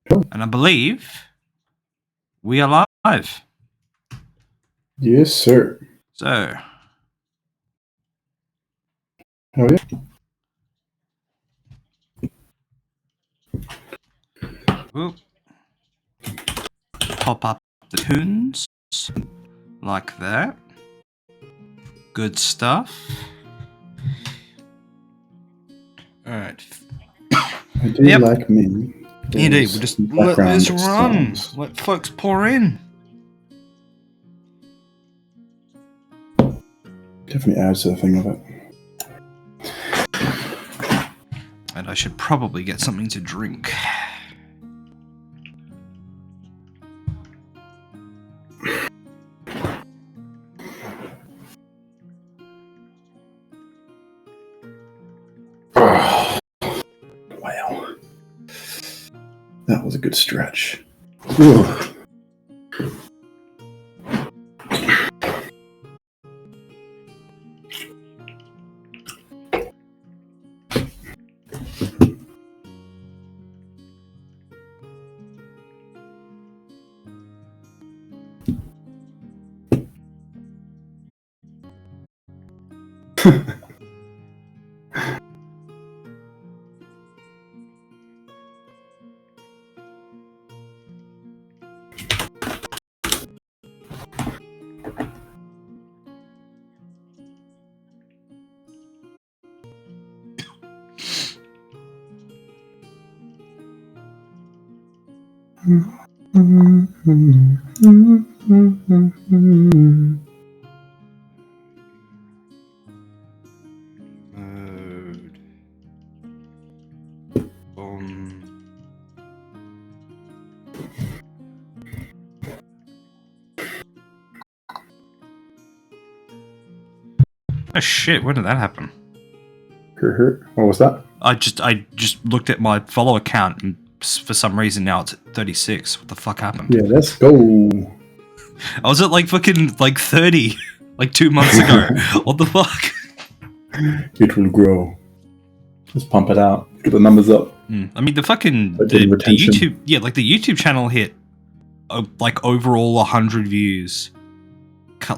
Cool. And I believe we are live. Yes, sir. So, Oh, yeah. we'll pop up the tunes like that. Good stuff. Alright. I do like me. Indeed, we'll just let this run. Let folks pour in. Definitely adds to the thing of it. And I should probably get something to drink. Oh, wow. That was a good stretch. Ooh. Mode. Oh shit, when did that happen? What was that? I just looked at my follower count and for some reason now it's at 36. What the fuck happened? Yeah, let's go. I was at like fucking like 30 like 2 months ago. What the fuck? It will grow. Let's pump it out. Get the numbers up. I mean the fucking the retention. YouTube, like the YouTube channel hit like overall 100 views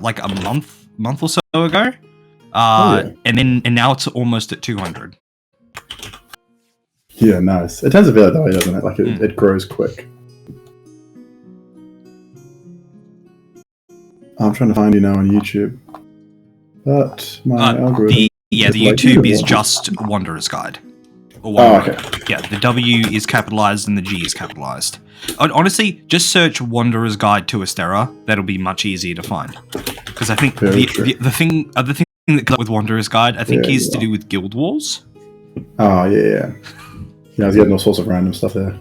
like a month or so ago. And now it's almost at 200. Yeah, nice. It tends to be like that way, doesn't it? Like it grows quick. I'm trying to find you now on YouTube, but my algorithm. The YouTube is just Wanderer's Guide. Okay. Yeah, the W is capitalized and the G is capitalized. Honestly, just search Wanderer's Guide to Esterra. That'll be much easier to find. Because I think the thing that comes with Wanderer's Guide, I think, is to do with guild wars. Oh yeah. Yeah, there's no source of random stuff there.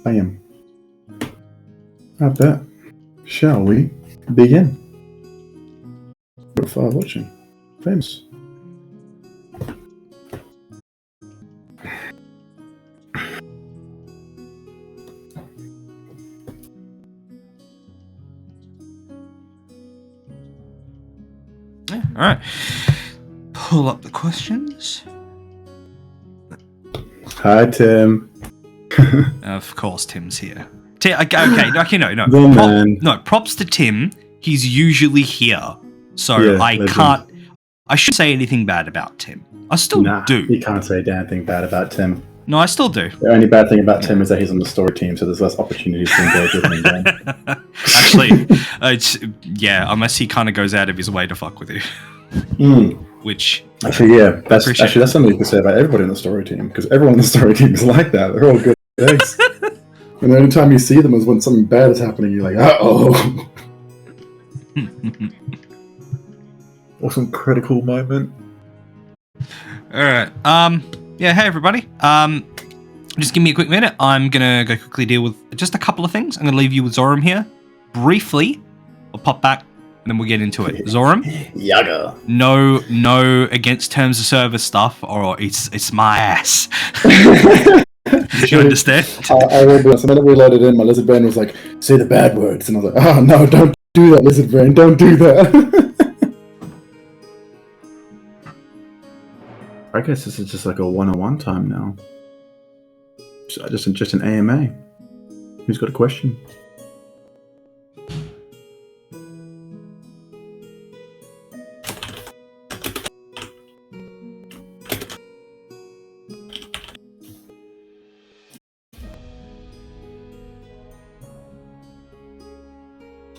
Bam. I bet. Shall we begin? For watching. Famous. Yeah, alright. Pull up the questions. Hi, Tim. Of course, Tim's here. No. Props to Tim. He's usually here, so yeah, I shouldn't say anything bad about Tim. I still do. You can't say a damn thing bad about Tim. No, I still do. The only bad thing about Tim is that he's on the story team, so there's less opportunities to engage with him. Actually, unless he kind of goes out of his way to fuck with you. Which actually, that's something you can say about everybody in the story team, because everyone in the story team is like that. They're all good eggs. And the only time you see them is when something bad is happening. You're like, uh-oh. Awesome critical moment. Alright, hey everybody. Just give me a quick minute. I'm gonna go quickly deal with just a couple of things. I'm gonna leave you with Zoram here. Briefly, I'll pop back and then we'll get into it. Zoram? Yaga. No against terms of service stuff, or it's my ass. Did you understand? I remember this. And then we loaded in, my lizard brain was like, say the bad words. And I was like, oh no, don't do that, lizard brain, don't do that. I guess this is just like a 101 time now. Just an AMA. Who's got a question?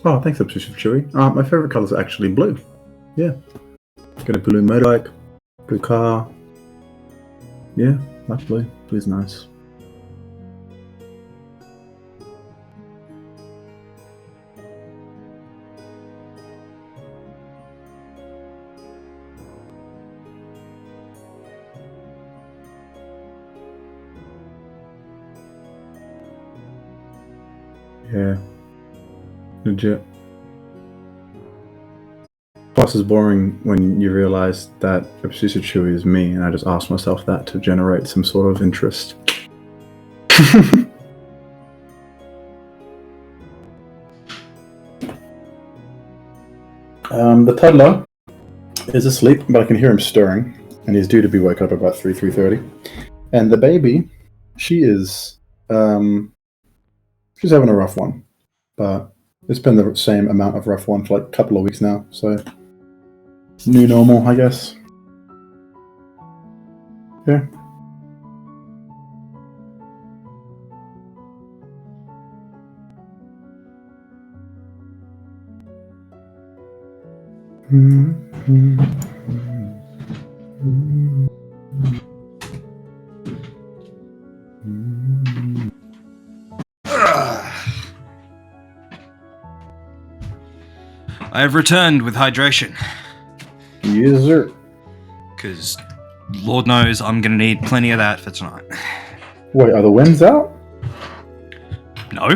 Oh, thanks, Obsessive Chewy. My favorite colors are actually blue. Yeah. Got a blue motorbike, blue car. Yeah, like blue. Blue's nice. Yeah. Legit. Plus, it's boring when you realize that Obsessive Chewy is me, and I just ask myself that to generate some sort of interest. The toddler is asleep, but I can hear him stirring, and he's due to be woken up about 3:30. And the baby, she's having a rough one, but it's been the same amount of rough one for like a couple of weeks now, so new normal, I guess. Yeah. I have returned with hydration. Yes, sir. Because Lord knows I'm going to need plenty of that for tonight. Wait, are the winds out? No.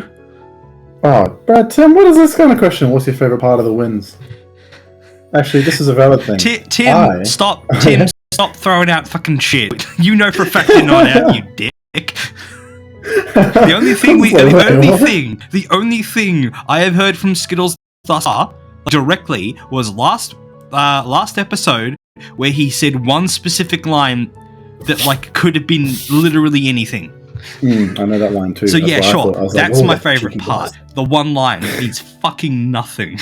Oh, Brad, Tim, what is this kind of question? What's your favourite part of the winds? Actually, this is a valid thing. Tim, stop throwing out fucking shit. You know for a fact you're not out, you dick. The only thing I have heard from Skittles thus far directly was last episode where he said one specific line that like could have been literally anything. I know that line too. So yeah, sure. That's my favourite part. The one line that means fucking nothing.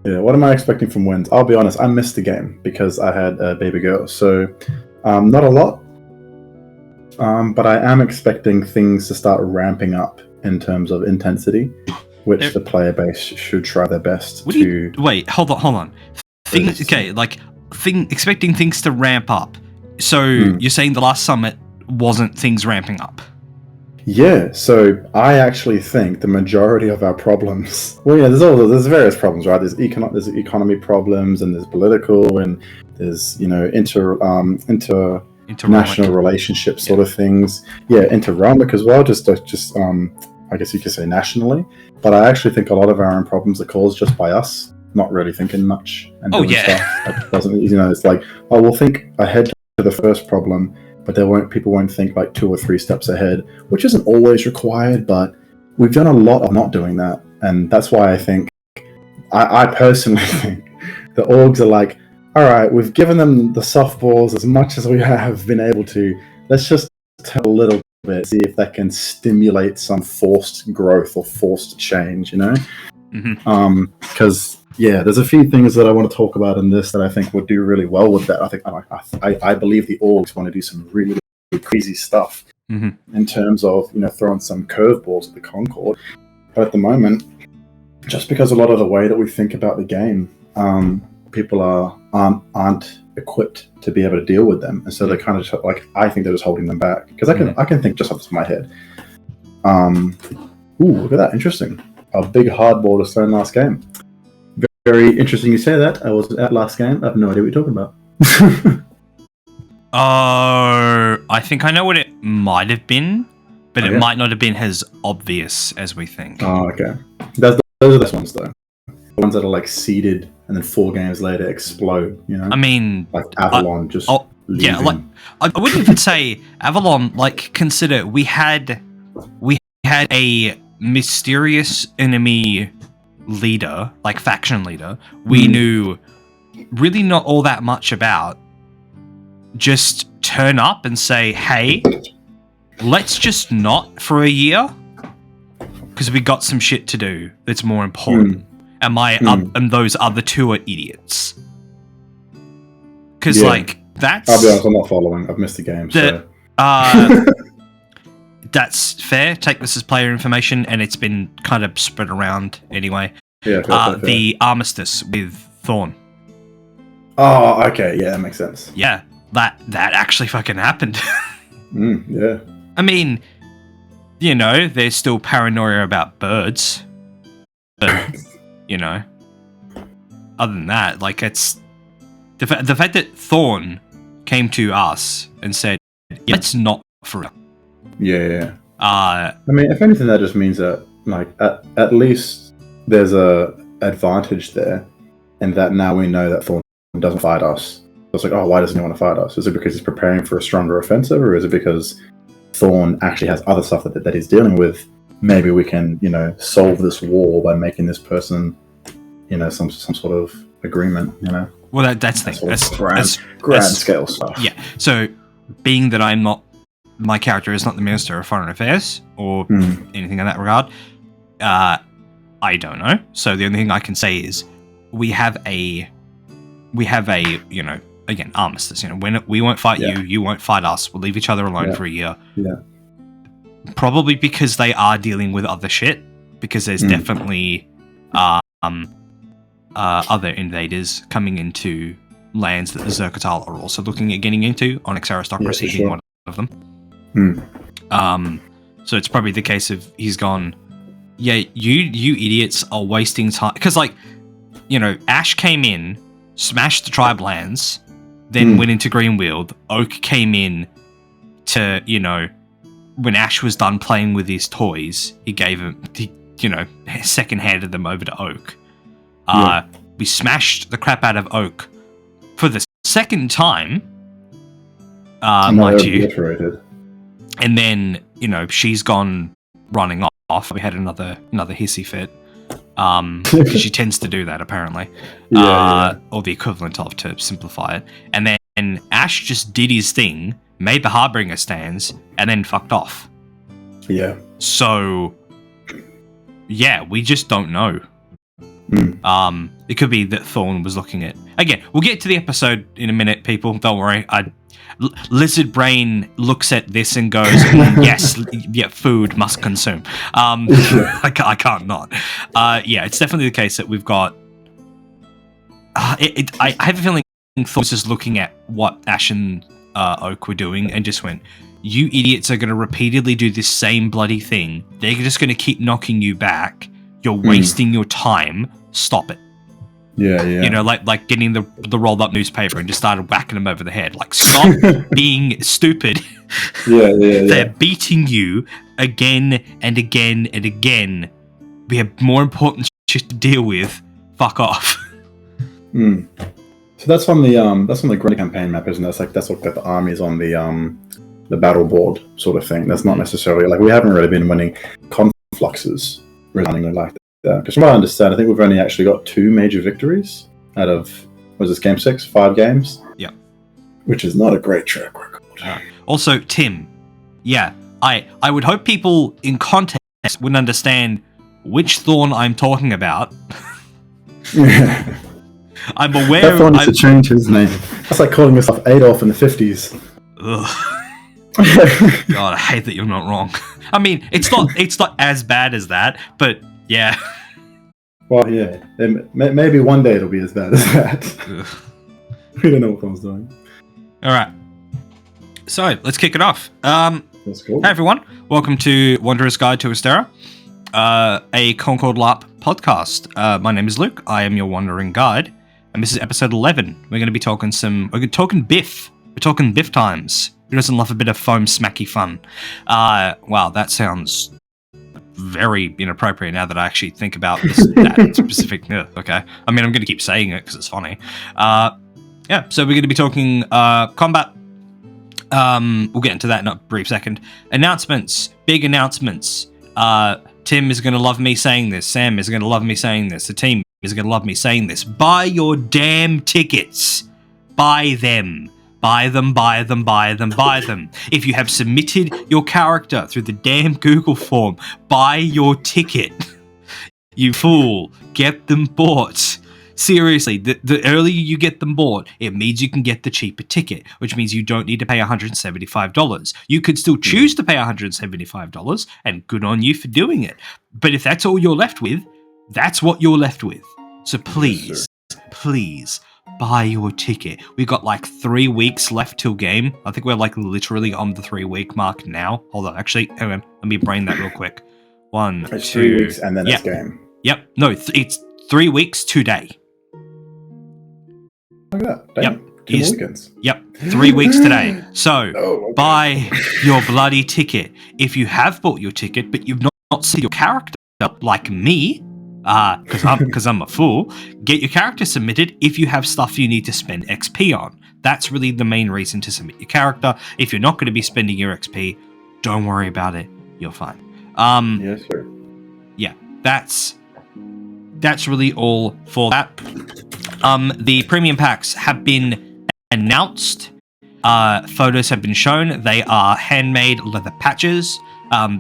Yeah, what am I expecting from Winds? I'll be honest, I missed the game because I had a baby girl. So not a lot. But I am expecting things to start ramping up in terms of intensity, which the player base should try their best to... Wait, hold on. Expecting things to ramp up. So you're saying the last summit wasn't things ramping up? Yeah, so I actually think the majority of our problems... Well, yeah, there's various problems, right? There's economy problems, and there's political, and there's, international relationship sort of things. Yeah, interrombic as well, just I guess you could say nationally. But I actually think a lot of our own problems are caused just by us not really thinking much and doing stuff. It doesn't, it's like, oh, we'll think ahead to the first problem, but people won't think like 2 or 3 steps ahead, which isn't always required, but we've done a lot of not doing that. And that's why I think, I personally think the orgs are like, all right, we've given them the softballs as much as we have been able to. Let's just tell a little bit, see if that can stimulate some forced growth or forced change, Because there's a few things that I want to talk about in this that I think would do really well with that. I believe the orgs want to do some really, really crazy stuff in terms of throwing some curveballs at the Concord. But at the moment, just because a lot of the way that we think about the game, people aren't equipped to be able to deal with them, and so they're kind of just, like, I think they're just holding them back, because I can think just off the top of my head. Look at that, interesting. A big hardball to thrown last game. Very interesting you say that. I was at last game. I have no idea what you're talking about. I think I know what it might have been, but it might not have been as obvious as we think. Oh, okay. Those are the best ones, though. The ones that are like seeded and then 4 games later explode, I mean, like Avalon leaving. Yeah, like I wouldn't even say Avalon. Like, consider we had a mysterious enemy leader, like faction leader, we knew really not all that much about, just turn up and say, hey, let's just not for a year because we got some shit to do that's more important. And those other two are idiots. Because, that's... I'll be honest, I'm not following. I've missed the game, so... That's fair. Take this as player information, and it's been kind of spread around anyway. Yeah, fair. The armistice with Thorn. Oh, okay. Yeah, that makes sense. Yeah, that actually fucking happened. Yeah. I mean, there's still paranoia about birds. But, other than that, it's... The fact that Thorn came to us and said, let's not for real. Yeah. I mean, if anything, that just means that, at least there's a advantage there, and that now we know that Thorn doesn't fight us. It's like, oh, why doesn't he want to fight us? Is it because he's preparing for a stronger offensive, or is it because Thorn actually has other stuff that he's dealing with? Maybe we can, solve this war by making this person, some sort of agreement, Well, that's the thing. That's grand scale stuff. Yeah. So, being that my character is not the Minister of Foreign Affairs or anything in that regard, I don't know. So the only thing I can say is we have a again, armistice. When we won't fight you, you won't fight us. We'll leave each other alone for a year. Yeah. Probably because they are dealing with other shit. Because there's definitely other invaders coming into lands that the Zerkatal are also looking at getting into. Onyx Aristocracy being one of them. So it's probably the case of he's gone, yeah, you idiots are wasting time. Because, Ash came in, smashed the tribe lands, then went into Greenweald. Oak came in to, when Ash was done playing with his toys, he gave him, second-handed them over to Oak. We smashed the crap out of Oak for the second time, mind you. Obliterated. And then, she's gone running off. We had another hissy fit. She tends to do that, apparently. Or the equivalent of, to simplify it. And then Ash just did his thing, made the Harbinger stands, and then fucked off. Yeah. So, yeah, we just don't know. It could be that Thorn was looking at... Again, we'll get to the episode in a minute, people. Don't worry. Lizard brain looks at this and goes, yes, food must consume. I can't not. It's definitely the case that we've got... I have a feeling Thorn was just looking at what Ash and Oak were doing and just went, you idiots are going to repeatedly do this same bloody thing. They're just going to keep knocking you back. You're wasting your time. Stop it. Yeah. Like getting the rolled up newspaper and just started whacking them over the head. Stop being stupid. Yeah. They're beating you again and again and again. We have more important shit to deal with. Fuck off. So that's on the Grand campaign map, isn't it? That's what the armies on the battle board sort of thing. That's not necessarily we haven't really been winning confluxes resoundingly like that. Because from what I understand, I think we've only actually got 2 major victories out of, was this game 6? 5 games? Yeah. Which is not a great track record. Also, Tim, I would hope people in context wouldn't understand which Thorn I'm talking about. I'm aware that Thorn needs to change his name. That's like calling yourself Adolf in the 50s. Ugh. God, I hate that you're not wrong. I mean, it's not as bad as that, but yeah. Well, yeah. Maybe one day it'll be as bad as that. We don't know what Thorn's doing. All right. So let's kick it off. That's cool. Hey everyone, welcome to Wanderer's Guide to Esterra, a Concord LARP podcast. My name is Luke. I am your wandering guide, and this is episode 11. We're going to be talking Biff. We're talking Biff times. Who doesn't love a bit of foam smacky fun? Wow, that sounds very inappropriate now that I actually think about that specific. Okay, I mean I'm going to keep saying it because it's funny. So we're going to be talking combat. We'll get into that in a brief second. Announcements, big announcements. Tim is going to love me saying this. Sam is going to love me saying this. The team is going to love me saying this. Buy your damn tickets. Buy them. Buy them, buy them, buy them, buy them. If you have submitted your character through the damn Google form, buy your ticket. You fool. Get them bought. Seriously, the earlier you get them bought, it means you can get the cheaper ticket, which means you don't need to pay $175. You could still choose to pay $175, and good on you for doing it. But if that's all you're left with, that's what you're left with. So please, please, buy your ticket. We've got like 3 weeks left till game. I think we're like literally on the 3-week mark now. Hold on, actually, hang on. Let me brain that real quick. It's 3 weeks and then it's game. Yep. No, it's 3 weeks today. Look at that. Damn. Yep. 2 more weekends. Yep. 3 weeks today. So buy your bloody ticket. If you have bought your ticket, but you've not seen your character, like me, because I'm a fool, get your character submitted if you have stuff you need to spend XP on. That's really the main reason to submit your character. If you're not going to be spending your XP, don't worry about it. You're fine. Yes, sir. Yeah, that's really all for that. The premium packs have been announced. Photos have been shown. They are handmade leather patches.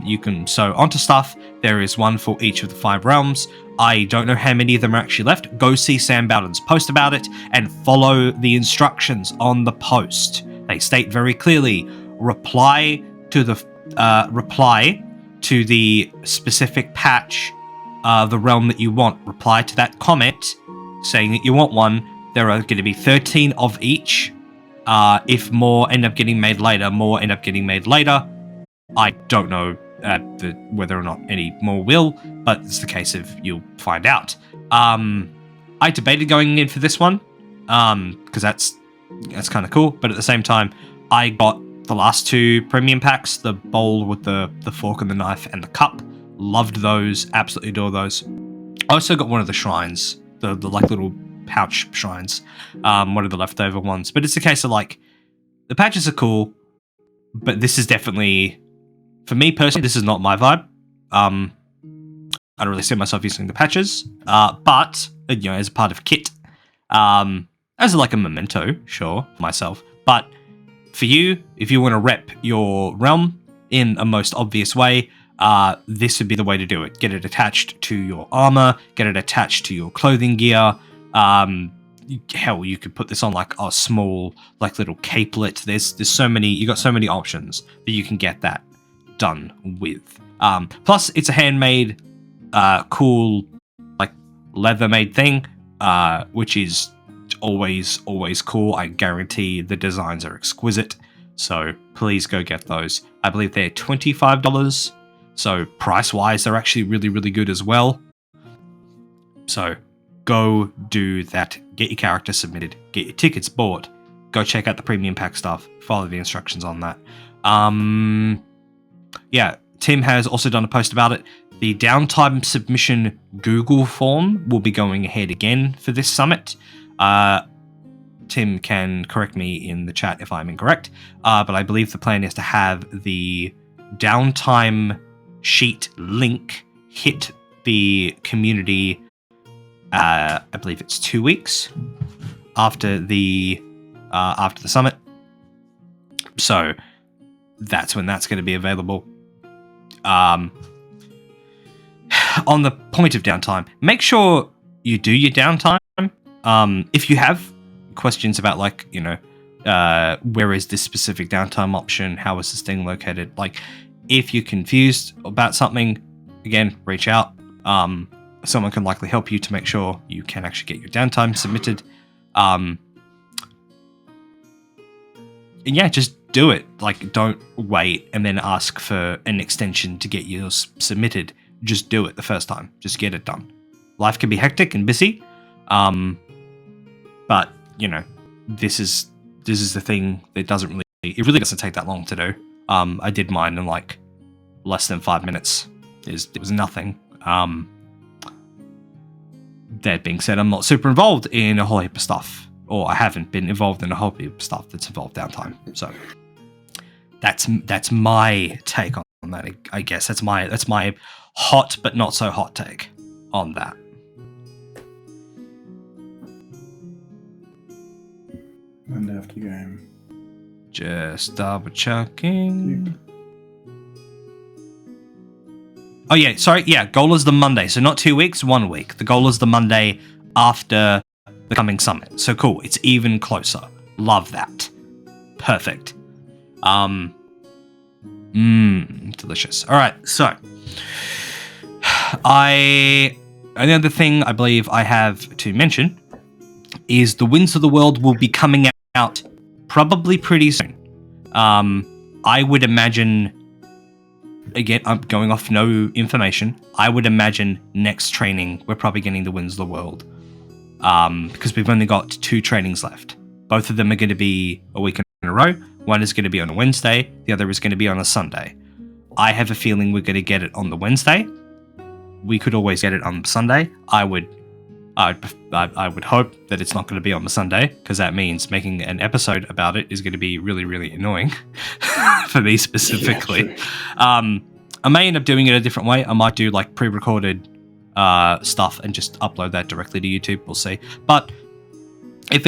You can sew onto stuff. There is one for each of the 5 realms. I don't know how many of them are actually left. Go see Sam Bowden's post about it and follow the instructions on the post. They state very clearly, reply to the specific patch, the realm that you want. Reply to that comment saying that you want one. There are going to be 13 of each. If more end up getting made later, more end up getting made later. I don't know whether or not any more will, but it's the case of you'll find out. I debated going in for this one because that's kind of cool, but at the same time, I got the last 2 premium packs, the bowl with the fork and the knife and the cup. Loved those, absolutely adore those. I also got one of the shrines, the like little pouch shrines, one of the leftover ones. But it's a case of like, the patches are cool, but this is definitely, for me personally, this is not my vibe. I don't really see myself using the patches, but as a part of a kit, as like a memento, sure, for myself. But for you, if you want to rep your realm in a most obvious way, this would be the way to do it. Get it attached to your armor, get it attached to your clothing gear. Hell, you could put this on like a small, like little capelet. There's so many, you got so many options that you can get that done with. Plus, it's a handmade, cool, like leather made thing, which is always cool. I guarantee the designs are exquisite. So please go get those. I believe they're $25. So price-wise, they're actually really, really good as well. So go do that. Get your character submitted. Get your tickets bought. Go check out the premium pack stuff. Follow the instructions on that. Yeah, Tim has also done a post about it. The downtime submission Google form will be going ahead again for this summit. Tim can correct me in the chat if I'm incorrect, but I believe the plan is to have the downtime sheet link hit the community, I believe it's 2 weeks after the summit. So that's when that's going to be available. On the point of downtime, make sure you do your downtime. If you have questions about, like, where is this specific downtime option? How is this thing located? Like, if you're confused about something, again, reach out. Someone can likely help you to make sure you can actually get your downtime submitted. And yeah, just do it. Like, don't wait and then ask for an extension to get yours submitted. Just do it the first time. Just get it done. Life can be hectic and busy. But, this is the thing that it really doesn't take that long to do. I did mine in like less than 5 minutes. It was nothing. That being said, I'm not super involved in a whole heap of stuff, or I haven't been involved in a whole heap of stuff that's involved downtime. So that's my take on that. I guess that's my hot but not so hot take on that. And after game. Just double checking. Oh yeah, sorry. Yeah, goal is the Monday. So not 2 weeks, 1 week. The goal is the Monday after the coming summit. So cool. It's even closer. Love that. Perfect. Delicious. All right. So another thing I believe I have to mention is the Winds of the World will be coming out probably pretty soon. I would imagine, again, I'm going off no information, I would imagine next training we're probably getting the Winds of the World, because we've only got 2 trainings left. Both of them are going to be a week in a row. One is going to be on a Wednesday, the other is going to be on a Sunday. I have a feeling we're going to get it on the Wednesday. We could always get it on Sunday. I would hope that it's not going to be on the Sunday, because that means making an episode about it is going to be really, really annoying for me specifically. Yeah, I may end up doing it a different way. I might do like pre-recorded stuff and just upload that directly to YouTube. We'll see. But if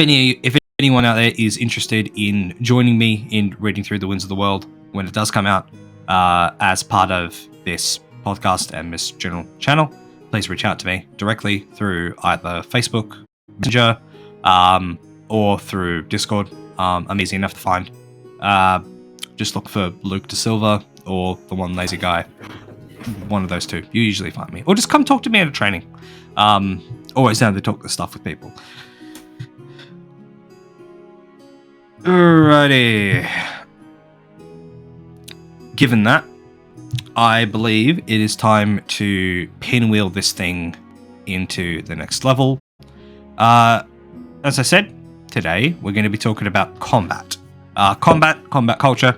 anyone out there is interested in joining me in reading through the Winds of the World when it does come out as part of this podcast and this general channel, please reach out to me directly through either Facebook, Messenger, or through Discord. I'm easy enough to find. Just look for Luke De Silva or the One Lazy Guy. One of those two. You usually find me. Or just come talk to me at a training. Always down to talk this stuff with people. Alrighty. Given that, I believe it is time to pinwheel this thing into the next level. As I said, today we're going to be talking about combat. Combat culture,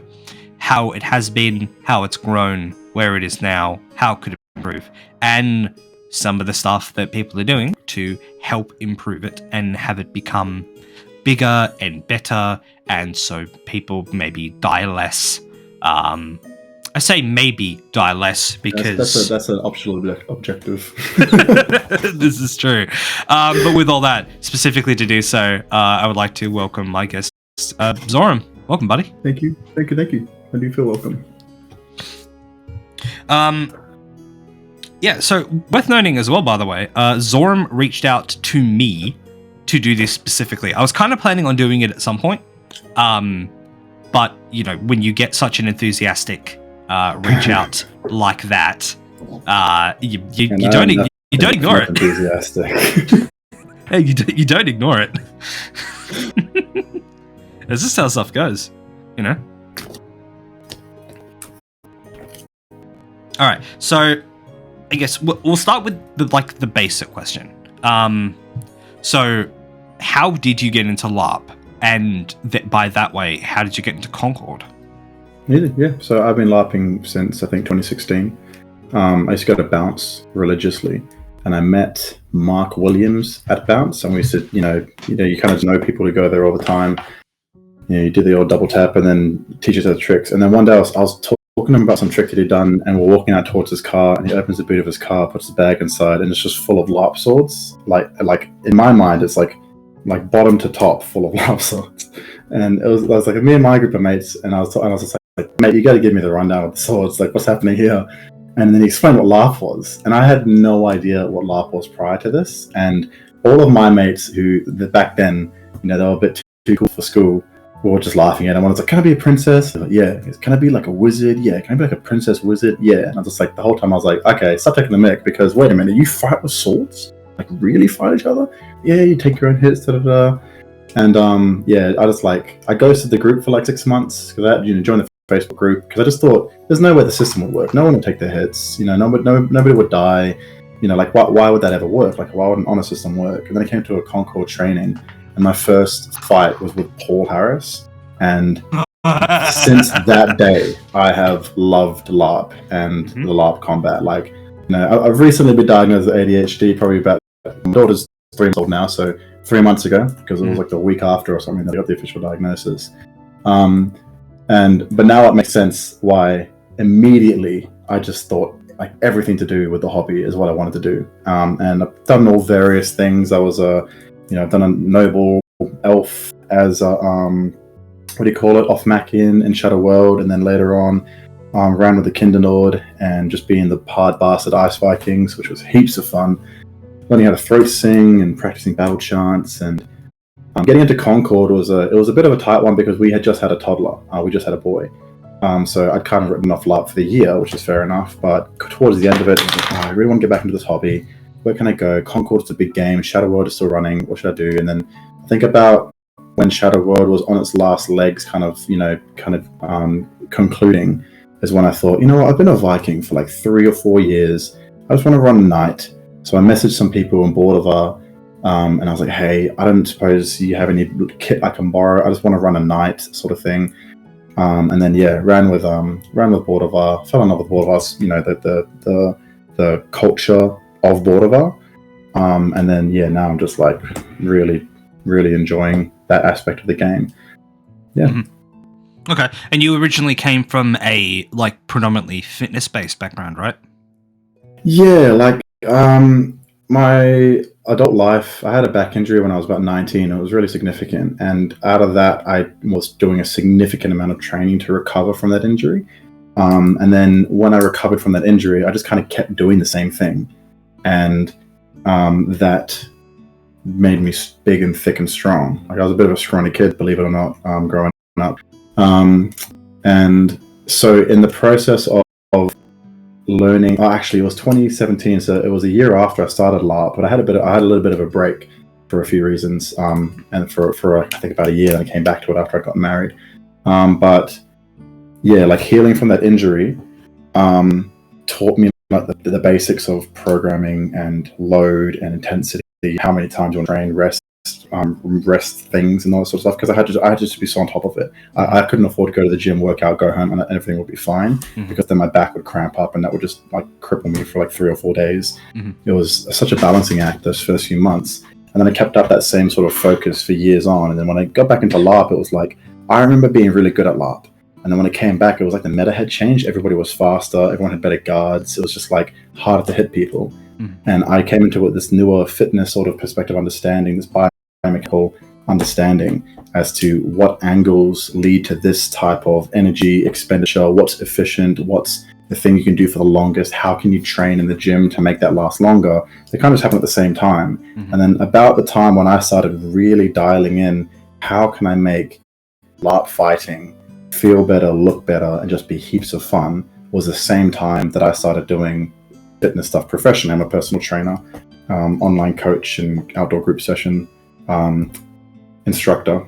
how it has been, how it's grown, where it is now, how it could improve, and some of the stuff that people are doing to help improve it and have it become bigger and better, and so people maybe die less. I say maybe die less because that's an optional objective. This is true. But with all that, specifically to do so, I would like to welcome my guest, Zoram. Welcome, buddy. Thank you. I do feel welcome. Yeah, so worth noting as well, by the way, Zoram reached out to me to do this specifically. I was kind of planning on doing it at some point, but you know, when you get such an enthusiastic reach out like that, you don't ignore it. Enthusiastic. Hey, you don't ignore it. This is how stuff goes, you know. All right, so I guess we'll start with the basic question. So how did you get into LARP, and by that way, how did you get into Concord? Yeah. So I've been LARPing since I think 2016. I used to go to Bounce religiously, and I met Mark Williams at Bounce, and we said, you kind of know people who go there all the time. You do the old double tap, and then teaches the tricks. And then one day I was talking to him about some trick that he'd done, and we're walking out towards his car, and he opens the boot of his car, puts the bag inside, and it's just full of LARP swords. Like in my mind, it's like bottom to top full of LARP swords. And I was like me and my group of mates, and I was just like, mate, you got to give me the rundown of the swords. Like, what's happening here? And then he explained what LARP was, and I had no idea what LARP was prior to this. And all of my mates who back then, they were a bit too cool for school, we were just laughing at him. I was like, can I be a princess? Like, yeah. Can I be like a wizard? Yeah. Can I be like a princess wizard? Yeah. And I was just like, the whole time I was like, okay, stop taking the mic, because wait a minute, you fight with swords? Like, really fight each other? Yeah, you take your own hits, da-da-da. And I ghosted the group for like 6 months, because I joined the Facebook group, because I just thought there's no way the system would work. No one would take their hits. Nobody would die. Why would that ever work? Like, why would an honor system work? And then I came to a Concord training, and my first fight was with Paul Harris. And since that day, I have loved LARP and the LARP combat. Like, I've recently been diagnosed with ADHD, probably about, my daughter's 3 months old now, so 3 months ago, because it was like the week after or something that I got the official diagnosis. But now it makes sense why immediately I just thought like everything to do with the hobby is what I wanted to do. And I've done all various things. I was I've done a noble elf as a what do you call it, off Mackin and Shadow World, and then later on ran with the Kindernord and just being the hard bastard Ice Vikings, which was heaps of fun. Learning how to throat sing and practicing battle chants, and getting into Concord was a bit of a tight one because we had just had a toddler. We just had a boy. So I'd kind of written off LARP for the year, which is fair enough. But towards the end of it, I was like, I really want to get back into this hobby. Where can I go? Concord's a big game. Shadow World is still running. What should I do? And then I think about when Shadow World was on its last legs, kind of concluding, is when I thought, you know what? I've been a Viking for like 3 or 4 years. I just want to run a night. So I messaged some people on Bordovar, and I was like, hey, I don't suppose you have any kit I can borrow. I just want to run a night sort of thing. And then ran with Bordovar, fell in love with Bordovar's, the culture of Bordovar. And then now I'm just like really, really enjoying that aspect of the game. Yeah. Mm-hmm. Okay. And you originally came from a like predominantly fitness-based background, right? Yeah, like my adult life, I had a back injury when I was about 19. It was really significant, and out of that I was doing a significant amount of training to recover from that injury. And then when I recovered from that injury, I just kind of kept doing the same thing, and that made me big and thick and strong. Like I was a bit of a scrawny kid, believe it or not, growing up. And so in the process of learning, actually it was 2017, so it was a year after I started LARP, but I had a little bit of a break for a few reasons, and for I think about a year, and I came back to it after I got married. But yeah, like healing from that injury taught me like the basics of programming and load and intensity, how many times you want to train, rest things and all that sort of stuff, because I had to just be so on top of it. I couldn't afford to go to the gym, work out, go home, and everything would be fine, because then my back would cramp up and that would just like cripple me for like 3 or 4 days. It was such a balancing act those first few months, and then I kept up that same sort of focus for years on. And then when I got back into LARP, it was like I remember being really good at LARP, and then when it came back, it was like the meta had changed. Everybody was faster, everyone had better guards, it was just like harder to hit people. And I came into this newer fitness sort of perspective understanding, this biomechanical understanding as to what angles lead to this type of energy expenditure, what's efficient, what's the thing you can do for the longest, how can you train in the gym to make that last longer. They kind of just happen at the same time. And then about the time when I started really dialing in, how can I make LARP fighting feel better, look better, and just be heaps of fun, was the same time that I started doing fitness stuff professionally. I'm a personal trainer, online coach, and outdoor group session instructor.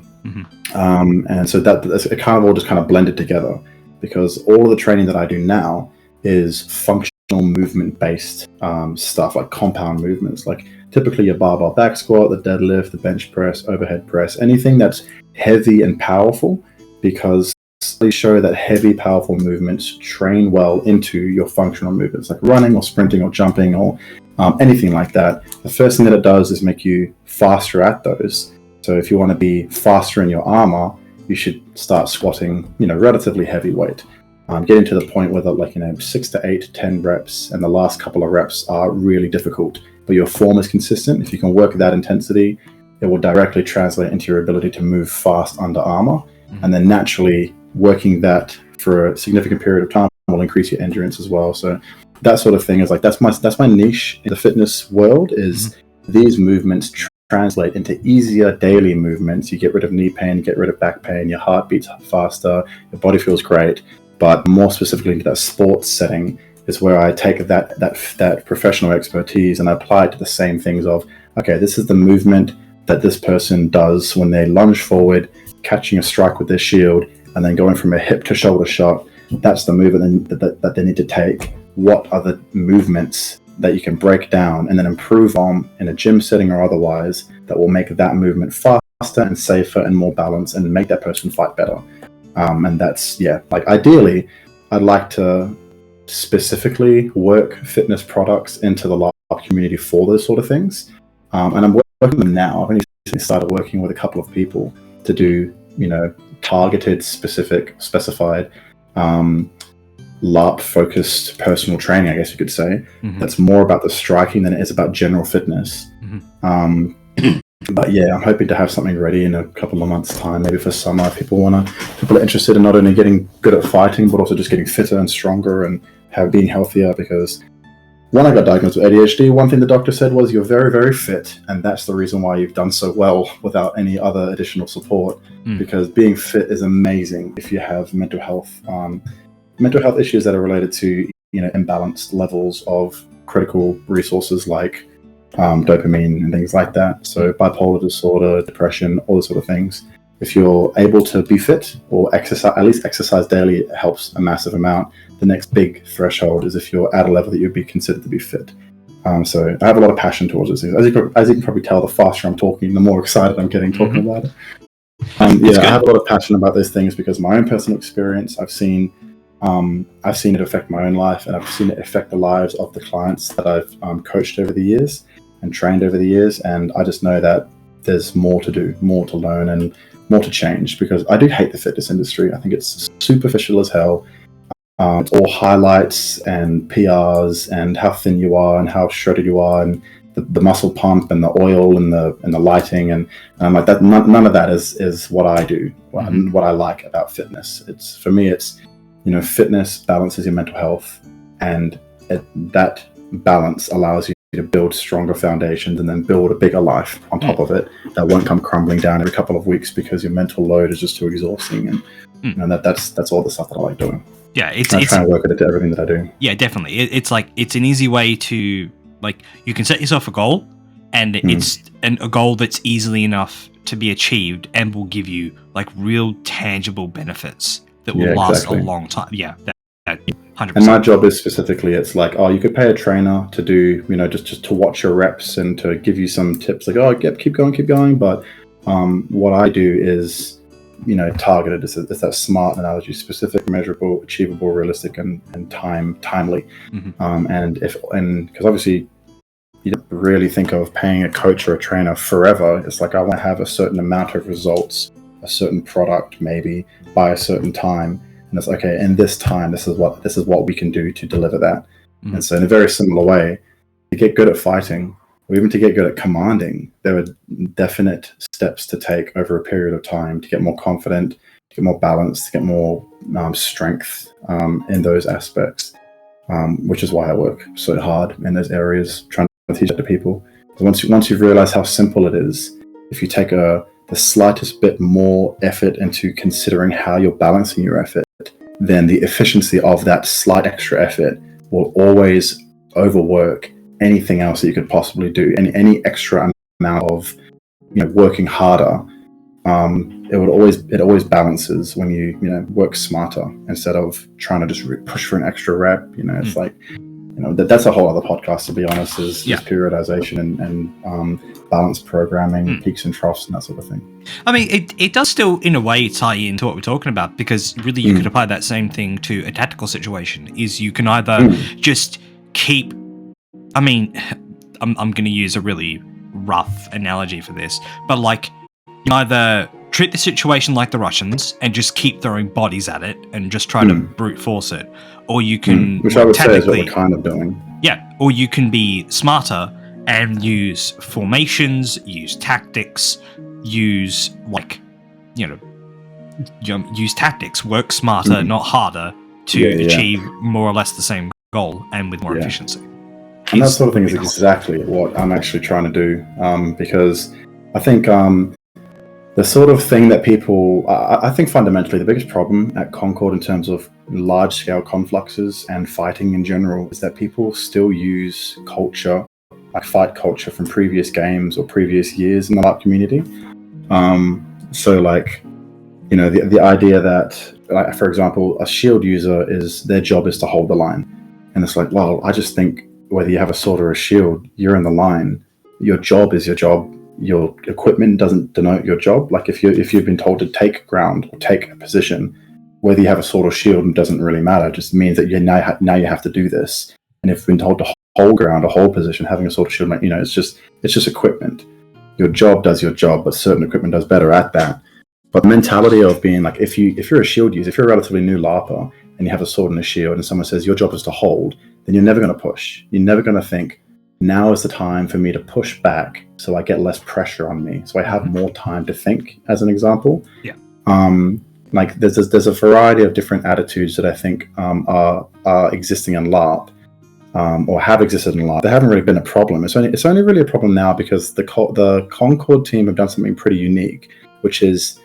And so that it kind of all just kind of blended together, because all of the training that I do now is functional movement based stuff, like compound movements, like typically your barbell back squat, the deadlift, the bench press, overhead press, anything that's heavy and powerful, because they show that heavy, powerful movements train well into your functional movements, like running or sprinting or jumping or anything like that. The first thing that it does is make you faster at those. So if you want to be faster in your armor, you should start squatting, relatively heavy weight. Getting to the point where 6 to 8 to 10 reps, and the last couple of reps are really difficult, but your form is consistent. If you can work that intensity, it will directly translate into your ability to move fast under armor. And then naturally working that for a significant period of time will increase your endurance as well. So that sort of thing is like, that's my niche in the fitness world, is these movements translate into easier daily movements. You get rid of knee pain, you get rid of back pain, your heart beats faster, your body feels great. But more specifically into that sports setting is where I take that professional expertise and I apply it to the same things of, okay, this is the movement that this person does when they lunge forward, catching a strike with their shield, and then going from a hip to shoulder shot. That's the movement that they need to take. What are the movements that you can break down and then improve on in a gym setting or otherwise that will make that movement faster and safer and more balanced and make that person fight better? And that's, like ideally, I'd like to specifically work fitness products into the LARP community for those sort of things. And I'm working them now. I've only started working with a couple of people to do, targeted, specified LARP focused personal training, I guess you could say. That's more about the striking than it is about general fitness. But yeah, I'm hoping to have something ready in a couple of months' time, maybe for summer. If people are interested in not only getting good at fighting, but also just getting fitter and stronger and being healthier. Because when I got diagnosed with ADHD, one thing the doctor said was, "You're very, very fit, and that's the reason why you've done so well without any other additional support." Because being fit is amazing if you have mental health issues that are related to imbalanced levels of critical resources like dopamine and things like that. So bipolar disorder, depression, all those sort of things. If you're able to be fit or at least exercise daily, it helps a massive amount. The next big threshold is if you're at a level that you'd be considered to be fit. So I have a lot of passion towards this. As you can probably tell, the faster I'm talking, the more excited I'm getting talking about it. I have a lot of passion about these things because my own personal experience, I've seen it affect my own life, and I've seen it affect the lives of the clients that I've coached over the years and trained over the years. And I just know that there's more to do, more to learn, and more to change, because I do hate the fitness industry. I think it's superficial as hell. It's all highlights and PRs and how thin you are and how shredded you are and the muscle pump and the oil and the lighting, and I'm like, that none of that is what I do, what I like about fitness. For me it's fitness balances your mental health, and that balance allows you to build stronger foundations and then build a bigger life on top of it that won't come crumbling down every couple of weeks because your mental load is just too exhausting. And that's all the stuff that I like doing. Yeah, it's trying to work it into everything that I do. Yeah, definitely. It's an easy way to, like, you can set yourself a goal, and it's a goal that's easily enough to be achieved and will give you like real tangible benefits that will last a long time. Yeah, that 100%. And my job is specifically, it's like, you could pay a trainer to do, just to watch your reps and to give you some tips, like, keep going. But what I do is, targeted. It's that SMART analogy: specific, measurable, achievable, realistic, and timely. And because obviously you don't really think of paying a coach or a trainer forever. It's like, I want to have a certain amount of results, a certain product maybe by a certain time. And it's okay, in this time, this is what we can do to deliver that. And so in a very similar way, to get good at fighting, or even to get good at commanding, there are definite steps to take over a period of time to get more confident, to get more balance, to get more strength in those aspects, which is why I work so hard in those areas, trying to teach it to people. Once you've realized how simple it is, if you take the slightest bit more effort into considering how you're balancing your effort, then the efficiency of that slight extra effort will always overwork anything else that you could possibly do. Any extra amount of working harder, it always balances when you work smarter instead of trying to just push for an extra rep. It's like that's a whole other podcast, to be honest, is periodization and balance programming, peaks and troughs and that sort of thing. I mean, it does still in a way tie into what we're talking about, because really you could apply that same thing to a tactical situation. Is you can either just keep, I mean, I'm going to use a really rough analogy for this, but like, you either treat the situation like the Russians and just keep throwing bodies at it and just try to brute force it, or you can, which I would say is what we're kind of doing. Yeah, or you can be smarter and use formations, use tactics, use use tactics, work smarter, not harder, to achieve more or less the same goal and with more efficiency. And that sort of thing is exactly what I'm actually trying to do, because I think the sort of thing that people, I think fundamentally the biggest problem at Concord in terms of large-scale confluxes and fighting in general is that people still use culture, like fight culture from previous games or previous years in the LARP community. So like, the idea that, like, for example, a shield user their job is to hold the line. And it's like, well, I just think whether you have a sword or a shield, you're in the line. Your job is your job. Your equipment doesn't denote your job. Like if you've been told to take ground or take a position, whether you have a sword or shield doesn't really matter. It just means that now you have to do this. And if you've been told to hold ground or hold position, having a sword or shield, it's just equipment. Your job does your job, but certain equipment does better at that. But the mentality of being like, if you're a shield user, if you're a relatively new LARPer and you have a sword and a shield and someone says your job is to hold, then you're never going to push. You're never going to think, now is the time for me to push back so I get less pressure on me, so I have more time to think, as an example. Yeah. Like there's a variety of different attitudes that I think are existing in LARP, or have existed in LARP. They haven't really been a problem. It's only really a problem now because the Concord team have done something pretty unique, which is,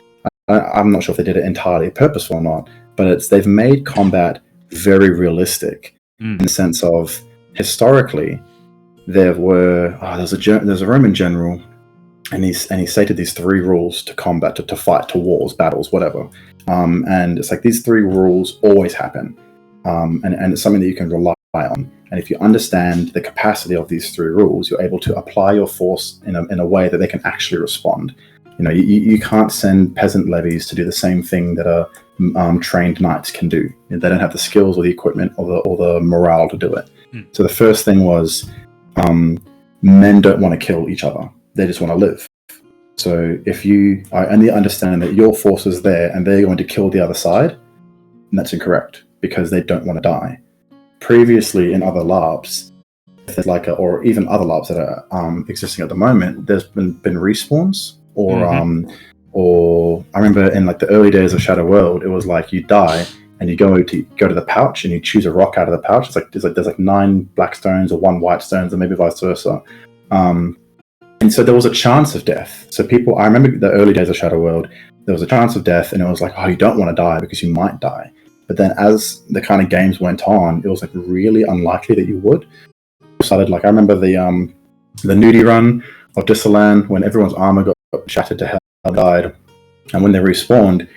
I'm not sure if they did it entirely purposeful or not, but they've made combat very realistic in the sense of, historically, there's a Roman general, and he stated these 3 rules to combat, to fight, to wars, battles, whatever. And it's like these 3 rules always happen, and it's something that you can rely on. And if you understand the capacity of these 3 rules, you're able to apply your force in a way that they can actually respond. You can't send peasant levies to do the same thing that trained knights can do. They don't have the skills or the equipment or the morale to do it. So the first thing was, men don't want to kill each other. They just want to live. So if you are only understanding that your force is there and they're going to kill the other side, that's incorrect, because they don't want to die. Previously, in other LARPs, or even other LARPs that are existing at the moment, there's been respawns, or I remember in like the early days of Shadow World, it was like you die and you go to the pouch and you choose a rock out of the pouch. It's like there's 9 black stones or 1 white stones, or maybe vice versa. And so there was a chance of death. So I remember the early days of Shadow World, there was a chance of death, and it was like, oh, you don't want to die because you might die. But then as the kind of games went on, it was like really unlikely that you would. Started, like, I remember the nudie run of Dissalan, when everyone's armor got shattered to hell and died. And when they respawned,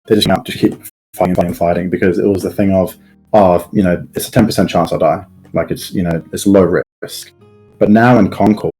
they just keep fighting, because it was the thing of, it's a 10% chance I'll die. Like, it's low risk. But now in Concord,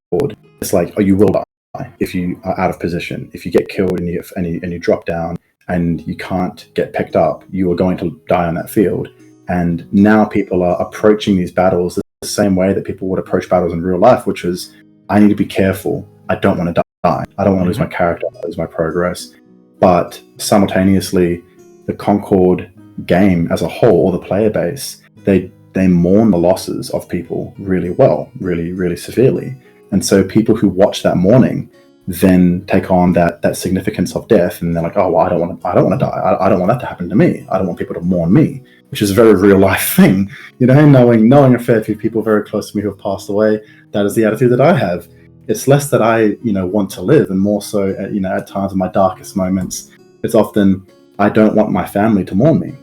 it's like, you will die if you are out of position. If you get killed and you drop down and you can't get picked up, you are going to die on that field. And now people are approaching these battles the same way that people would approach battles in real life, which is, I need to be careful. I don't want to die. I don't want to lose my character, lose my progress. But simultaneously, the Concord game as a whole, or the player base, they mourn the losses of people really well, really, really severely. And so people who watch that mourning then take on that significance of death, and they're like, oh, well, I don't want to die. I don't want that to happen to me. I don't want people to mourn me, which is a very real life thing. Knowing a fair few people very close to me who have passed away, that is the attitude that I have. It's less that I, want to live, and more so, at times in my darkest moments, it's often, I don't want my family to mourn me.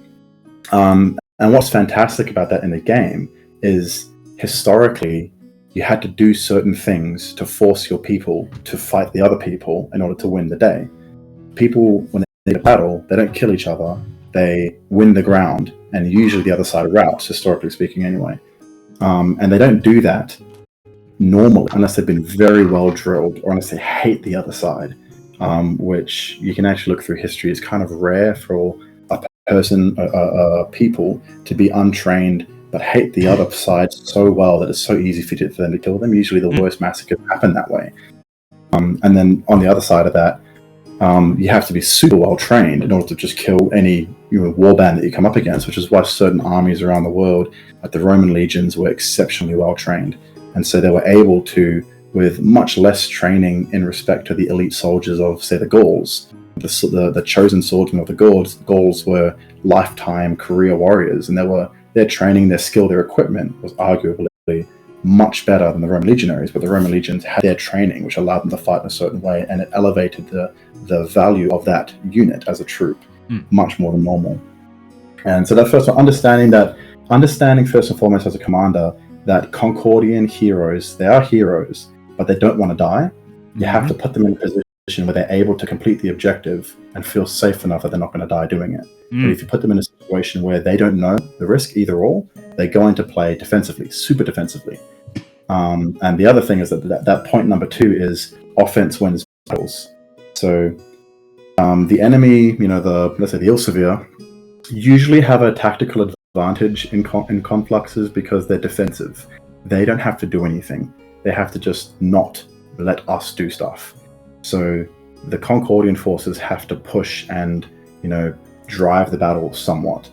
And what's fantastic about that in the game is, historically, you had to do certain things to force your people to fight the other people in order to win the day. People, when they need a battle, they don't kill each other, they win the ground, and usually the other side routes, historically speaking anyway. And they don't do that normally unless they've been very well drilled, or unless they hate the other side, which you can actually look through history. It's kind of rare for people to be untrained but hate the other side so well that it's so easy for them to kill them. Usually the worst massacres happen that way. And then on the other side of that, you have to be super well trained in order to just kill any warband that you come up against, which is why certain armies around the world, like the Roman legions, were exceptionally well trained. And so they were able to, with much less training in respect to the elite soldiers of, say, the Gauls, the chosen swordsmen of the Gauls were lifetime career warriors, and their training, their skill, their equipment was arguably much better than the Roman legionaries, but the Roman legions had their training, which allowed them to fight in a certain way, and it elevated the value of that unit as a troop much more than normal. And so that first one, understanding first and foremost as a commander that Concordian heroes, they are heroes, but they don't want to die. You have to put them in a position where they're able to complete the objective and feel safe enough that they're not going to die doing it. But if you put them in a situation where they don't know the risk either or, they go into play defensively, super defensively. And the other thing is that point number 2 is offense wins battles. So the enemy, let's say the Elsevier, usually have a tactical advantage in confluxes because they're defensive. They don't have to do anything. They have to just not let us do stuff. So the Concordian forces have to push and, drive the battle somewhat.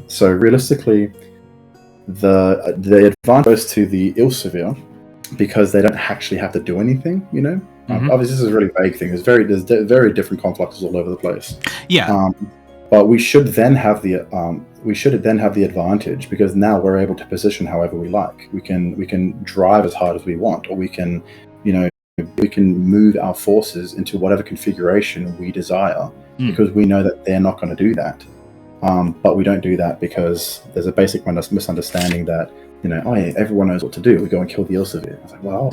So realistically, the advantage goes to the ill-severe because they don't actually have to do anything, you know. Obviously this is a really vague thing. There's very different confluxes all over the place. But we should then have the advantage because now we're able to position however we like. We can drive as hard as we want, or we can, you know, we can move our forces into whatever configuration we desire because we know that they're not going to do that. But we don't do that because there's a basic misunderstanding that, you know, oh yeah, everyone knows what to do. We go and kill the ill-severe. It's like, well,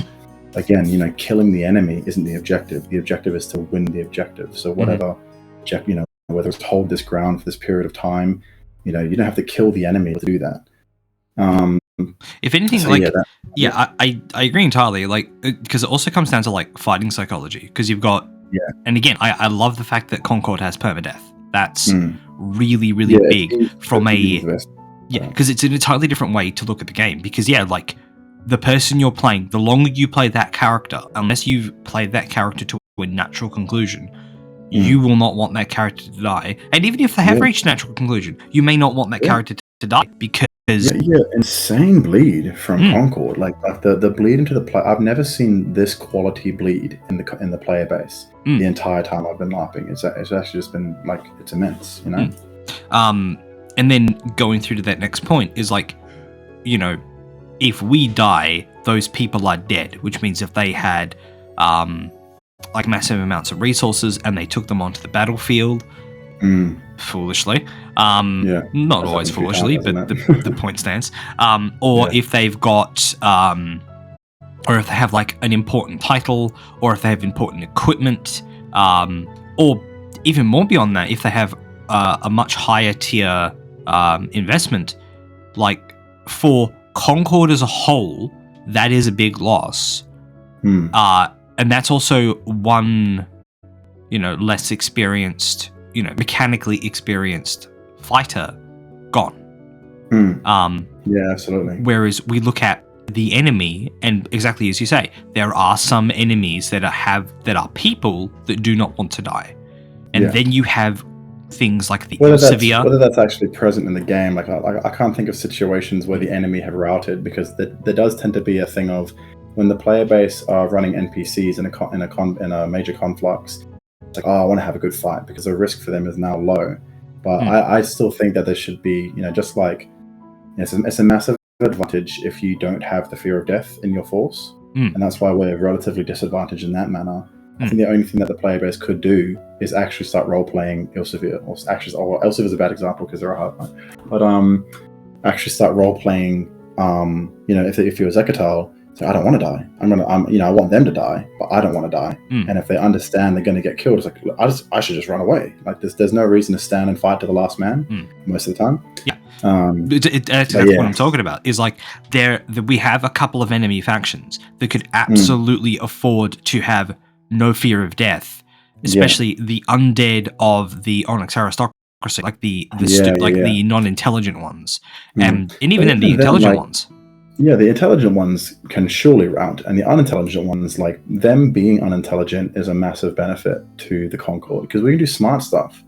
again, you know, killing the enemy isn't the objective. The objective is to win the objective. So whatever, you know, whether it's hold this ground for this period of time, you know, you don't have to kill the enemy to do that. If anything, so I agree entirely. Like, because it also comes down to like fighting psychology. Because you've got, and again, I love the fact that Concord has permadeath. That's really big from because it's an entirely different way to look at the game. Because like the person you're playing, the longer you play that character, unless you've played that character to a natural conclusion, you will not want that character to die. And even if they have reached natural conclusion, you may not want that character to die because insane bleed from Concord. Like the bleed into the play. I've never seen this quality bleed in the player base the entire time I've been LARPing. It's actually just been like, it's immense, you know. And then going through to that next point is like, you know, if we die, those people are dead, which means if they had like massive amounts of resources and they took them onto the battlefield, foolishly, not always foolishly, but the point stands, or if they've got or if they have like an important title, or if they have important equipment, or even more beyond that, if they have a much higher tier investment, like for Concord as a whole, that is a big loss. And that's also one, you know, less experienced, you know, mechanically experienced fighter gone. Yeah, absolutely. Whereas we look at the enemy, and exactly as you say, there are some enemies that are people that do not want to die, and then you have things like the severe. Whether that's actually present in the game, like I can't think of situations where the enemy have routed, because there does tend to be a thing of when the player base are running NPCs in a major conflux. It's like, oh, I want to have a good fight because the risk for them is now low. But I still think that there should be, you know, just like it's a massive advantage if you don't have the fear of death in your force, and that's why we're relatively disadvantaged in that manner. I think the only thing that the player base could do is actually start role-playing Ill-Severe, or Ill-Severe is a bad example because they're a hard one, but actually start role-playing, you know, if you're Zekatile, so I don't want to die. I want them to die, but I don't want to die. And if they understand they're going to get killed, it's like, I should just run away. Like there's no reason to stand and fight to the last man most of the time. That's what I'm talking about. Is like we have a couple of enemy factions that could absolutely afford to have no fear of death, especially the undead of the Onyx aristocracy, like the non-intelligent ones, and even then the intelligent ones. Yeah, the intelligent ones can surely rout, and the unintelligent ones, like them being unintelligent, is a massive benefit to the Concord because we can do smart stuff.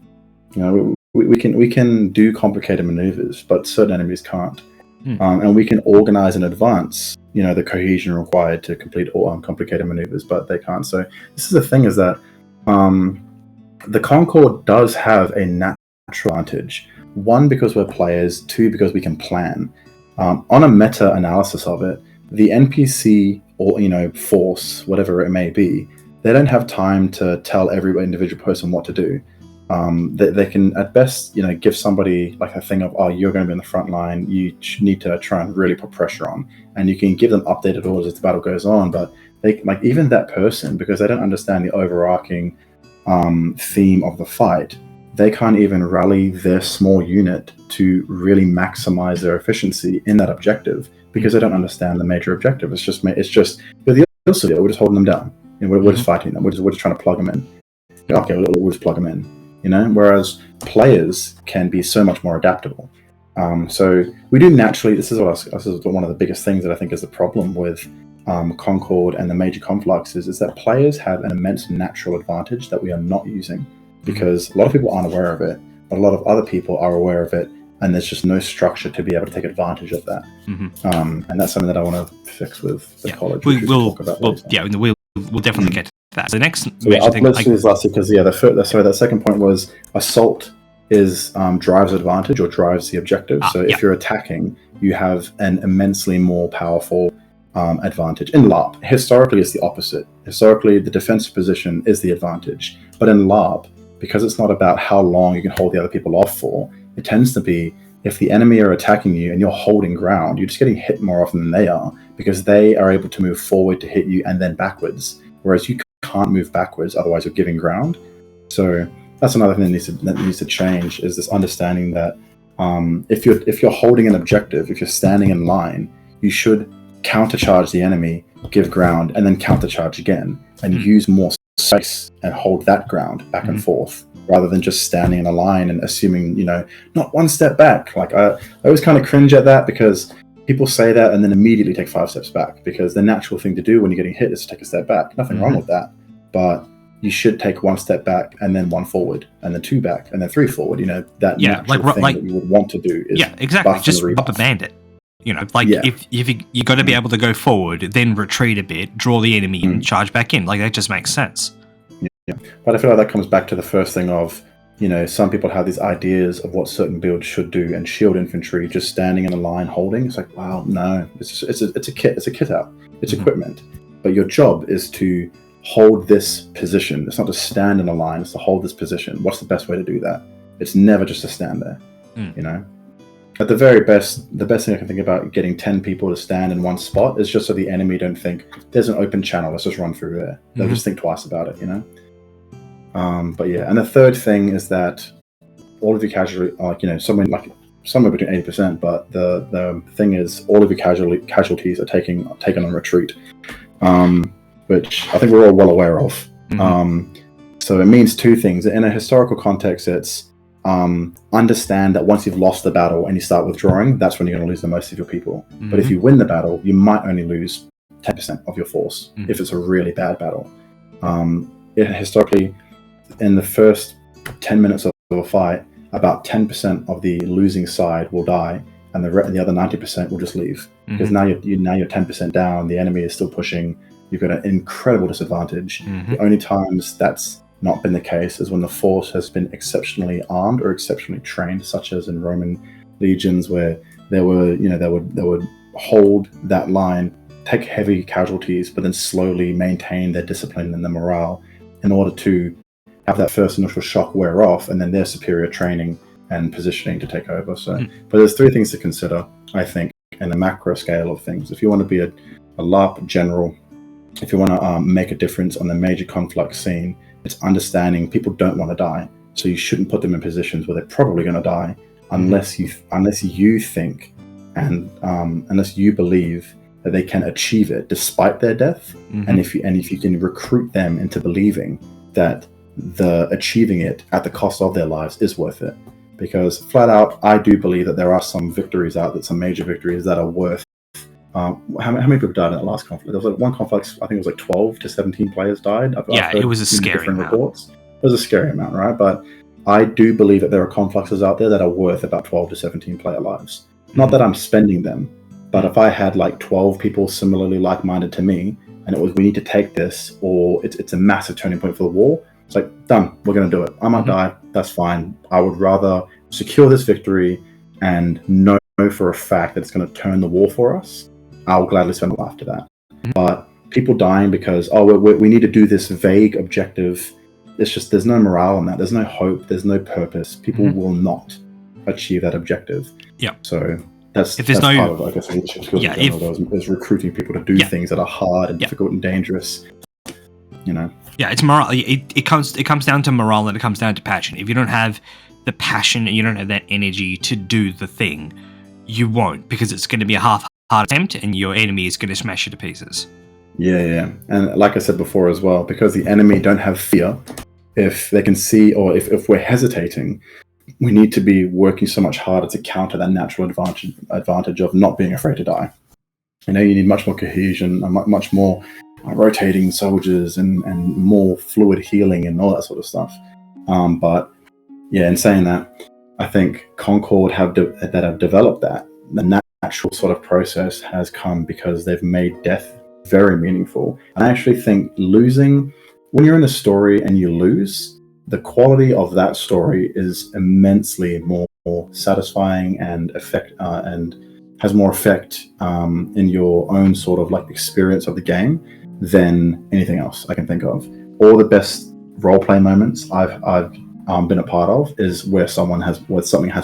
You know, we can do complicated maneuvers, but certain enemies can't, and we can organize in advance, you know, the cohesion required to complete all complicated maneuvers, but they can't. So this is the thing: is that the Concord does have a natural advantage. One, because we're players. Two, because we can plan. On a meta-analysis of it, the NPC or, you know, force, whatever it may be, they don't have time to tell every individual person what to do. They can, at best, you know, give somebody like a thing of, oh, you're going to be in the front line, you need to try and really put pressure on. And you can give them updated orders as the battle goes on, but they, like, even that person, because they don't understand the overarching theme of the fight, they can't even rally their small unit to really maximize their efficiency in that objective because they don't understand the major objective. It's just with the Ill-Severe, we're just holding them down. You know, we're just fighting them. We're just trying to plug them in. Okay, we'll just plug them in. You know, whereas players can be so much more adaptable. So we do naturally. This is one of the biggest things that I think is the problem with Concord and the major confluxes is that players have an immense natural advantage that we are not using. Because a lot of people aren't aware of it, but a lot of other people are aware of it and there's just no structure to be able to take advantage of that. And that's something that I want to fix with the college. We'll definitely get to that. The next major thing, because that second point was assault is drives advantage or drives the objective. So if you're attacking, you have an immensely more powerful advantage. In LARP, historically, it's the opposite. Historically, the defensive position is the advantage. But in LARP, because it's not about how long you can hold the other people off for, it tends to be if the enemy are attacking you and you're holding ground, you're just getting hit more often than they are, because they are able to move forward to hit you and then backwards, whereas you can't move backwards, otherwise you're giving ground. So that's another thing that needs to change, is this understanding that if you're holding an objective, if you're standing in line, you should countercharge the enemy, give ground, and then countercharge again, and use more space and hold that ground back and forth, rather than just standing in a line and assuming, not one step back. Like I always kind of cringe at that, because people say that and then immediately take 5 steps back, because the natural thing to do when you're getting hit is to take a step back. Nothing wrong with that, but you should take 1 step back and then 1 forward and then 2 back and then 3 forward. That natural thing that you would want to do is exactly, just rubber band it. If you got to be able to go forward, then retreat a bit, draw the enemy and charge back in. Like, that just makes sense. Yeah, but I feel like that comes back to the first thing of, some people have these ideas of what certain builds should do, and shield infantry just standing in a line holding. It's like, wow, no, it's a kit out, it's equipment. But your job is to hold this position. It's not to stand in a line, it's to hold this position. What's the best way to do that? It's never just to stand there. At the very best, the best thing I can think about getting 10 people to stand in one spot is just so the enemy don't think there's an open channel, let's just run through there. They'll just think twice about it, But yeah, and the third thing is that all of your somewhere between 80%, but the thing is all of your casualties are taken on retreat, which I think we're all well aware of. So it means 2 things. In a historical context, it's understand that once you've lost the battle and you start withdrawing, that's when you're going to lose the most of your people. But if you win the battle, you might only lose 10% of your force if it's a really bad battle. Historically, in the first 10 minutes of a fight, about 10% of the losing side will die, and the other 90% will just leave, because now you're 10% down. The enemy is still pushing. You've got an incredible disadvantage. The only times that's not been the case is when the force has been exceptionally armed or exceptionally trained, such as in Roman legions, where they would hold that line, take heavy casualties, but then slowly maintain their discipline and their morale in order to have that first initial shock wear off, and then their superior training and positioning to take over. So, but there's 3 things to consider, I think, in the macro scale of things. If you want to be a LARP general, if you want to make a difference on the major conflict scene, it's understanding people don't want to die. So you shouldn't put them in positions where they're probably going to die, unless you think and unless you believe that they can achieve it despite their death. And if you can recruit them into believing that the achieving it at the cost of their lives is worth it. Because flat out, I do believe that there are some victories out there, some major victories that are worth. How many people died in that last conflict? There was one conflict, I think it was 12 to 17 players died. It was a scary amount. Reports. It was a scary amount, right? But I do believe that there are conflicts out there that are worth about 12 to 17 player lives. Not that I'm spending them, but if I had 12 people similarly like-minded to me, and it was, we need to take this, or it's a massive turning point for the war, it's like, done, we're going to do it. I might die, that's fine. I would rather secure this victory and know for a fact that it's going to turn the war for us. I'll gladly spend a while after that. But people dying because, we need to do this vague objective, it's just, there's no morale in that. There's no hope. There's no purpose. People will not achieve that objective. Yeah. So that's part of, I guess, leadership skills is recruiting people to do things that are hard and difficult and dangerous. Yeah, it's morale. It comes down to morale, and it comes down to passion. If you don't have the passion and you don't have that energy to do the thing, you won't, because it's going to be a half-hearted attempt, and your enemy is going to smash you to pieces. Yeah. And like I said before as well, because the enemy don't have fear, if they can see, or if we're hesitating, we need to be working so much harder to counter that natural advantage of not being afraid to die. You need much more cohesion, much more rotating soldiers and more fluid healing and all that sort of stuff. But yeah, in saying that, I think Concord have developed that. The natural sort of process has come because they've made death very meaningful. And I actually think losing, when you're in a story and you lose, the quality of that story is immensely more satisfying and has more effect in your own sort of like experience of the game than anything else I can think of. All the best role-play moments I've been a part of is where something has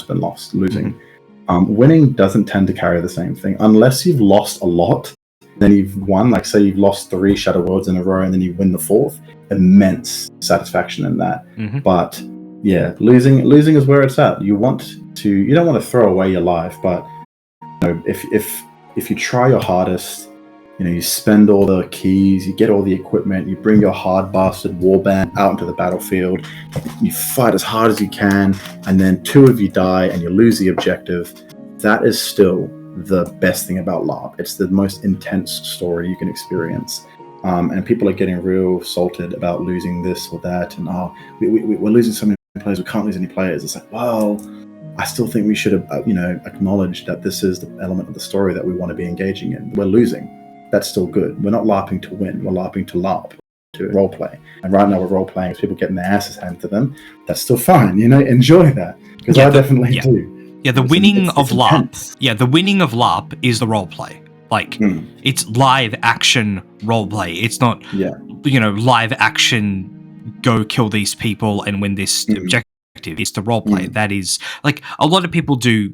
been lost. Losing, winning doesn't tend to carry the same thing unless you've lost a lot. Then you've won, like say you've lost 3 Shadow Worlds in a row and then you win the 4th. Immense satisfaction in that. But yeah, losing is where it's at. You don't want to throw away your life, but if you try your hardest, you spend all the keys, you get all the equipment, you bring your hard bastard warband out into the battlefield, you fight as hard as you can, and then 2 of you die and you lose the objective. That is still the best thing about LARP. It's the most intense story you can experience. And people are getting real salted about losing this or that, and we're losing so many players, we can't lose any players. It's like, well, I still think we should acknowledge that this is the element of the story that we want to be engaging in. We're losing. That's still good. We're not LARPing to win. We're LARPing to LARP, to roleplay. And right now we're roleplaying as people getting their asses handed to them. That's still fine. Enjoy that, because I definitely do. Yeah, the winning of LARP. Yeah, the winning of LARP is the roleplay. Like, it's live action roleplay. It's not, live action, go kill these people and win this objective. It's the roleplay. That is, like, a lot of people do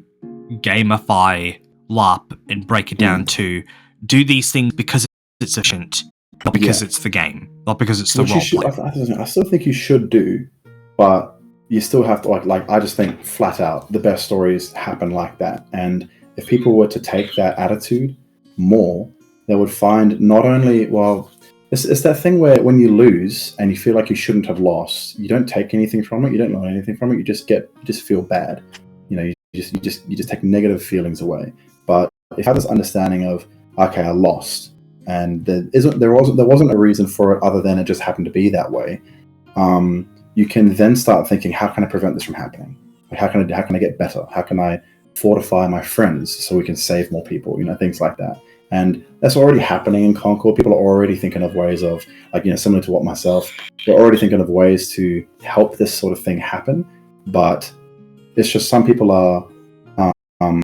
gamify LARP and break it down to do these things because it's efficient, not because it's the game, not because it's the roleplay. I still think you should do, but you still have to, like, I just think flat out, the best stories happen like that. And if people were to take that attitude more, they would find not only, it's that thing where when you lose and you feel like you shouldn't have lost, you don't take anything from it, you don't learn anything from it, you just feel bad. You just take negative feelings away. But if you have this understanding of, okay, I lost, and there wasn't a reason for it other than it just happened to be that way, you can then start thinking, how can I prevent this from happening? How can I get better? How can I fortify my friends so we can save more people? Things like that. And that's already happening in Concord. People are already thinking of ways of, similar to what myself, we're already thinking of ways to help this sort of thing happen. But it's just some people are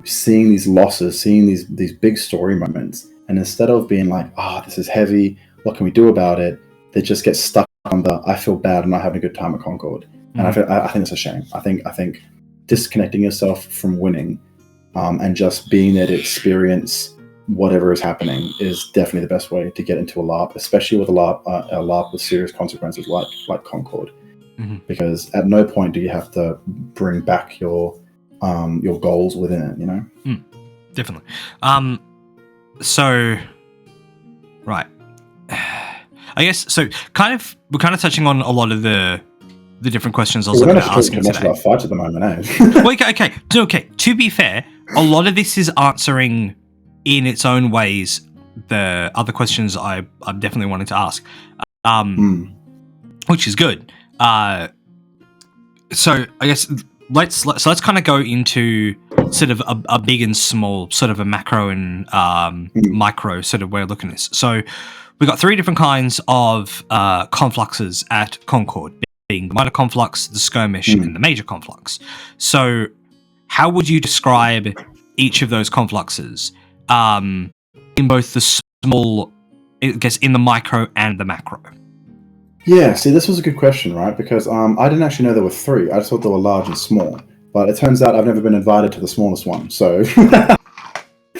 seeing these losses, seeing these big story moments, and instead of being like, this is heavy, what can we do about it? They just get stuck on I feel bad, I'm not having a good time at Concord. And I think it's a shame. I think disconnecting yourself from winning and just being there to experience whatever is happening is definitely the best way to get into a LARP, especially with a LARP with serious consequences like Concord. Because at no point do you have to bring back your goals within it, Definitely. So, right. I guess so. We're kind of touching on a lot of the different questions I was looking at asking today. About fights at the moment, eh? Well, okay. To be fair, a lot of this is answering in its own ways the other questions I'm definitely wanting to ask, which is good. So I guess let's kind of go into sort of a big and small, sort of a macro and micro sort of way of looking at this. So we've got 3 different kinds of confluxes at Concord, being the minor conflux, the skirmish, and the major conflux. So how would you describe each of those confluxes in both the small, I guess, in the micro and the macro? Yeah, see, this was a good question, right? Because I didn't actually know there were 3. I just thought they were large and small. But it turns out I've never been invited to the smallest one. So, but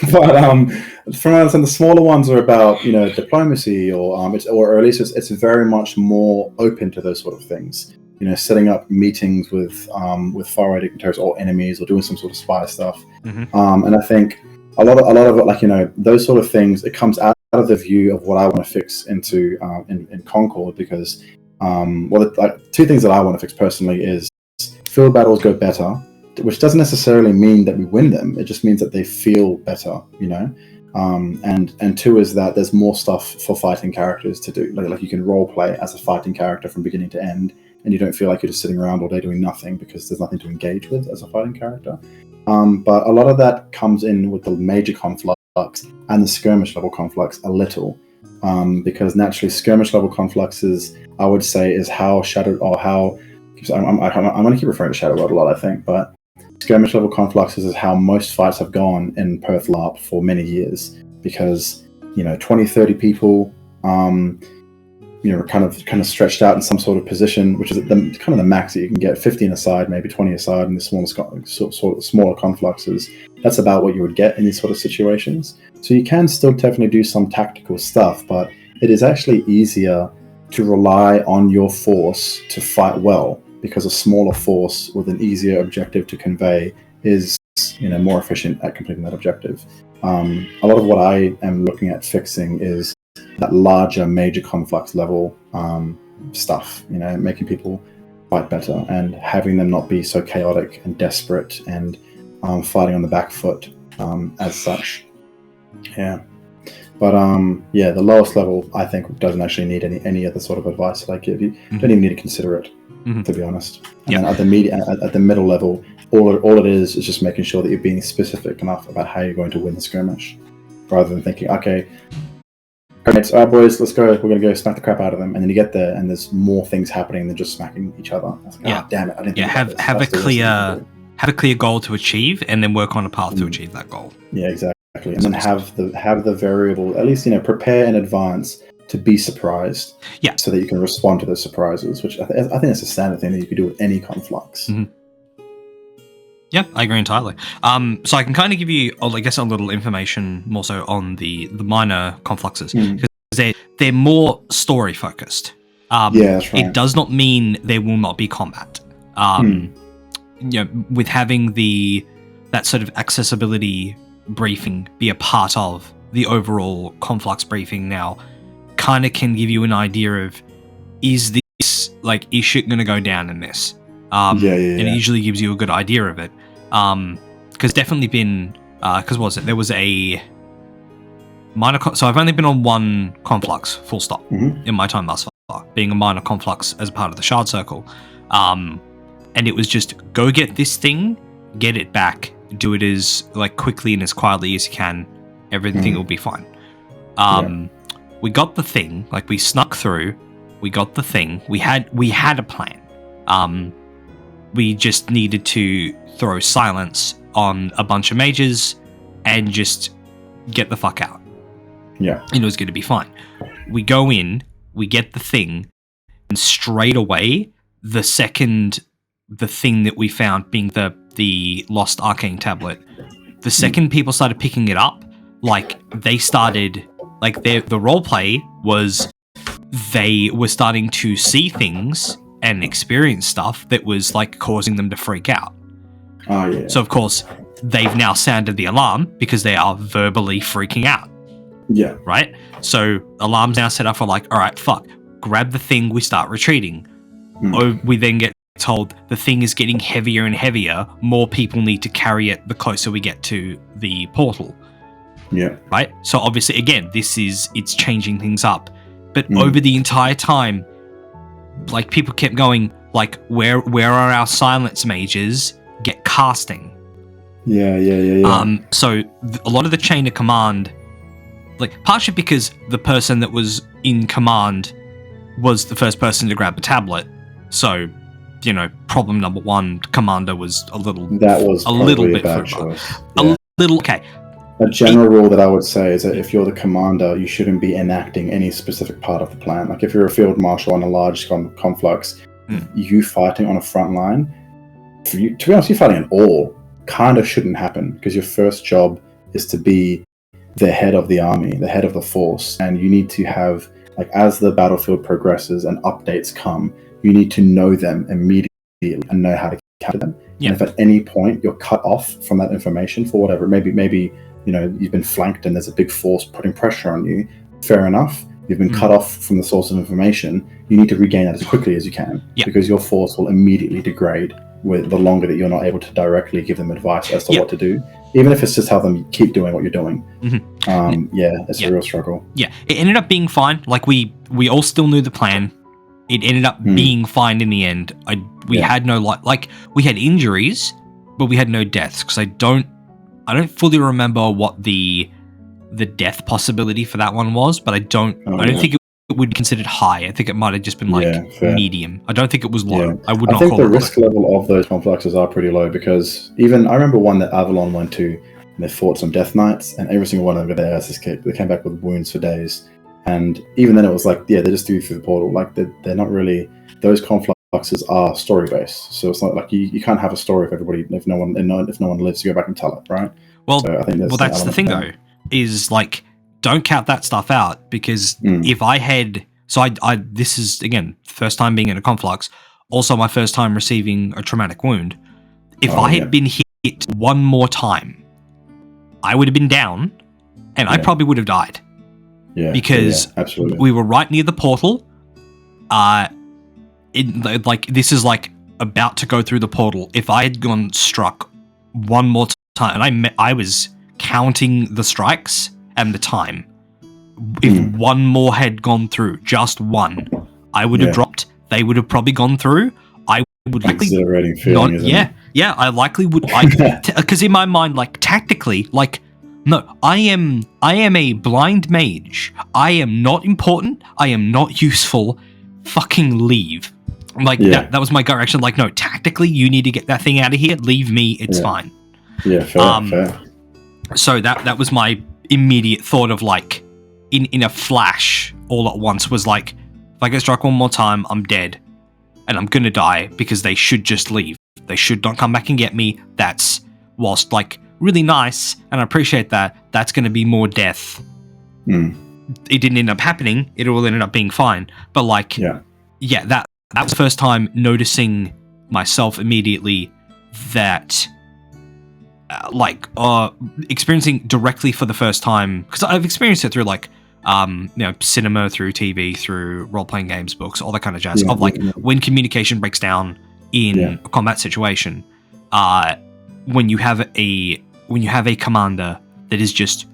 from what I understand, the smaller ones are about diplomacy, or at least it's very much more open to those sort of things. Setting up meetings with far-right dignitaries or enemies, or doing some sort of spy stuff. And I think a lot of it, like those sort of things, it comes out of the view of what I want to fix into in Concord, because 2 things that I want to fix personally is field battles go better, which doesn't necessarily mean that we win them. It just means that they feel better, and 2 is that there's more stuff for fighting characters to do. Like you can role play as a fighting character from beginning to end, and you don't feel like you're just sitting around all day doing nothing because there's nothing to engage with as a fighting character. But a lot of that comes in with the major conflux and the skirmish level conflux a little, because naturally skirmish level confluxes, I would say, is how Shadow, or how I'm going to keep referring to Shadow World a lot, I think, but skirmish level confluxes is how most fights have gone in Perth LARP for many years, because 20, 30 people, kind of stretched out in some sort of position, which is kind of the max that you can get. 15 aside, maybe 20 aside in the smaller confluxes. That's about what you would get in these sort of situations. So you can still definitely do some tactical stuff, but it is actually easier to rely on your force to fight well, because a smaller force with an easier objective to convey is more efficient at completing that objective. A lot of what I am looking at fixing is that larger major conflux level stuff, making people fight better and having them not be so chaotic and desperate and fighting on the back foot as such. Yeah. But the lowest level, I think, doesn't actually need any other sort of advice that I give you. You don't even need to consider it, to be honest. And then at the middle level, all it is just making sure that you're being specific enough about how you're going to win the skirmish, rather than thinking, okay, all right, boys, let's go. We're going to go smack the crap out of them, and then you get there, and there's more things happening than just smacking each other. Like, damn it! I didn't. Have a clear goal to achieve, and then work on a path to achieve that goal. Yeah, exactly. And then have the variable, at least prepare in advance to be surprised. Yeah. So that you can respond to those surprises, which I think that's a standard thing that you could do with any conflux. Mm-hmm. Yeah, I agree entirely. So I can kind of give you, I guess, a little information more so on the minor confluxes, because they're more story focused. That's right. It does not mean there will not be combat. With having that sort of accessibility briefing be a part of the overall conflux briefing now, kind of can give you an idea of, is shit going to go down in this? And it usually gives you a good idea of it. Because definitely been, there was a minor, so I've only been on one conflux, full stop, in my time thus far, being a minor conflux as a part of the Shard Circle. And it was just, go get this thing, get it back, do it as quickly and as quietly as you can, everything will be fine. We got the thing, we snuck through, we got the thing, we had a plan. We just needed to throw silence on a bunch of mages and just get the fuck out. Yeah. And it was going to be fine. We go in, we get the thing, and straight away, the thing that we found being the lost arcane tablet, the second people started picking it up, they started, the roleplay was, they were starting to see things and experience stuff that was causing them to freak out. Oh yeah. So of course they've now sounded the alarm because they are verbally freaking out. Yeah. Right? So alarms now set up for all right, fuck, grab the thing, we start retreating. We then get told the thing is getting heavier and heavier, more people need to carry it the closer we get to the portal. Yeah. Right? So obviously again, it's changing things up. But over the entire time, people kept going, where are our silence mages? Get casting. Yeah. So a lot of the chain of command, partially because the person that was in command was the first person to grab the tablet. So, problem number one, commander was a little bit bad choice. Okay. A general rule that I would say is that if you're the commander, you shouldn't be enacting any specific part of the plan. If you're a field marshal on a large conflux, you fighting on a front line, to be honest, you fighting at all kind of shouldn't happen, because your first job is to be the head of the army, the head of the force, and you need to have, as the battlefield progresses and updates come, you need to know them immediately and know how to counter them. Yeah. And if at any point you're cut off from that information for whatever, maybe you've been flanked and there's a big force putting pressure on you, fair enough. You've been cut off from the source of information. You need to regain that as quickly as you can, because your force will immediately degrade with the longer that you're not able to directly give them advice as to what to do, even if it's just how them keep doing what you're doing. It's a real struggle. Yeah, it ended up being fine. We all still knew the plan. it ended up being fine in the end. We had no like we had injuries, but we had no deaths because I don't fully remember what the death possibility for that one was, but I don't think it would be considered high. I think it might have just been medium. I don't think it was low. Yeah. I would not think call the it risk low. level of those confluxes are pretty low because even I remember one that Avalon went to and they fought some Death Knights, and every single one of their asses escaped. They came back with wounds for days. And even then it was like, they just threw through the portal. Like they're not really, those confluxes are story based. So it's not like you can't have a story if everybody, if no one lives to go back and tell it, right? Well, so I think that's the thing though, is like, don't count that stuff out because if I had, I this is again, first time being in a conflux, also my first time receiving a traumatic wound. If I had been hit one more time, I would have been down and I probably would have died. Yeah, because absolutely. We were right near the portal. This is like about to go through the portal. If I had gone struck one more time, and I was counting the strikes and the time. If one more had gone through, just one, I would have dropped. They would have probably gone through. I would likely exhilarating feeling, isn't it? Yeah. I likely would. Because in my mind, like tactically, like. No, I am a blind mage. I am not important. I am not useful. Fucking leave. Like that was my gut reaction. Like, no, tactically you need to get that thing out of here. Leave me, it's fine. Yeah, fair. So that was my immediate thought of like in a flash all at once was like, if I get struck one more time, I'm dead. And I'm gonna die because they should just leave. They should not come back and get me. That's whilst like really nice, and I appreciate that. That's going to be more death. It didn't end up happening. It all ended up being fine. But like, that was the first time noticing myself immediately that, experiencing directly for the first time, because I've experienced it through like, cinema, through TV, through role-playing games, books, all that kind of jazz. Of like when communication breaks down in a combat situation. When you have a commander that is just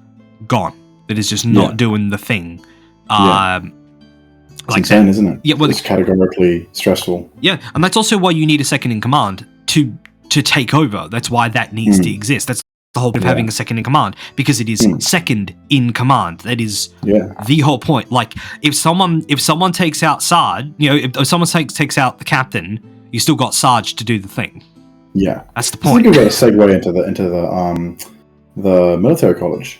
gone, that is just not doing the thing, it's insane, isn't it? Yeah, well, it's categorically stressful. Yeah, and that's also why you need a second in command to take over. That's why that needs to exist. That's the whole point of having a second in command, because it is second in command. That is the whole point. Like if someone takes out Sarge, if someone takes out the captain, you still got Sarge to do the thing. Yeah, that's the point. I think we're going to segue into the military college,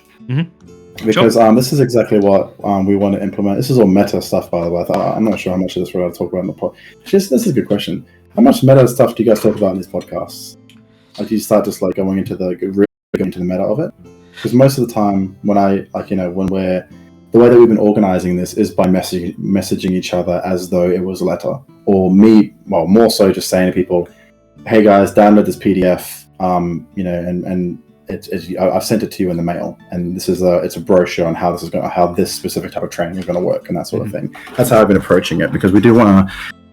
because this is exactly what we want to implement. This is all meta stuff, by the way. I'm not sure how much of this we're going to talk about in the pod. This is a good question. How much meta stuff do you guys talk about in these podcasts? Like, do you start just like going into the meta of it? Because most of the time, when the way that we've been organizing this is by messaging each other as though it was a letter, or more so just saying to people, hey guys, download this PDF, and I've sent it to you in the mail, and this is it's a brochure on how this specific type of training is going to work and that sort of thing. That's how I've been approaching it, because we do want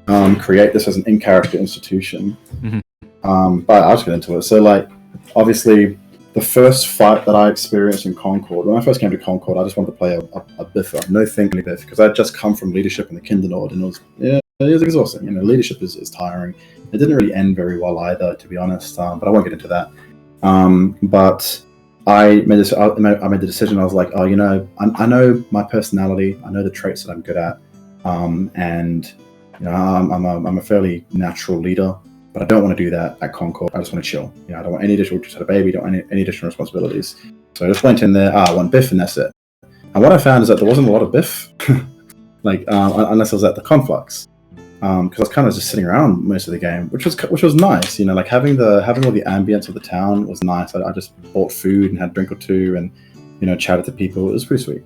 to create this as an in-character institution. But I'll just get into it. So, like, obviously, the first fight that I experienced in Concord, when I first came to Concord, I just wanted to play a biffer, no thinking biff, because I'd just come from leadership in the Kindernord, and it was exhausting. Leadership is tiring. It didn't really end very well either, to be honest. But I won't get into that. But I made the decision. I was like, I know my personality. I know the traits that I'm good at. And I'm a fairly natural leader. But I don't want to do that at Concord. I just want to chill. I don't want any additional, just had a baby, don't want any additional responsibilities. So I just went in there, I want biff, and that's it. And what I found is that there wasn't a lot of biff, unless I was at the conflux. Because I was kind of just sitting around most of the game, which was nice. Having all the ambience of the town was nice. I just bought food and had a drink or two, and chatted to people. It was pretty sweet.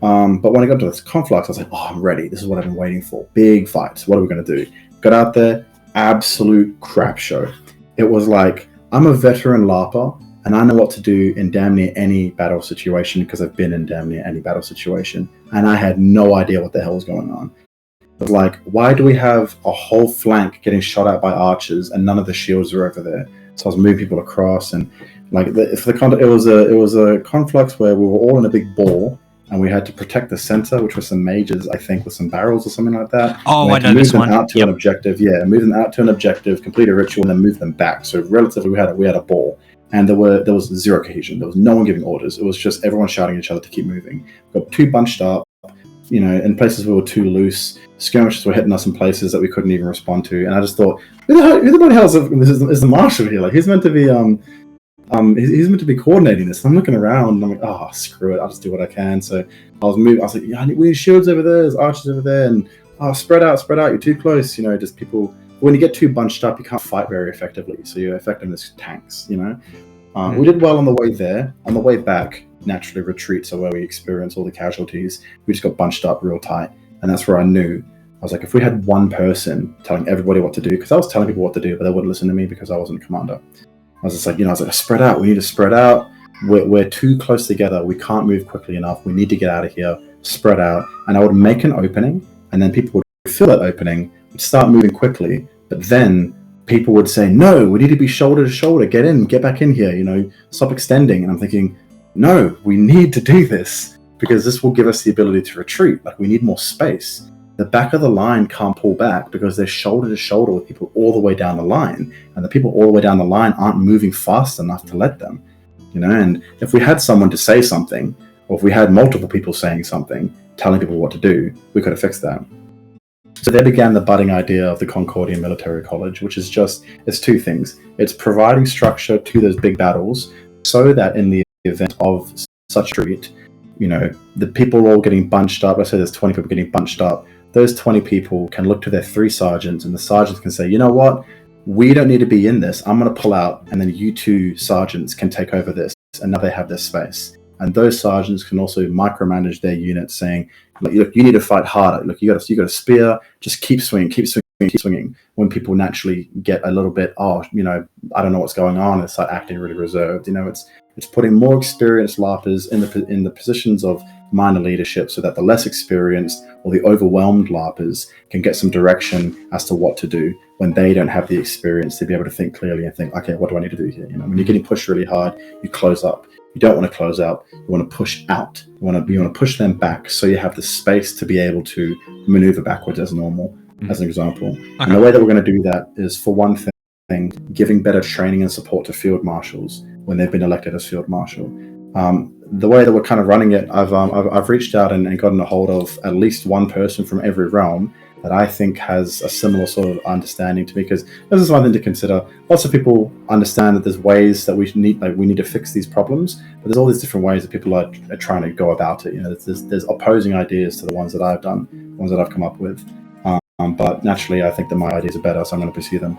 But when I got to this conflux, I was like, I'm ready. This is what I've been waiting for. Big fights. What are we going to do? Got out there. Absolute crap show. It was like, I'm a veteran larper, and I know what to do in damn near any battle situation, because I've been in damn near any battle situation, and I had no idea what the hell was going on. But like, why do we have a whole flank getting shot at by archers and none of the shields are over there? So I was moving people across, and like it was a conflux where we were all in a big ball, and we had to protect the center, which were some majors, I think, with some barrels or something like that. Oh, I know move this them one. out to an objective. Yeah, move them out to an objective, complete a ritual, and then move them back. So relatively, we had a ball, and there was zero cohesion. There was no one giving orders. It was just everyone shouting at each other to keep moving. We got too bunched up, in places we were too loose. Skirmishes were hitting us in places that we couldn't even respond to. And I just thought, who the bloody hell is the marshal here? Like, he's meant to be he's meant to be coordinating this. And I'm looking around and I'm like, oh, screw it, I'll just do what I can. So I was moving. I was like, yeah, we need shields over there, there's archers over there, and spread out, you're too close. Just people. When you get too bunched up, you can't fight very effectively. So your effectiveness tanks. We did well on the way there. On the way back, naturally retreats are where we experience all the casualties. We just got bunched up real tight, and that's where I knew. I was like, if we had one person telling everybody what to do, because I was telling people what to do, but they wouldn't listen to me because I wasn't a commander. I was just like, spread out. We need to spread out. We're too close together. We can't move quickly enough. We need to get out of here. Spread out. And I would make an opening, and then people would fill that opening, would start moving quickly, but then people would say, no, we need to be shoulder to shoulder. Get back in here. Stop extending. And I'm thinking, no, we need to do this because this will give us the ability to retreat. Like, we need more space. The back of the line can't pull back because they're shoulder to shoulder with people all the way down the line, and the people all the way down the line aren't moving fast enough to let them. And if we had someone to say something, or if we had multiple people saying something, telling people what to do, we could have fixed that. So there began the budding idea of the Concordian Military College, which is it's two things. It's providing structure to those big battles so that in the event of such retreat, the people all getting bunched up, let's say there's 20 people getting bunched up, those 20 people can look to their 3 sergeants, and the sergeants can say, you know what, we don't need to be in this, I'm going to pull out, and then you 2 sergeants can take over this, and now they have this space. And those sergeants can also micromanage their units, saying, look, you need to fight harder. Look, you got a spear, just keep swinging. When people naturally get a little bit, I don't know what's going on, and start acting really reserved. It's putting more experienced LARPers in the positions of minor leadership, so that the less experienced or the overwhelmed LARPers can get some direction as to what to do when they don't have the experience to be able to think clearly and think, okay, what do I need to do here? When you're getting pushed really hard, you close up. You don't want to close out. You want to push out. You want to push them back, so you have the space to be able to maneuver backwards as normal, as an example. Okay. And the way that we're going to do that is, for one thing, giving better training and support to field marshals when they've been elected as field marshal. The way that we're kind of running it, I've reached out and gotten a hold of at least one person from every realm that I think has a similar sort of understanding to me, because this is one thing to consider. Lots of people understand that there's ways that we need to fix these problems, but there's all these different ways that people are trying to go about it. There's opposing ideas to the ones that I've done, the ones that I've come up with. But naturally, I think that my ideas are better, so I'm going to pursue them.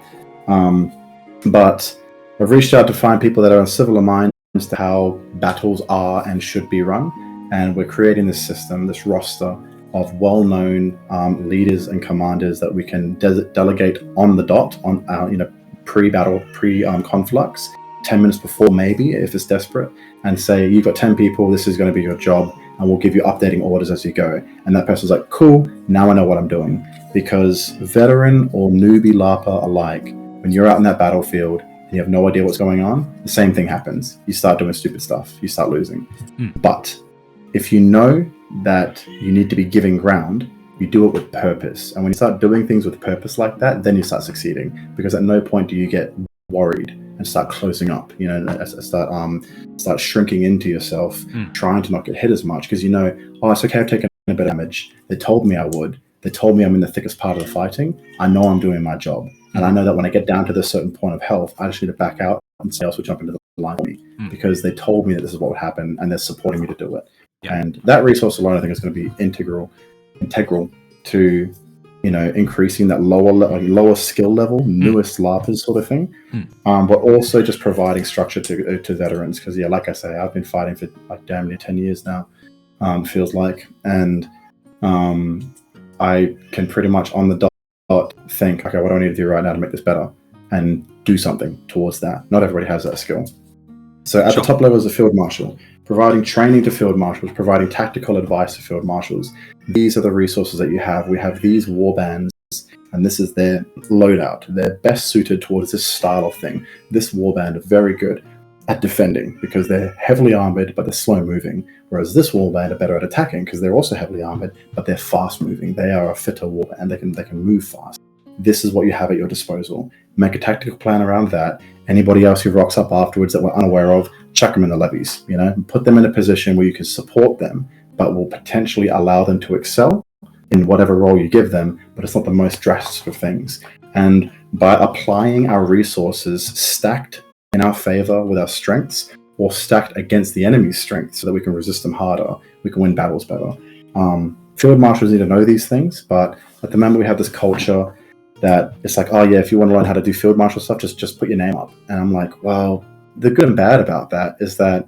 But I've reached out to find people that are similar minds to how battles are and should be run, and we're creating this system, this roster of well-known leaders and commanders that we can delegate on the dot, on pre-battle, pre-conflux, 10 minutes before maybe, if it's desperate, and say, you've got 10 people, this is going to be your job, and we'll give you updating orders as you go. And that person's like, cool, now I know what I'm doing. Because veteran or newbie LARPer alike, when you're out in that battlefield and you have no idea what's going on, the same thing happens. You start doing stupid stuff, you start losing. But if you know that you need to be giving ground, you do it with purpose. And when you start doing things with purpose like that, then you start succeeding. Because at no point do you get worried and start closing up, start shrinking into yourself, trying to not get hit as much, because it's okay, I've taken a bit of damage. They told me I would. They told me I'm in the thickest part of the fighting. I know I'm doing my job. And I know that when I get down to this certain point of health, I just need to back out and somebody else will jump into the line for me, because they told me that this is what would happen and they're supporting me to do it. Yeah. And that resource alone, I think, is going to be integral to, increasing that lower skill level, newest LARPers sort of thing. But also just providing structure to veterans. Because, like I say, I've been fighting for damn near 10 years now, feels like. And I can pretty much on the dot think, okay, what do I need to do right now to make this better? And do something towards that. Not everybody has that skill. So at the top level is a field marshal, providing training to field marshals, providing tactical advice to field marshals. These are the resources that you have. We have these war bands, and this is their loadout. They're best suited towards this style of thing. This war band, very good. at defending because they're heavily armored, but they're slow moving. Whereas this warband are better at attacking because they're also heavily armored, but they're fast moving. They are a fitter warband and they can move fast. This is what you have at your disposal. Make a tactical plan around that. Anybody else who rocks up afterwards that we're unaware of, chuck them in the levies, put them in a position where you can support them, but will potentially allow them to excel in whatever role you give them, but it's not the most drastic of things. And by applying our resources stacked in our favor with our strengths or stacked against the enemy's strengths so that we can resist them harder, we can win battles better. Field marshals need to know these things, but at the moment we have this culture that it's like, oh yeah, if you want to learn how to do field marshal stuff, just put your name up. And I'm like, well, the good and bad about that is that,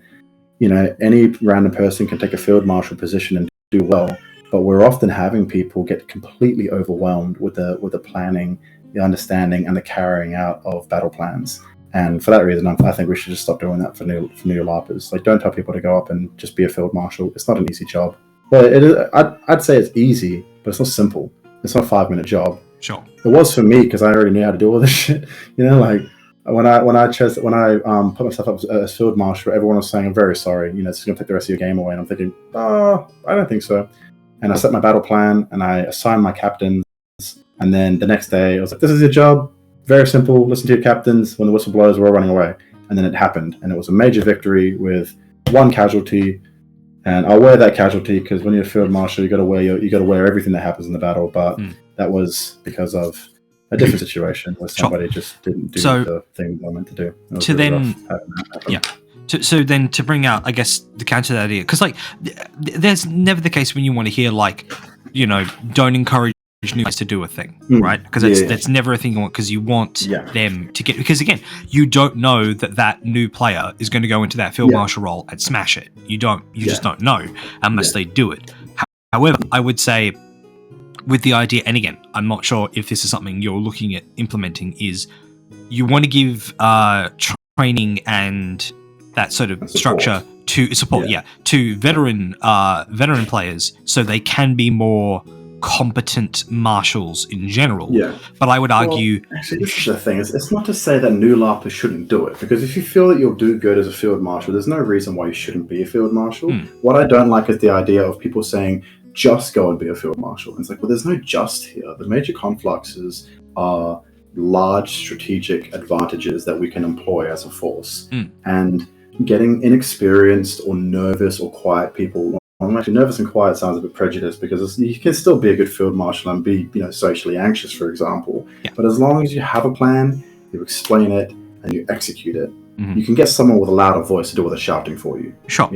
any random person can take a field marshal position and do well, but we're often having people get completely overwhelmed with the planning, the understanding, and the carrying out of battle plans. And for that reason, I think we should just stop doing that for new LARPers. Like, don't tell people to go up and just be a field marshal. It's not an easy job. Well, it is. I'd say it's easy, but it's not simple. It's not a 5-minute job. Sure. It was for me because I already knew how to do all this shit. Like when I put myself up as field marshal, everyone was saying, "I'm very sorry. This is going to take the rest of your game away." And I'm thinking, I don't think so. And I set my battle plan and I assigned my captains. And then the next day, I was like, "This is your job. Very simple. Listen to your captains. When the whistle blows, we're all running away." And then it happened, and it was a major victory with 1 casualty. And I'll wear that casualty because when you're a field marshal, you got to wear everything that happens in the battle. But that was because of a different situation where somebody just didn't do the thing they were meant to do. So then, So then to bring out, I guess, the counter to that idea, because there's never the case when you want to hear don't encourage new guys to do a thing, right? Because that's never a thing you want, because you want them to get, because again, you don't know that new player is going to go into that field marshal role and smash it. You just don't know unless they do it. However, I would say with the idea, and again, I'm not sure if this is something you're looking at implementing, is you want to give training and that sort of structure to support, to veteran players, so they can be more competent marshals in general. But I would argue, actually, this is the thing, it's not to say that new LARPers shouldn't do it, because if you feel that you'll do good as a field marshal, there's no reason why you shouldn't be a field marshal. What I don't like is the idea of people saying just go and be a field marshal. And it's like, well, there's no just here. The major confluxes are large strategic advantages that we can employ as a force, and getting inexperienced or nervous or quiet people. I'm actually nervous and quiet sounds a bit prejudiced, because you can still be a good field marshal and be, socially anxious, for example. But as long as you have a plan, you explain it, and you execute it, you can get someone with a louder voice to do all the shouting for you. Sure.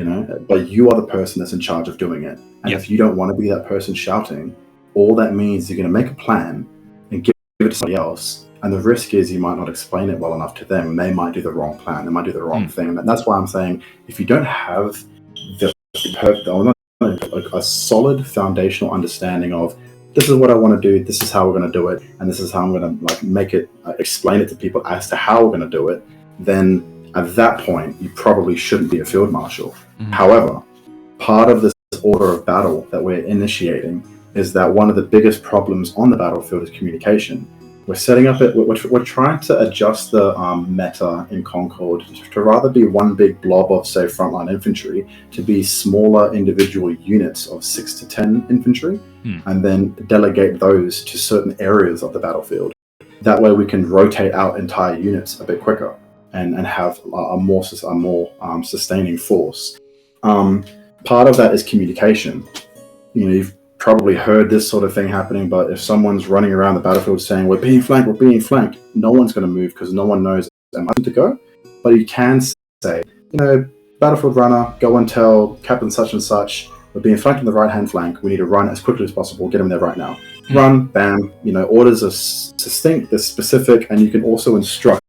But you are the person that's in charge of doing it. And if you don't want to be that person shouting, all that means you're going to make a plan and give it to somebody else. And the risk is you might not explain it well enough to them. They might do the wrong plan. They might do the wrong thing. And that's why I'm saying, if you don't have a solid foundational understanding of, this is what I want to do, this is how we're going to do it, and this is how I'm going to make it, explain it to people as to how we're going to do it, then at that point you probably shouldn't be a field marshal. However, part of this order of battle that we're initiating is that one of the biggest problems on the battlefield is communication. We're setting up we're trying to adjust the meta in Concord to rather be one big blob of, say, frontline infantry, to be smaller individual units of 6 to 10 infantry, and then delegate those to certain areas of the battlefield. That way we can rotate out entire units a bit quicker and have a more sustaining force. Part of that is communication. You've probably heard this sort of thing happening, but if someone's running around the battlefield saying, we're being flanked, no one's going to move because no one knows am I to go. But you can say, battlefield runner, go and tell Captain such and such, we're being flanked on the right hand flank, we need to run as quickly as possible, get them there right now. Run, bam, orders are succinct, they're specific, and you can also instruct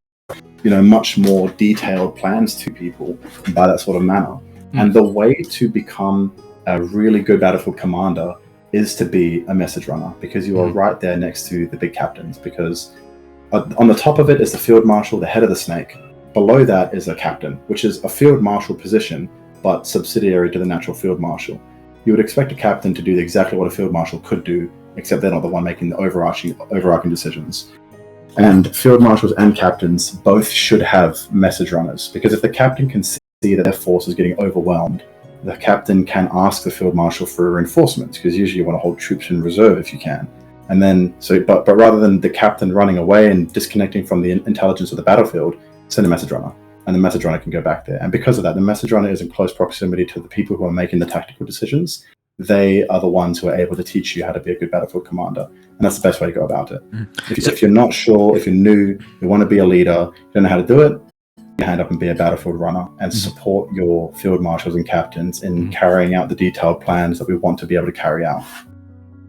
much more detailed plans to people by that sort of manner. And the way to become a really good battlefield commander is to be a message runner, because you are right there next to the big captains, because on the top of it is the field marshal, the head of the snake. Below that is a captain, which is a field marshal position, but subsidiary to the natural field marshal. You would expect a captain to do exactly what a field marshal could do, except they're not the one making the overarching decisions. And field marshals and captains both should have message runners, because if the captain can see that their force is getting overwhelmed, the captain can ask the field marshal for reinforcements, because usually you want to hold troops in reserve if you can. And then, but rather than the captain running away and disconnecting from the intelligence of the battlefield, send a message runner, and the message runner can go back there. And because of that, the message runner is in close proximity to the people who are making the tactical decisions. They are the ones who are able to teach you how to be a good battlefield commander. And that's the best way to go about it. If you're not sure, if you're new, you want to be a leader, you don't know how to do it, you hand up and be a battlefield runner and support your field marshals and captains in carrying out the detailed plans that we want to be able to carry out.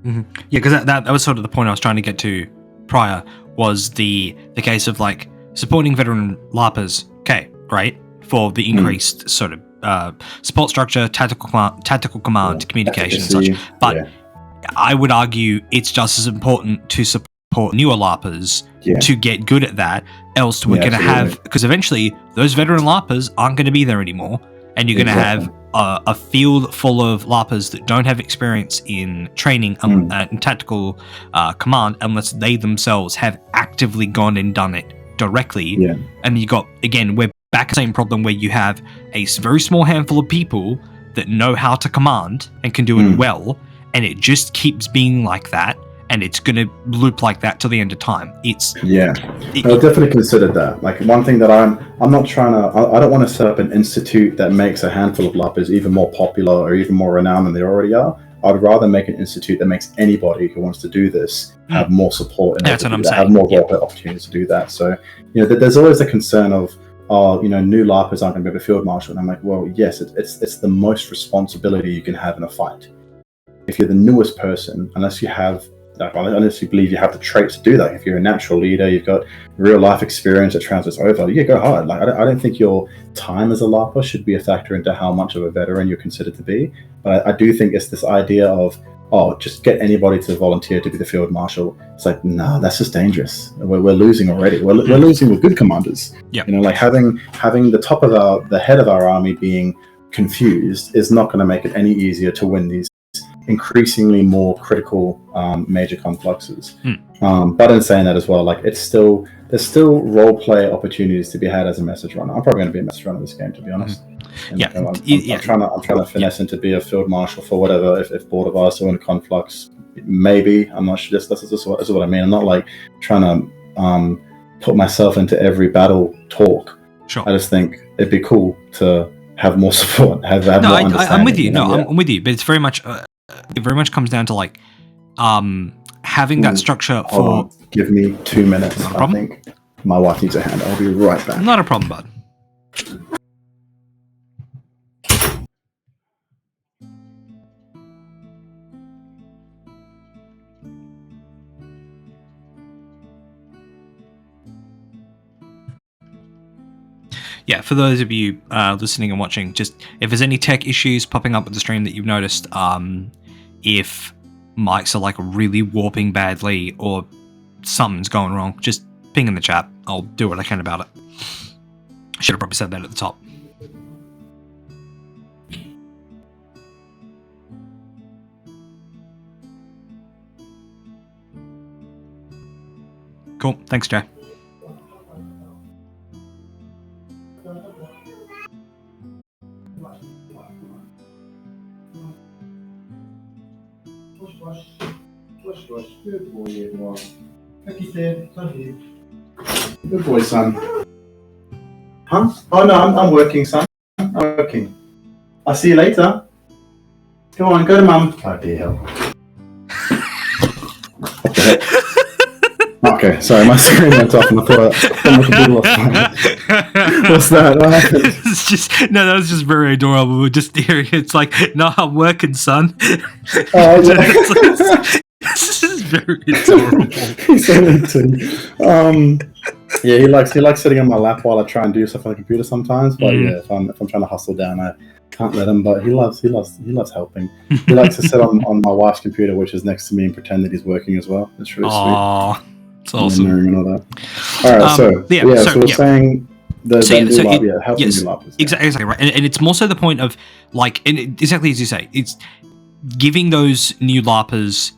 Yeah, because that was sort of the point I was trying to get to prior, was the case of like supporting veteran LARPers. Okay, great, for the increased sort of support structure, tactical command, communication and such. But I would argue it's just as important to support newer LARPers to get good at that. Else we're going to have, because eventually those veteran LARPers aren't going to be there anymore, and you're going to have a field full of LARPers that don't have experience in training and tactical command unless they themselves have actively gone and done it directly. And you got, again, we're back to the same problem where you have a very small handful of people that know how to command and can do it well, and it just keeps being like that, and it's going to loop like that till the end of time. I've definitely considered that. Like, one thing that I'm not trying to, I don't want to set up an institute that makes a handful of LARPers even more popular or even more renowned than they already are. I'd rather make an institute that makes anybody who wants to do this have more support and have more opportunities to do that. So, there's always the concern of, new LARPers aren't going to be a field marshal. And I'm like, well, yes, it's the most responsibility you can have in a fight. If you're the newest person, unless you believe you have the traits to do that, if you're a natural leader, you've got real life experience that transfers over, go hard. Like, I don't think your time as a LARPer should be a factor into how much of a veteran you're considered to be. But I do think it's this idea of, just get anybody to volunteer to be the field marshal. It's like, nah, that's just dangerous. We're losing already. We're losing with good commanders. Like having the head of our army being confused is not going to make it any easier to win these increasingly more critical major confluxes. But in saying that as well, like, there's still role play opportunities to be had as a message runner. I'm probably going to be a message runner this game, to be honest. I'm trying to finesse into be a field marshal for whatever. If board of us or in a conflux, maybe. I'm not sure. This is what I mean. I'm not like trying to put myself into every battle talk. Sure. I just think it'd be cool to have more support. Have more understanding. I'm with you. I'm with you. But it's very much. It very much comes down to like having that structure for. Give me 2 minutes. I think my wife needs a hand. I'll be right back. Not a problem, bud. Yeah, for those of you listening and watching, just if there's any tech issues popping up with the stream that you've noticed, if mics are like really warping badly or something's going wrong, just ping in the chat. I'll do what I can about it. Should have probably said that at the top. Cool. Thanks, Jay. Good boy, everyone. Good boy, son. Huh? Oh no, I'm working, son. I'm working. I'll see you later. Go on, go to mum. Oh dear hell. Okay, sorry, my screen went off and I thought what's that? What happened? It's just, no, that was just very adorable. We're just hearing it's like, no, I'm working, son. Oh, yeah. This is very adorable. He's so yeah, he likes sitting on my lap while I try and do stuff on the computer sometimes. But yeah, if I'm trying to hustle down, I can't let him. But he loves helping. He likes to sit on my wife's computer, which is next to me, and pretend that he's working as well. It's really sweet. It's awesome. And all that. All right, so we're saying helping new LARPers. Exactly right, and it's more so the point of like, and exactly as you say, it's giving those new LARPers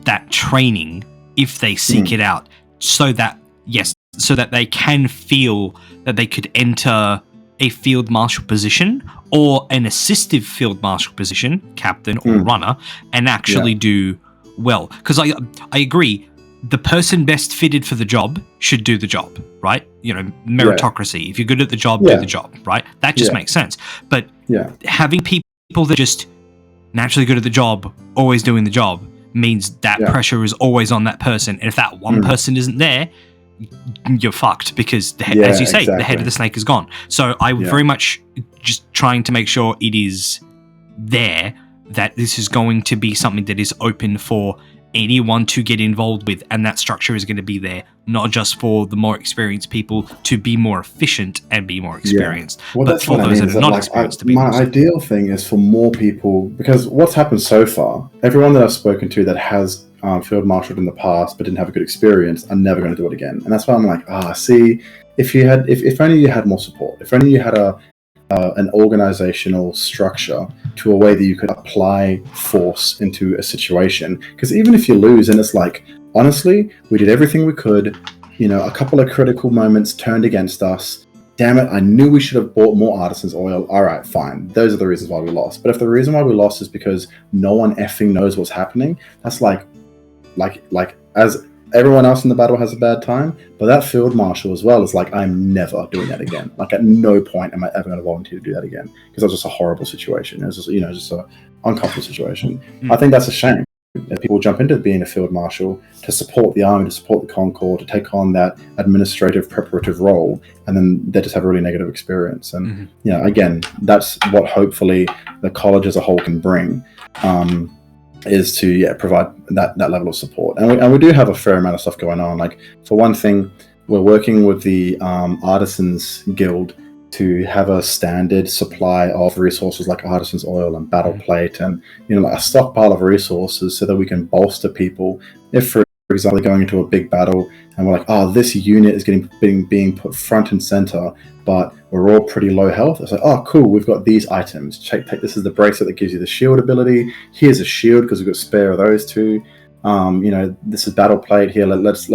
that training if they seek it out, so that Yes, so that they can feel that they could enter a field marshal position or an assistive field marshal position, captain or runner, and actually do well. Because I agree, the person best fitted for the job should do the job, right? You know, meritocracy. If you're good at the job, do the job, right? That just makes sense. But having people that are just naturally good at the job, always doing the job, means that pressure is always on that person. And if that one person isn't there, you're fucked, because as you say, the head of the snake is gone. So I very much just trying to make sure it is there, that this is going to be something that is open for anyone to get involved with, and that structure is going to be there, not just for the more experienced people to be more efficient and be more experienced, but for those that are not experienced to be my ideal thing is for more people, because what's happened so far, everyone that I've spoken to that has field marshaled in the past but didn't have a good experience are never going to do it again. And that's why I'm like, see, if only you had more support, if only you had an organizational structure to a way that you could apply force into a situation. Because even if you lose, and it's like, honestly, we did everything we could, you know, a couple of critical moments turned against us. Damn it, I knew we should have bought more artisans oil. All right, fine. Those are the reasons why we lost. But if the reason why we lost is because no one effing knows what's happening, that's like as everyone else in the battle has a bad time, but that field marshal as well is like, I'm never doing that again. Like, at no point am I ever going to volunteer to do that again, because that was just a horrible situation. It was just, just an uncomfortable situation. I think that's a shame that people jump into being a field marshal to support the army, to support the Concord, to take on that administrative preparative role, and then they just have a really negative experience. And again, that's what hopefully the college as a whole can bring. Is to provide that level of support, and we do have a fair amount of stuff going on. Like, for one thing, we're working with the Artisans Guild to have a standard supply of resources like artisans oil and battle plate, and like a stockpile of resources, so that we can bolster people if, for example, they're going into a big battle and we're like, this unit is being put front and center, but we're all pretty low health. It's like, cool, we've got these items. Take this is the bracelet that gives you the shield ability. Here's a shield because we've got spare of those two. This is battle plate here. Let's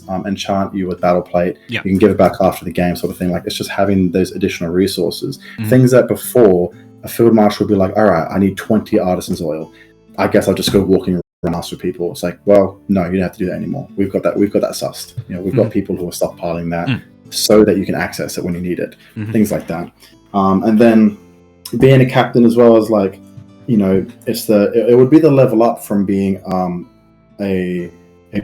enchant you with battle plate. You can give it back after the game, sort of thing. Like, it's just having those additional resources, things that before a field marshal would be like, all right, I need 20 artisans oil. I guess I'll just go walking around with people. It's like, well, no, you don't have to do that anymore. We've got that sussed. We've got people who are stockpiling that so that you can access it when you need it. Things like that. And then being a captain as well, as like, it would be the level up from being a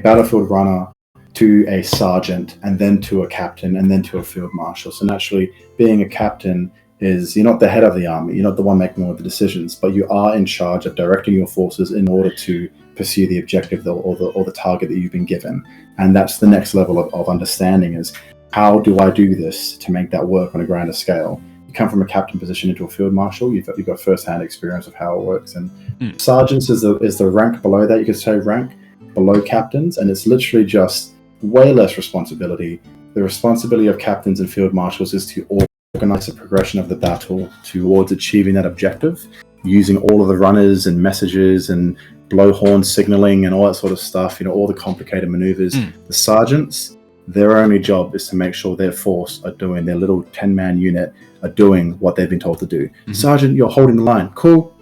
battlefield runner to a sergeant, and then to a captain, and then to a field marshal. So naturally, being a captain is, you're not the head of the army, you're not the one making all the decisions, but you are in charge of directing your forces in order to pursue the objective or the target that you've been given. And that's the next level of understanding, is how do I do this to make that work on a grander scale? You come from a captain position into a field marshal, you've got first-hand experience of how it works. And sergeants is the rank below that, you could say rank below captains, and it's literally just way less responsibility. The responsibility of captains and field marshals is to organize the progression of the battle towards achieving that objective, using all of the runners and messages and blowhorn signaling and all that sort of stuff, all the complicated maneuvers. The sergeants, their only job is to make sure their force are doing, their little 10-man unit are doing what they've been told to do. Sergeant, you're holding the line. Cool.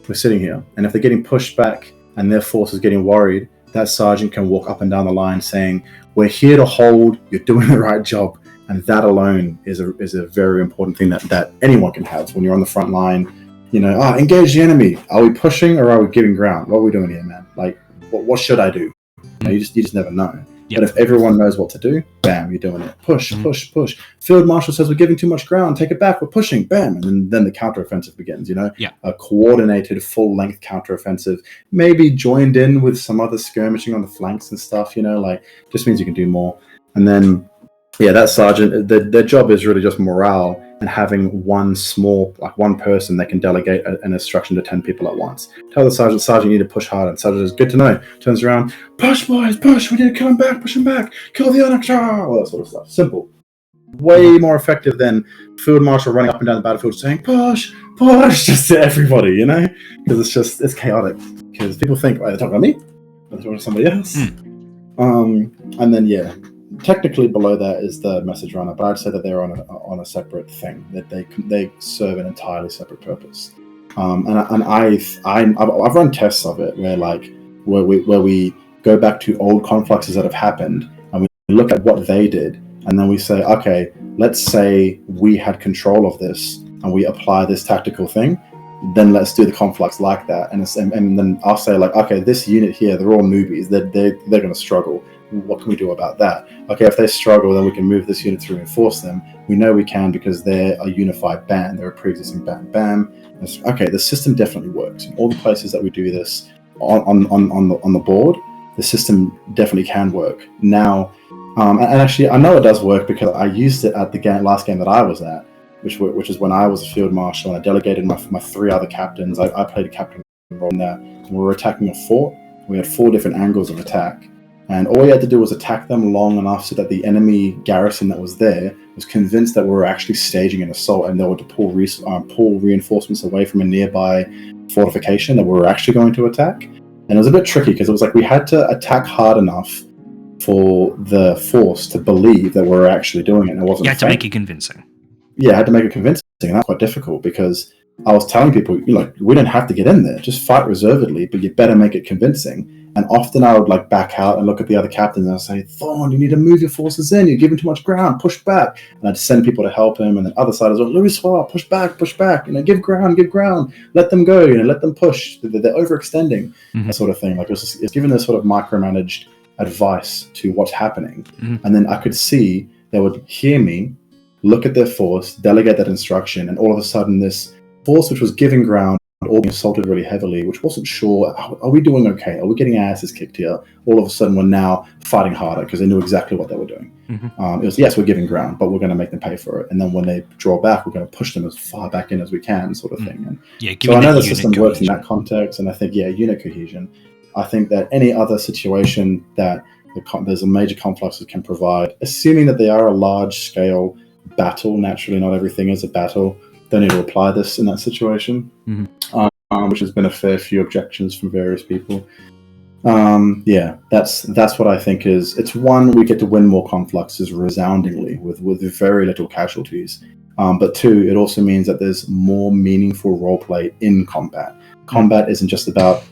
We're sitting here. And if they're getting pushed back and their force is getting worried, that sergeant can walk up and down the line saying, we're here to hold, you're doing the right job. And that alone is a very important thing that anyone can have when you're on the front line. Engage the enemy. Are we pushing or are we giving ground? What are we doing here, man? Like, what should I do? You just never know. But if everyone knows what to do, bam, you're doing it. Push. Field marshal says we're giving too much ground. Take it back. We're pushing. Bam, and then the counteroffensive begins. A coordinated, full-length counteroffensive, maybe joined in with some other skirmishing on the flanks and stuff. Just means you can do more. And then, that sergeant, their job is really just morale and having one person that can delegate an instruction to 10 people at once. Tell the sergeant, you need to push hard. And sergeant says, good to know. Turns around, push, boys, push. We need to kill him back, push him back. Kill the Onyx, all that sort of stuff. Simple. Way more effective than field marshal running up and down the battlefield saying, push, just to everybody, Because it's chaotic. Because people think, they're talking about me? They're talking to somebody else? And then, technically below that is the message runner, but I'd say that they're on a separate thing. That they serve an entirely separate purpose. And I've run tests of it where we go back to old confluxes that have happened and we look at what they did, and then we say, okay, let's say we had control of this and we apply this tactical thing, then let's do the conflux like that. And then I'll say like, okay, this unit here, they're all newbies. They're going to struggle. What can we do about that? Okay, if they struggle, then we can move this unit to reinforce them. We know we can because they're a unified band. They're a pre-existing band. Bam. Okay, the system definitely works. In all the places that we do this on the board, the system definitely can work. Now, and actually, I know it does work because I used it at the last game that I was at, which is when I was a field marshal and I delegated my 3 other captains. I played a captain role in that. We were attacking a fort. We had 4 different angles of attack. And all we had to do was attack them long enough so that the enemy garrison that was there was convinced that we were actually staging an assault and they were to pull reinforcements away from a nearby fortification that we were actually going to attack. And it was a bit tricky because it was like we had to attack hard enough for the force to believe that we were actually doing it. And it wasn't. You had to make it convincing. Yeah, I had to make it convincing. And that's quite difficult because I was telling people, we don't have to get in there. Just fight reservedly, but you better make it convincing. And often I would back out and look at the other captains and I'd say, Thorn, you need to move your forces in. You're giving too much ground. Push back. And I'd send people to help him. And the other side is like, Louis Soir, push back. Give ground. Let them go. Let them push. They're overextending. That sort of thing. It's giving this sort of micromanaged advice to what's happening. And then I could see they would hear me, look at their force, delegate that instruction, and all of a sudden this force which was giving ground all being assaulted really heavily, which wasn't sure, are we doing okay? Are we getting our asses kicked here? All of a sudden we're now fighting harder because they knew exactly what they were doing. It was, yes, we're giving ground, but we're going to make them pay for it. And then when they draw back, we're going to push them as far back in as we can, sort of thing. And so I know the system works in that context, and I think, unit cohesion. I think that any other situation that there's a major conflux that can provide, assuming that they are a large-scale battle, naturally not everything is a battle, they need to apply this in that situation, which has been a fair few objections from various people. That's what I think is. It's one, we get to win more confluxes resoundingly with very little casualties. But 2, it also means that there's more meaningful roleplay in combat. Combat isn't just about,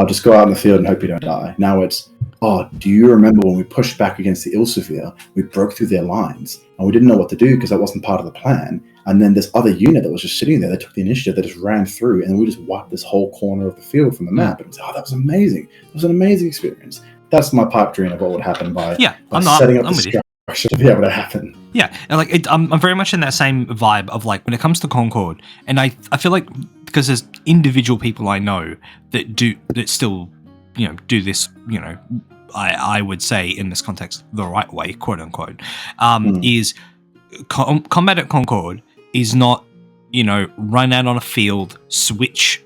just go out in the field and hope you don't die. Now it's, do you remember when we pushed back against the Ilsevere, we broke through their lines and we didn't know what to do because that wasn't part of the plan. And then this other unit that was just sitting there, they took the initiative, they just ran through, and then we just wiped this whole corner of the field from the map. And it was, that was amazing. It was an amazing experience. That's my pipe dream of what would happen by setting up the structure to be able to happen. Yeah, and I'm very much in that same vibe of when it comes to Concord, and I feel like because there's individual people I know that still do this, I would say in this context the right way, quote unquote, is combat at Concord is not, run out on a field, switch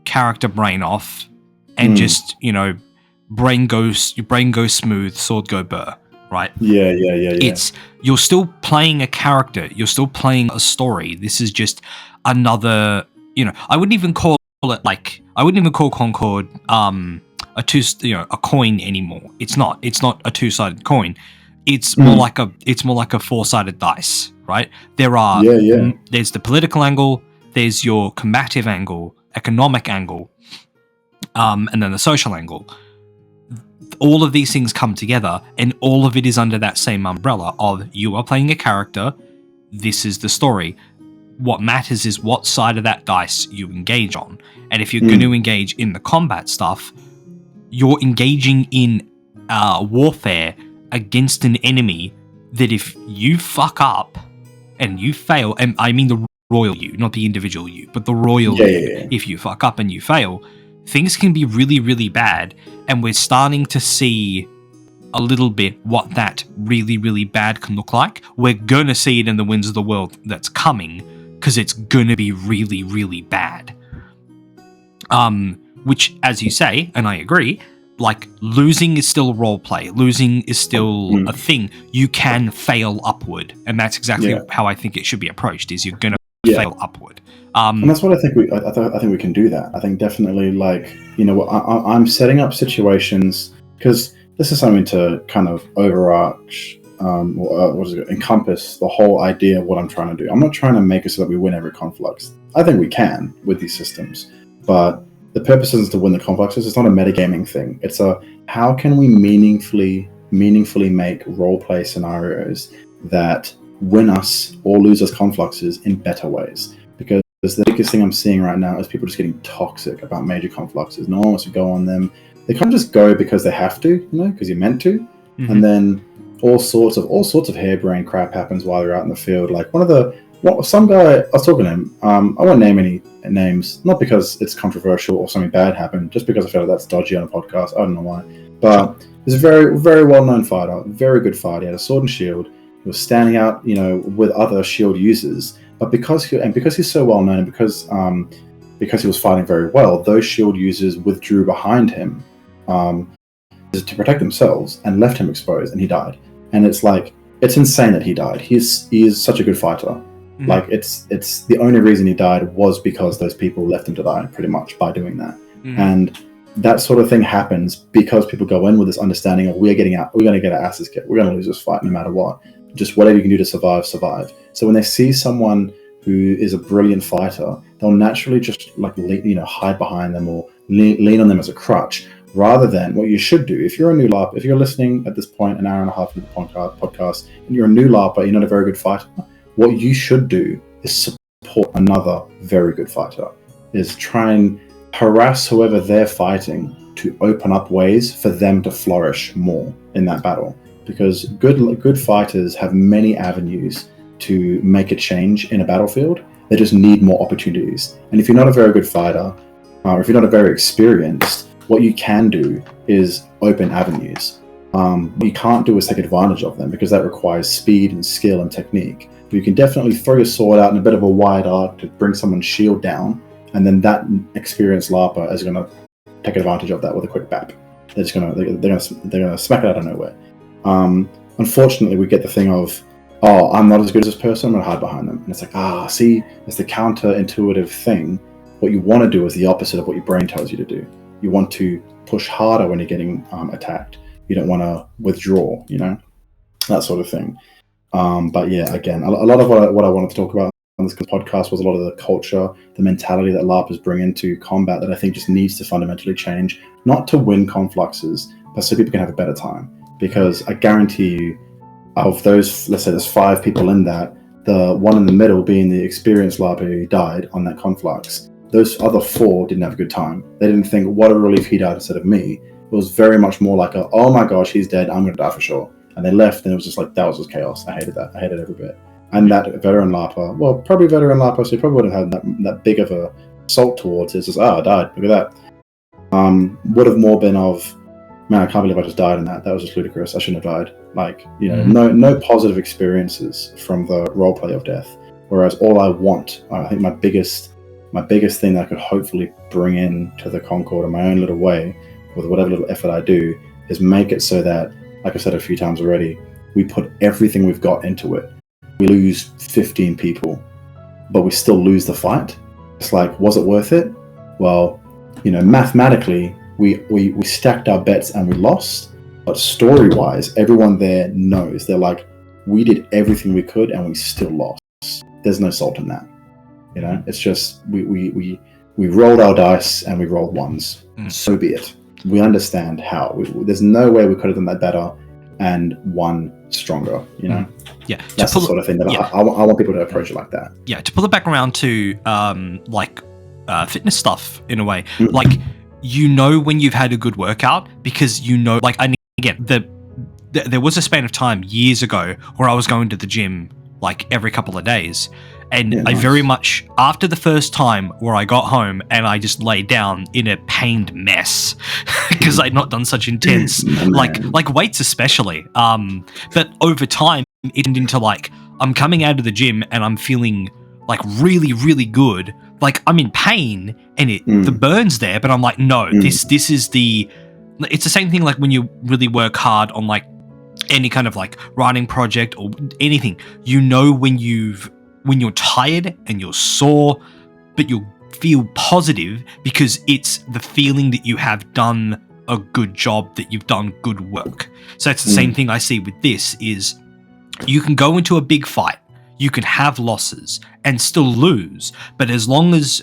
character brain off, and just, brain goes smooth, sword go burr, right? Yeah. It's, you're still playing a character, you're still playing a story. This is just another, I wouldn't even call Concord a coin anymore. It's not a two-sided coin. It's more like a four-sided dice, right? There's the political angle, there's your combative angle, economic angle, and then the social angle. All of these things come together, and all of it is under that same umbrella of you are playing a character, this is the story. What matters is what side of that dice you engage on. And if you're going to engage in the combat stuff, you're engaging in warfare against an enemy that if you fuck up and you fail, and I mean the royal you, not the individual you, but the royal you, if you fuck up and you fail, things can be really, really bad. And we're starting to see a little bit what that really, really bad can look like. We're going to see it in the Winds of the World that's coming, because it's going to be really, really bad. Which, as you say, and I agree, losing is still role play. Losing is still a thing. You can fail upward, and that's exactly how I think it should be approached. Is you're going to fail upward, and that's what I think. I think we can do that. I think definitely, I'm setting up situations because this is something to kind of overarch encompass the whole idea of what I'm trying to do. I'm not trying to make it so that we win every conflux. I think we can with these systems, but the purpose isn't to win the confluxes. It's not a metagaming thing. It's a how can we meaningfully make roleplay scenarios that win us or lose us confluxes in better ways. Because the biggest thing I'm seeing right now is people just getting toxic about major confluxes. No one wants to go on them. They can't just go because they have to, because you're meant to. Mm-hmm. And then all sorts of harebrained crap happens while they're out in the field. Like some guy, I was talking to him, I won't name any names, not because it's controversial or something bad happened, just because I feel like that's dodgy on a podcast. I don't know why. But he's a very, very well-known fighter, very good fighter. He had a sword and shield. He was standing out, with other shield users. But because he's so well-known and because he was fighting very well, those shield users withdrew behind him to protect themselves and left him exposed, and he died. And it's insane that he died. He is such a good fighter. Mm-hmm. Like it's the only reason he died was because those people left him to die, pretty much, by doing that. Mm-hmm. And that sort of thing happens because people go in with this understanding of we're going to get our asses kicked. We're going to lose this fight no matter what. Just whatever you can do to survive. So when they see someone who is a brilliant fighter, they'll naturally just hide behind them or lean on them as a crutch, rather than what you should do. If you're a new LARP, if you're listening at this point, an hour and a half into the podcast, and you're a new LARPer, you're not a very good fighter, what you should do is support another very good fighter, is try and harass whoever they're fighting to open up ways for them to flourish more in that battle. Because good fighters have many avenues to make a change in a battlefield. They just need more opportunities. And if you're not a very good fighter, or if you're not a very experienced, what you can do is open avenues. What you can't do is take advantage of them, because that requires speed and skill and technique. But you can definitely throw your sword out in a bit of a wide arc to bring someone's shield down, and then that experienced LARPer is going to take advantage of that with a quick bap. They're going to smack it out of nowhere. Unfortunately, we get the thing of, I'm not as good as this person, I'm going to hide behind them. And it's like, see, it's the counterintuitive thing. What you want to do is the opposite of what your brain tells you to do. You want to push harder when you're getting attacked. You don't want to withdraw, that sort of thing. But yeah, again, a lot of what I wanted to talk about on this podcast was a lot of the culture, the mentality that LARPers bring into combat that I think just needs to fundamentally change, not to win confluxes, but so people can have a better time. Because I guarantee you, of those, let's say there's 5 people in that, the one in the middle being the experienced LARPer who died on that conflux, those other 4 didn't have a good time. They didn't think, what a relief he died instead of me. It was very much more like oh my gosh, he's dead, I'm going to die for sure. And they left, and it was just like, that was just chaos. I hated that. I hated every bit. And that veteran LARPer, so he probably would have had that big of a salt towards it. It's just, I died, look at that. Would have more been of, man, I can't believe I just died in that. That was just ludicrous. I shouldn't have died. No positive experiences from the roleplay of death. Whereas all I want, I think my biggest thing that I could hopefully bring in to the Concord in my own little way, with whatever little effort I do, is make it so that, like I said a few times already, we put everything we've got into it. We lose 15 people, but we still lose the fight. It's like, was it worth it? Well, mathematically, we stacked our bets and we lost, but story-wise, everyone there knows. They're like, we did everything we could and we still lost. There's no salt in that. It's just we rolled our dice and we rolled ones. So be it. We understand how. There's no way we could have done that better and won stronger. Yeah, that's the sort of thing that I want people to approach it like that. Yeah, to pull it back around to fitness stuff in a way, like. When you've had a good workout, because there was a span of time years ago where I was going to the gym like every couple of days, and I very much, after the first time where I got home and I just laid down in a pained mess because I'd not done such intense like weights especially, but over time it turned into like, I'm coming out of the gym and I'm feeling like really, really good. Like, I'm in pain and the burn's there, but I'm like, no, this is it's the same thing like when you really work hard on like any kind of like writing project or anything, when you're tired and you're sore, but you'll feel positive because it's the feeling that you have done a good job, that you've done good work. So it's the same thing I see with this is, You can go into a big fight, you can have losses and still lose, but as long as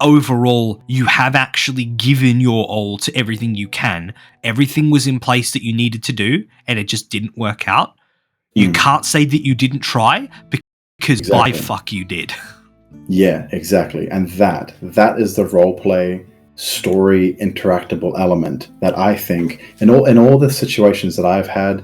overall you have actually given your all to everything you can, everything was in place that you needed to do, and it just didn't work out, you can't say that you didn't try, because by fuck you did. Yeah, exactly. And that is the role play story interactable element that I think in all the situations that I've had,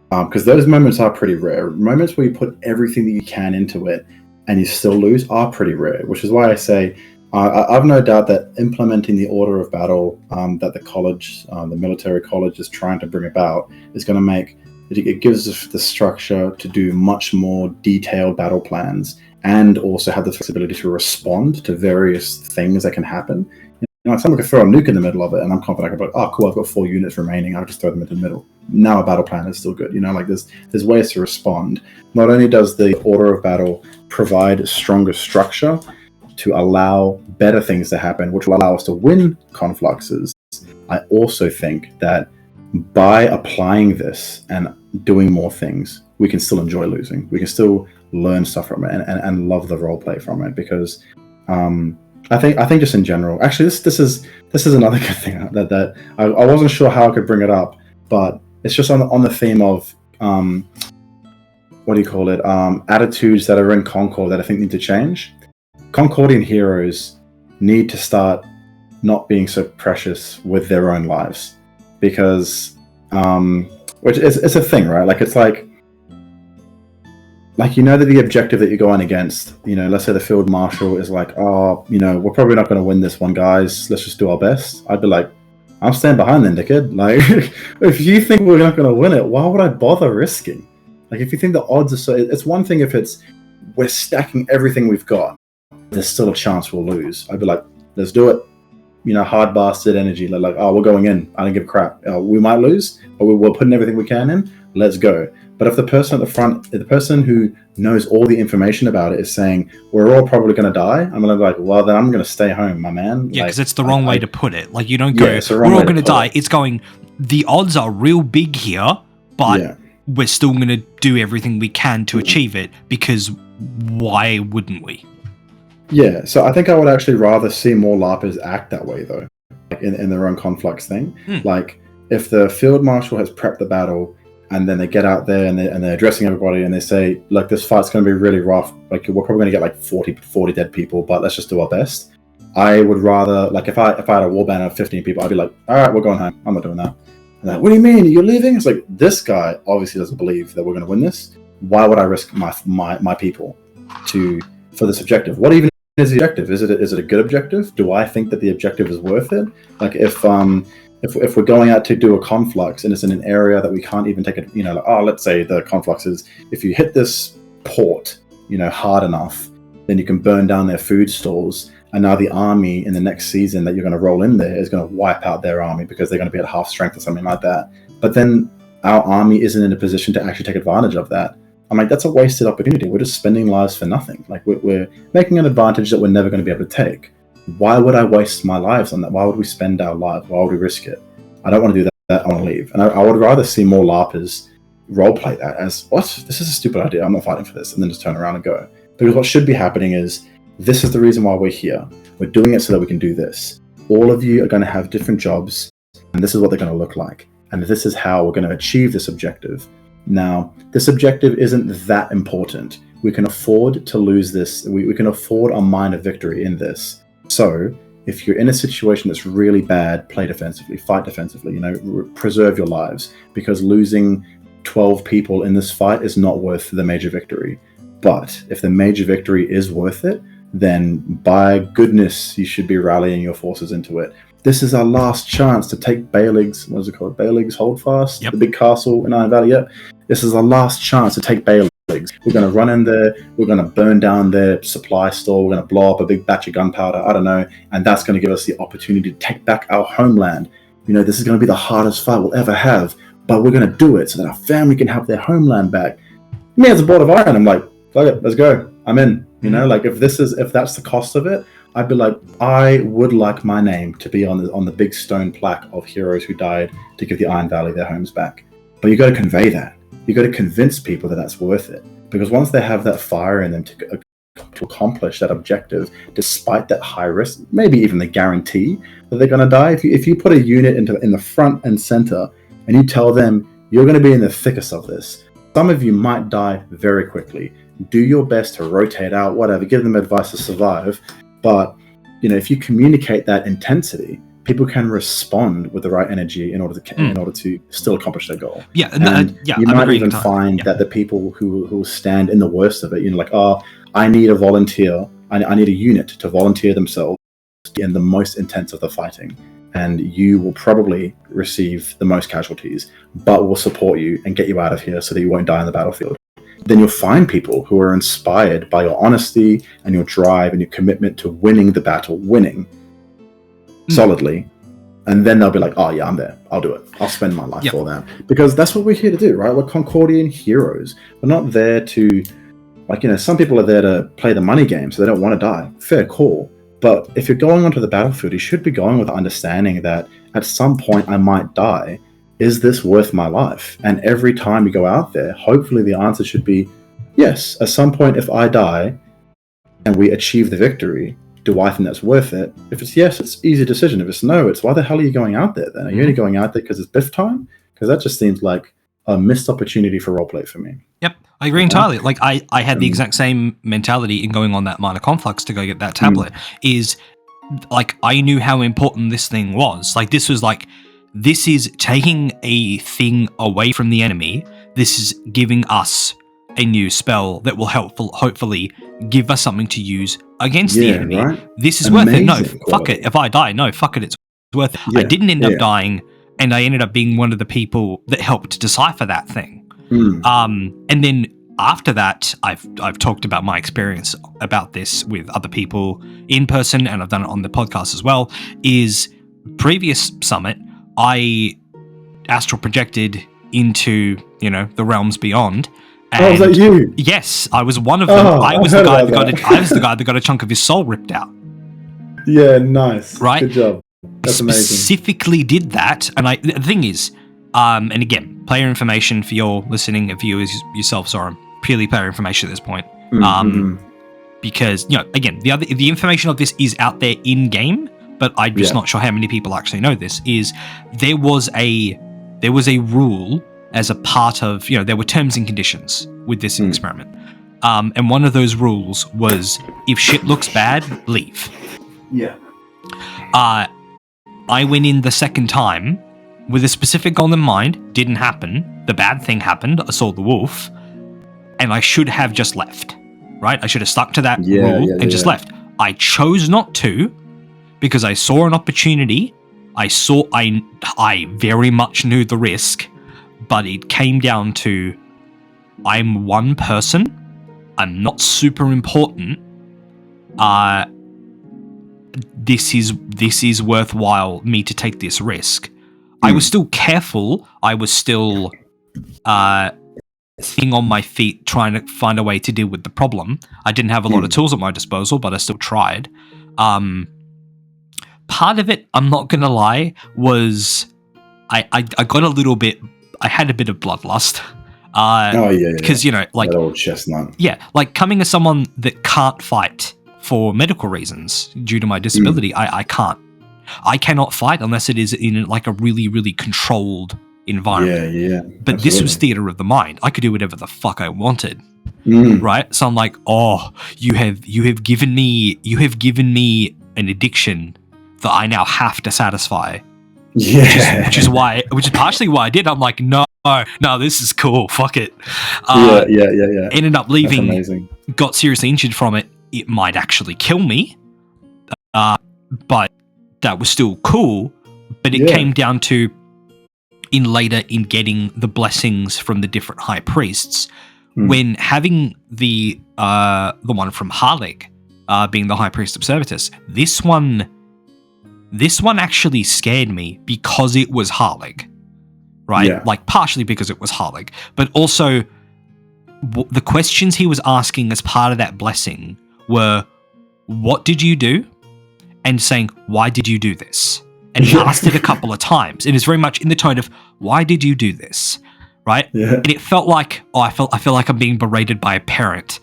because those moments are pretty rare. Moments where you put everything that you can into it and you still lose are pretty rare, which is why I say I've no doubt that implementing the order of battle that the college, the military college, is trying to bring about is going to make it gives us the structure to do much more detailed battle plans and also have the flexibility to respond to various things that can happen. You know, someone could throw a nuke in the middle of it, and I'm confident I can be like, oh, cool, I've got 4 units remaining. I'll just throw them into the middle. Now a battle plan is still good. You know, like there's ways to respond. Not only does the order of battle provide stronger structure to allow better things to happen, which will allow us to win confluxes, I also think that by applying this and doing more things, we can still enjoy losing. We can still learn stuff from it and love the role play from it, because I think just in general, actually this is another good thing that I wasn't sure how I could bring it up, but it's just on the theme of what do you call it, attitudes that are in Concord that I think need to change. Concordian heroes need to start not being so precious with their own lives, because which is it's a thing, right? Like it's like you know that the objective that you're going against, you know, let's say the field marshal is like, oh, you know, we're probably not going to win this one, guys, let's just do our best. I'd be like, I'm staying behind then, dickhead. Like, if you think we're not going to win it, why would I bother risking? Like, if you think the odds are so, it's one thing if it's we're stacking everything we've got, there's still a chance we'll lose. I'd be like, let's do it. You know, hard bastard energy. Like, oh, we're going in. I don't give a crap. We might lose, but we're putting everything we can in. Let's go. But if the person at the front, the person who knows all the information about it is saying, we're all probably going to die, I'm going to be like, well, then I'm going to stay home, my man. Yeah, because it's the wrong way to put it. Like, you don't go, we're all going to die. It's going, the odds are real big here, but we're still going to do everything we can to achieve it, because why wouldn't we? Yeah, so I think I would actually rather see more LARPers act that way, though, like in their own conflux thing. Like, if the field marshal has prepped the battle, and then they get out there and they're addressing everybody and they say, look, this fight's going to be really rough. Like, we're probably going to get like 40 dead people, but let's just do our best. I would rather, like, if I had a warband of 15 people, I'd be like, all right, we're going home. I'm not doing that. And like, what do you mean? You're leaving? It's like, this guy obviously doesn't believe that we're going to win this. Why would I risk my people for this objective? What even is the objective? Is it a good objective? Do I think that the objective is worth it? Like, if we're going out to do a conflux and it's in an area that we can't even take it, you know, like, oh, let's say the conflux is, if you hit this port, you know, hard enough, then you can burn down their food stores. And now the army in the next season that you're going to roll in there is going to wipe out their army because they're going to be at half strength or something like that. But then our army isn't in a position to actually take advantage of that. I'm like, that's a wasted opportunity. We're just spending lives for nothing. Like, we're making an advantage that we're never going to be able to take. Why would I waste my lives on that? Why would we spend our lives? Why would we risk it? I don't want to do that. I want to leave. And I would rather see more LARPers roleplay that as, what? This is a stupid idea. I'm not fighting for this. And then just turn around and go. Because what should be happening is, this is the reason why we're here. We're doing it so that we can do this. All of you are going to have different jobs, and this is what they're going to look like. And this is how we're going to achieve this objective. Now, this objective isn't that important. We can afford to lose this. We can afford a minor victory in this. So, if you're in a situation that's really bad, play defensively, fight defensively, you know, preserve your lives, because losing 12 people in this fight is not worth the major victory. But if the major victory is worth it, then by goodness, you should be rallying your forces into it. This is our last chance to take Baelig's, what is it called? Baelig's Holdfast? Yep. The big castle in Iron Valley. Yep. This is our last chance to take Baelig's. We're going to run in there, we're going to burn down their supply store, we're going to blow up a big batch of gunpowder, I don't know, and that's going to give us the opportunity to take back our homeland. You know, this is going to be the hardest fight we'll ever have, but we're going to do it so that our family can have their homeland back. Me as a board of iron, I'm like, fuck it, let's go. I'm in. You know, like, if that's the cost of it, I'd be like, I would like my name to be on the big stone plaque of heroes who died to give the Iron Valley their homes back. But you got to convey that. you got to convince people that that's worth it. Because once they have that fire in them to accomplish that objective, despite that high risk, maybe even the guarantee that they're going to die. If you put a unit in the front and center, and you tell them you're going to be in the thickest of this, some of you might die very quickly. Do your best to rotate out, whatever. Give them advice to survive. But if you communicate that intensity, people can respond with the right energy in order to still accomplish their goal. Yeah, you might even find that the people who stand in the worst of it, like, I need a volunteer. I need a unit to volunteer themselves in the most intense of the fighting, and you will probably receive the most casualties, but will support you and get you out of here so that you won't die on the battlefield. Then you'll find people who are inspired by your honesty and your drive and your commitment to winning the battle, solidly. And then they'll be like, oh yeah, I'm there. I'll do it. I'll spend my life for that. Because that's what we're here to do, right? We're Concordian heroes. We're not there to, some people are there to play the money game, so they don't want to die. Fair call. But if you're going onto the battlefield, you should be going with the understanding that at some point I might die. Is this worth my life? And every time you go out there, hopefully the answer should be yes. At some point, if I die and we achieve the victory, do I think that's worth it? If it's yes, it's an easy decision. If it's no, it's why the hell are you going out there then? Are you only going out there because it's biff time? Because that just seems like a missed opportunity for roleplay for me. Yep, I agree entirely. Like I had the exact same mentality in going on that minor conflux to go get that tablet. Is like I knew how important this thing was. Like this is taking a thing away from the enemy. This is giving us a new spell that will hopefully give us something to use against the enemy. Right? This is worth it. No, fuck it. If I die, no, fuck it. It's worth it. I didn't end up dying, and I ended up being one of the people that helped decipher that thing. And then after that, I've talked about my experience about this with other people in person, and I've done it on the podcast as well. Is previous summit, I astral projected into the realms beyond. And was that you? Yes, I was one of them. I was the guy that got a chunk of his soul ripped out. Yeah, nice. Right? Good job. That's amazing. Specifically did that, and the thing is, and again, player information for your listening viewers yourself, Zoram, purely player information at this point. Because again, the information of this is out there in game, but I'm just not sure how many people actually know this. Is there was a rule as a part of there were terms and conditions with this experiment, and one of those rules was if shit looks bad, leave. Yeah. I went in the second time with a specific goal in mind. Didn't happen. The bad thing happened. I saw the wolf, and I should have just left. Right? I should have stuck to that rule and just left. I chose not to because I saw an opportunity. I very much knew the risk, but it came down to I'm one person. I'm not super important. This is worthwhile me to take this risk. I was still careful. I was still thing on my feet, trying to find a way to deal with the problem. I didn't have a lot of tools at my disposal, but I still tried. Part of it, I'm not gonna lie, was I got a little bit. I had a bit of bloodlust. Because like that old chestnut. Yeah, like coming as someone that can't fight for medical reasons due to my disability, I can't. I cannot fight unless it is in like a really, really controlled environment. Yeah. But absolutely. This was theater of the mind. I could do whatever the fuck I wanted. Right? So I'm like, oh, you have given me an addiction that I now have to satisfy. Yeah. Which is partially why I did. I'm like, no, this is cool. Fuck it. Yeah. Ended up leaving. Got seriously injured from it. It might actually kill me. But that was still cool. But it came down to in getting the blessings from the different high priests. When having the one from Harlig being the high priest of Servitus, this one actually scared me because it was Harlig, right? Yeah. Like partially because it was Harlig, but also the questions he was asking as part of that blessing were, what did you do? And saying, why did you do this? And he asked it a couple of times. It is very much in the tone of, why did you do this? right? Yeah. And it felt like, I feel like I'm being berated by a parent.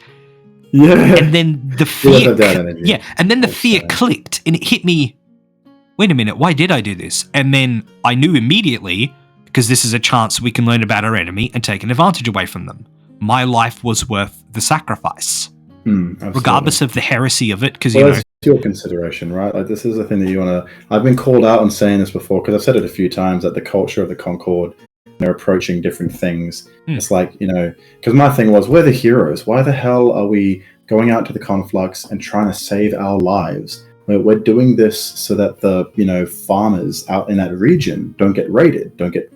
Yeah. And then the fear, and then the That's fear funny. clicked, and it hit me. Wait a minute, why did I do this? And then I knew immediately, because this is a chance we can learn about our enemy and take an advantage away from them. My life was worth the sacrifice, regardless of the heresy of it. Because that's your consideration, right? Like, this is the thing that you want to. I've been called out on saying this before because I've said it a few times, that the culture of the Concord, they're approaching different things. It's like, because my thing was, we're the heroes. Why the hell are we going out to the conflux and trying to save our lives? We're doing this so that the farmers out in that region don't get raided, don't get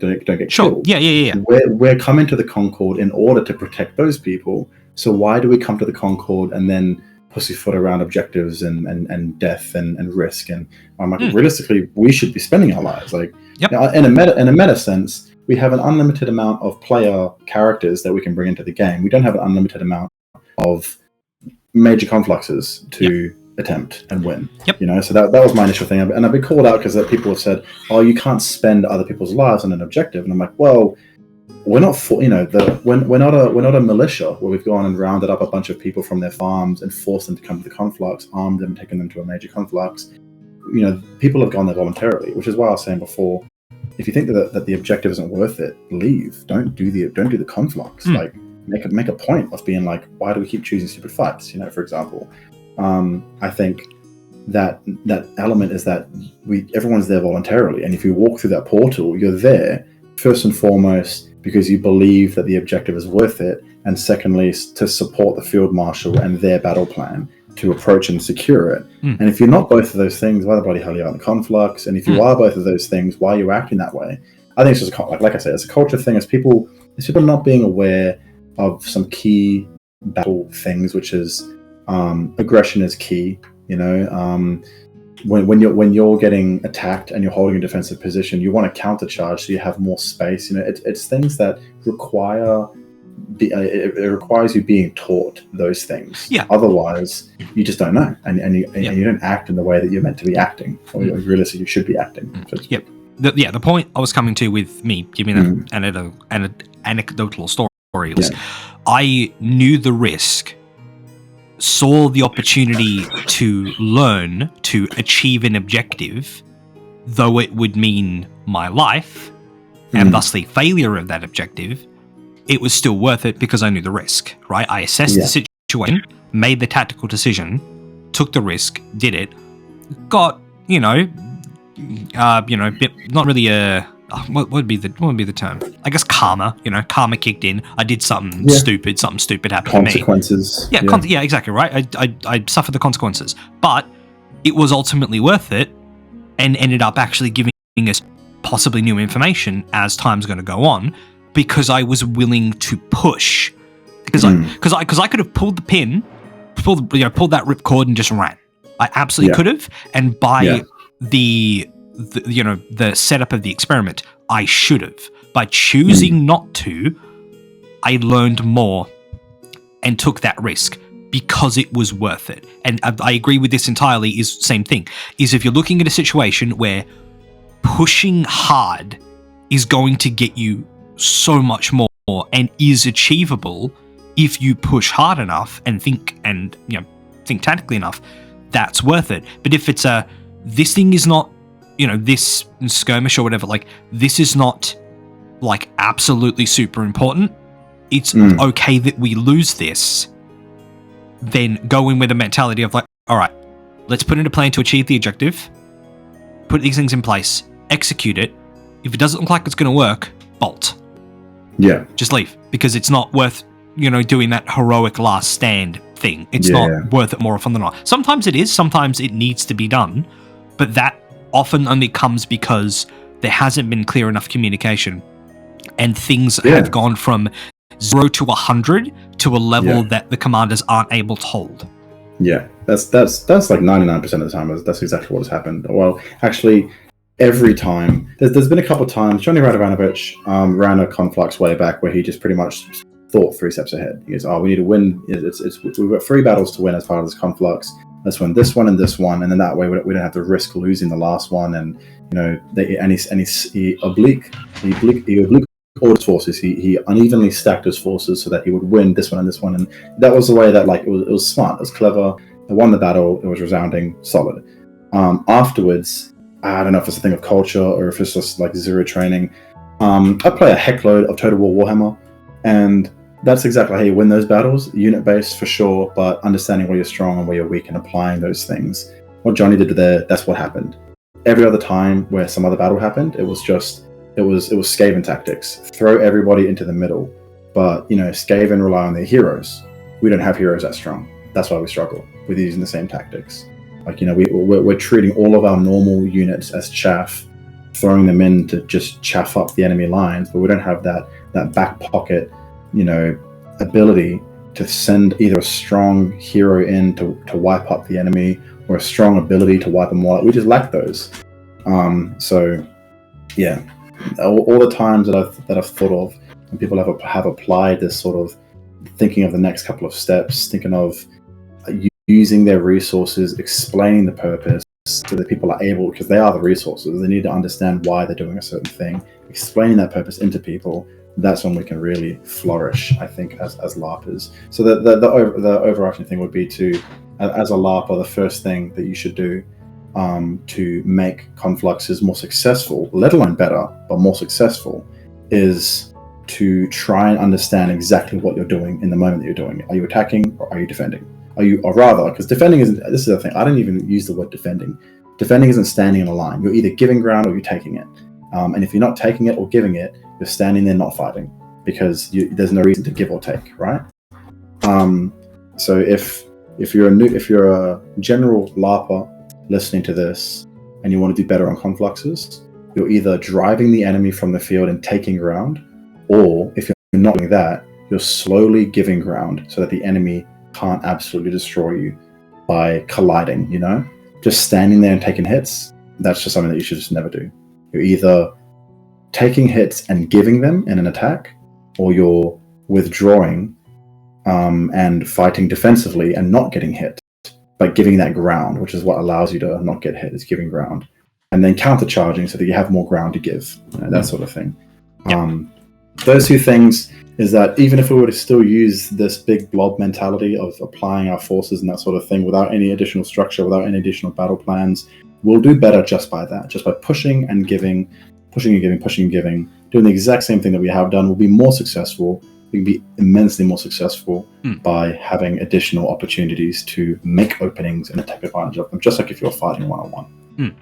killed. Yeah. We're coming to the Concord in order to protect those people. So why do we come to the Concord and then pussyfoot around objectives and death and risk? And I'm like, realistically, we should be spending our lives like in a meta sense. We have an unlimited amount of player characters that we can bring into the game. We don't have an unlimited amount of major confluxes to attempt and win. So that was my initial thing, and I've been called out because people have said, "Oh, you can't spend other people's lives on an objective," and I'm like, "Well, we're not we're not a militia where we've gone and rounded up a bunch of people from their farms and forced them to come to the conflux, armed them, taken them to a major conflux. People have gone there voluntarily, which is why I was saying before, if you think that the objective isn't worth it, leave. Don't do the conflux. Like, make a point of being like, why do we keep choosing stupid fights? For example. I think that element is that everyone's there voluntarily, and if you walk through that portal, you're there first and foremost because you believe that the objective is worth it, and secondly to support the field marshal and their battle plan to approach and secure it. And if you're not both of those things, why the bloody hell are you out in the conflux? And if you are both of those things, why are you acting that way? I think it's just like I said, it's a culture thing. It's people not being aware of some key battle things, which is aggression is key. When you're getting attacked and you're holding a defensive position, you want to countercharge so you have more space. It's things that require it requires you being taught those things. Otherwise, you just don't know, and you don't act in the way that you're meant to be acting, or realistically you should be acting. The point I was coming to with me giving an anecdotal story was, I knew the risk, saw the opportunity to learn to achieve an objective, though it would mean my life, and thusly failure of that objective. It was still worth it because I knew the risk, right? I assessed the situation, made the tactical decision, took the risk, did it, got, not really a, what would be the term? I guess karma, karma kicked in. I did something stupid happened consequences. to me. Yeah, exactly, right? I suffered the consequences, but it was ultimately worth it and ended up actually giving us possibly new information as time's going to go on, because I was willing to push, because I could have pulled the pin, pulled that ripcord and just ran. I absolutely could have, and by the setup of the experiment, I should have. By choosing not to, I learned more and took that risk because it was worth it. And I agree with this entirely. Is same thing. Is if you're looking at a situation where pushing hard is going to get you so much more and is achievable if you push hard enough and think tactically enough, that's worth it. But if it's this thing is not, this skirmish or whatever, like, this is not like absolutely super important, it's okay that we lose this, then go in with a mentality of like, all right, let's put in a plan to achieve the objective, put these things in place, execute it. If it doesn't look like it's going to work, bolt. Just leave, because it's not worth, doing that heroic last stand thing. It's not worth it more often than not. Sometimes it is, sometimes it needs to be done, but that often only comes because there hasn't been clear enough communication, and things have gone from 0 to 100 to a level that the commanders aren't able to hold. That's like 99% of the time. That's exactly what has happened. Well, actually, every time there's been a couple of times. Johnny Radovanovich ran a conflux way back where he just pretty much thought 3 steps ahead. He goes, "Oh, we need to win. We've got 3 battles to win as part of this conflux. Let's win this one and this one, and then that way we don't have to risk losing the last one." And he obliquely all his forces. He unevenly stacked his forces so that he would win this one and this one, and that was the way that like it was smart, it was clever. It won the battle. It was resounding, solid. Afterwards, I don't know if it's a thing of culture or if it's just like zero training. I play a heckload of Total War Warhammer, and that's exactly how you win those battles. Unit based for sure, but understanding where you're strong and where you're weak and applying those things. What Johnny did there, that's what happened. Every other time where some other battle happened, it was Skaven tactics. Throw everybody into the middle. But Skaven rely on their heroes. We don't have heroes that strong. That's why we struggle with using the same tactics. Like we're treating all of our normal units as chaff, throwing them in to just chaff up the enemy lines, but we don't have that back pocket, ability to send either a strong hero in to wipe up the enemy or a strong ability to wipe them all out. We just lack those. So yeah, all the times that I've thought of, and people have applied this sort of thinking of the next couple of steps, thinking of using their resources, explaining the purpose so that people are able, because they are the resources, they need to understand why they're doing a certain thing, explaining that purpose into people. That's when we can really flourish, I think, as LARPers. So the overarching thing would be to, as a LARPer, the first thing that you should do to make confluxes more successful, let alone better, but more successful, is to try and understand exactly what you're doing in the moment that you're doing it. Are you attacking or are you defending? Or rather, because defending isn't, this is the thing, I don't even use the word defending. Defending isn't standing in a line. You're either giving ground or you're taking it. And if you're not taking it or giving it, you're standing there not fighting, because there's no reason to give or take, right? So if you're a general LARPer listening to this and you want to do better on confluxes, you're either driving the enemy from the field and taking ground, or if you're not doing that, you're slowly giving ground so that the enemy can't absolutely destroy you by colliding, just standing there and taking hits. That's just something that you should just never do. You're either taking hits and giving them in an attack, or you're withdrawing and fighting defensively and not getting hit, but giving that ground, which is what allows you to not get hit, is giving ground. And then countercharging so that you have more ground to give, that sort of thing. Yep. Those two things is that even if we were to still use this big blob mentality of applying our forces and that sort of thing without any additional structure, without any additional battle plans, we'll do better just by that, just by pushing and giving, pushing and giving, pushing and giving, doing the exact same thing that we have done. We'll be more successful. We can be immensely more successful by having additional opportunities to make openings and take advantage of them, just like if you're fighting one-on-one.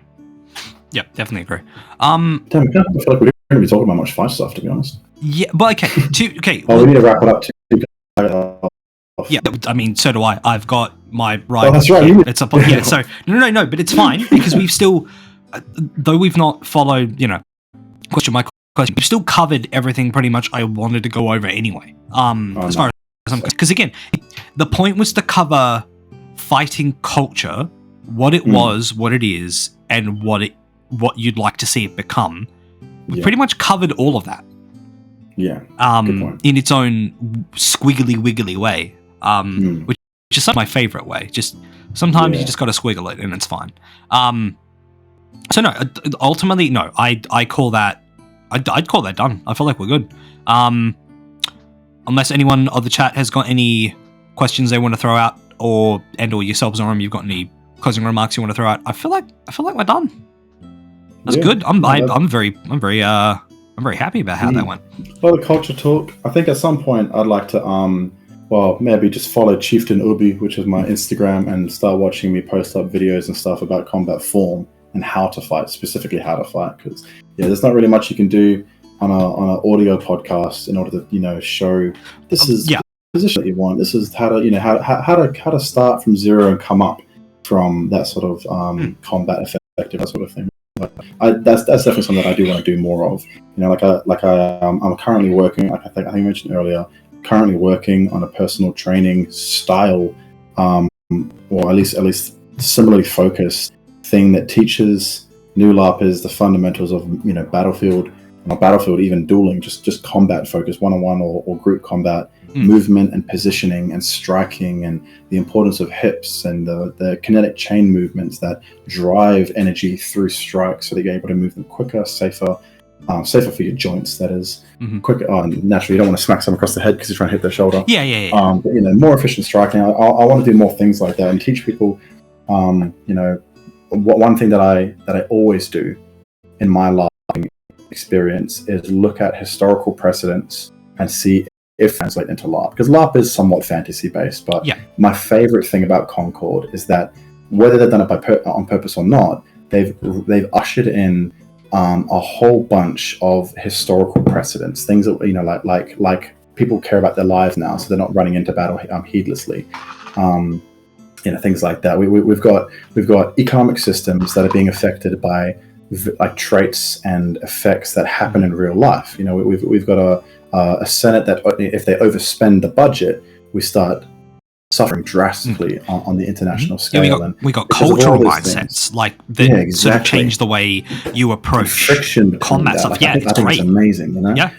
Yeah, definitely agree. Damn, I feel like we're going to be talking about much fight stuff, to be honest. Yeah, but okay. We need to wrap it up too. Yeah, I mean, so do I. I've got my right. Oh, that's right. It's up. Yeah. So no, but it's fine because we've still, though we've not followed, question my question. We've still covered everything pretty much I wanted to go over anyway. As far as I'm, because again, the point was to cover fighting culture, what it was, what it is, and what you'd like to see it become. We pretty much covered all of that. Yeah. In its own squiggly wiggly way. Which is my favorite way. Just sometimes you just got to squiggle it and it's fine. So no, ultimately no. I call that. I'd call that done. I feel like we're good. Unless anyone on the chat has got any questions they want to throw out, or yourself, Zoram, you've got any closing remarks you want to throw out. I feel like we're done. That's good. I'm very happy about how that went. Well, the culture talk. I think at some point I'd like to maybe just follow Chieftain Ubi, which is my Instagram, and start watching me post up videos and stuff about combat form and how to fight, specifically how to fight. Because there's not really much you can do on an audio podcast in order to show this is the position that you want. This is how to how to start from zero and come up from that sort of combat effective, that sort of thing. That's definitely something that I do want to do more of. I'm currently working, like I think I mentioned earlier, currently working on a personal training style, or at least similarly focused thing that teaches new LARPers the fundamentals of battlefield, not battlefield, even dueling, just combat focus, one-on-one or group combat, movement and positioning and striking, and the importance of hips and the kinetic chain movements that drive energy through strikes so that you're able to move them quicker, safer, safer for your joints. That is quicker. Naturally, you don't want to smack someone across the head because you're trying to hit their shoulder. Yeah. But more efficient striking. I want to do more things like that and teach people. One thing that I always do in my life experience is look at historical precedents and see if translate into LARP, because LARP is somewhat fantasy based. But my favorite thing about Concord is that whether they've done it on purpose or not, they've ushered in a whole bunch of historical precedents, things that like people care about their lives now, so they're not running into battle heedlessly. Things like that. We've got economic systems that are being affected by like traits and effects that happen in real life. We've got a Senate that if they overspend the budget, we start suffering drastically on the international scale. Yeah, we got cultural mindsets like that sort of change the way you approach combat stuff. I think it's amazing.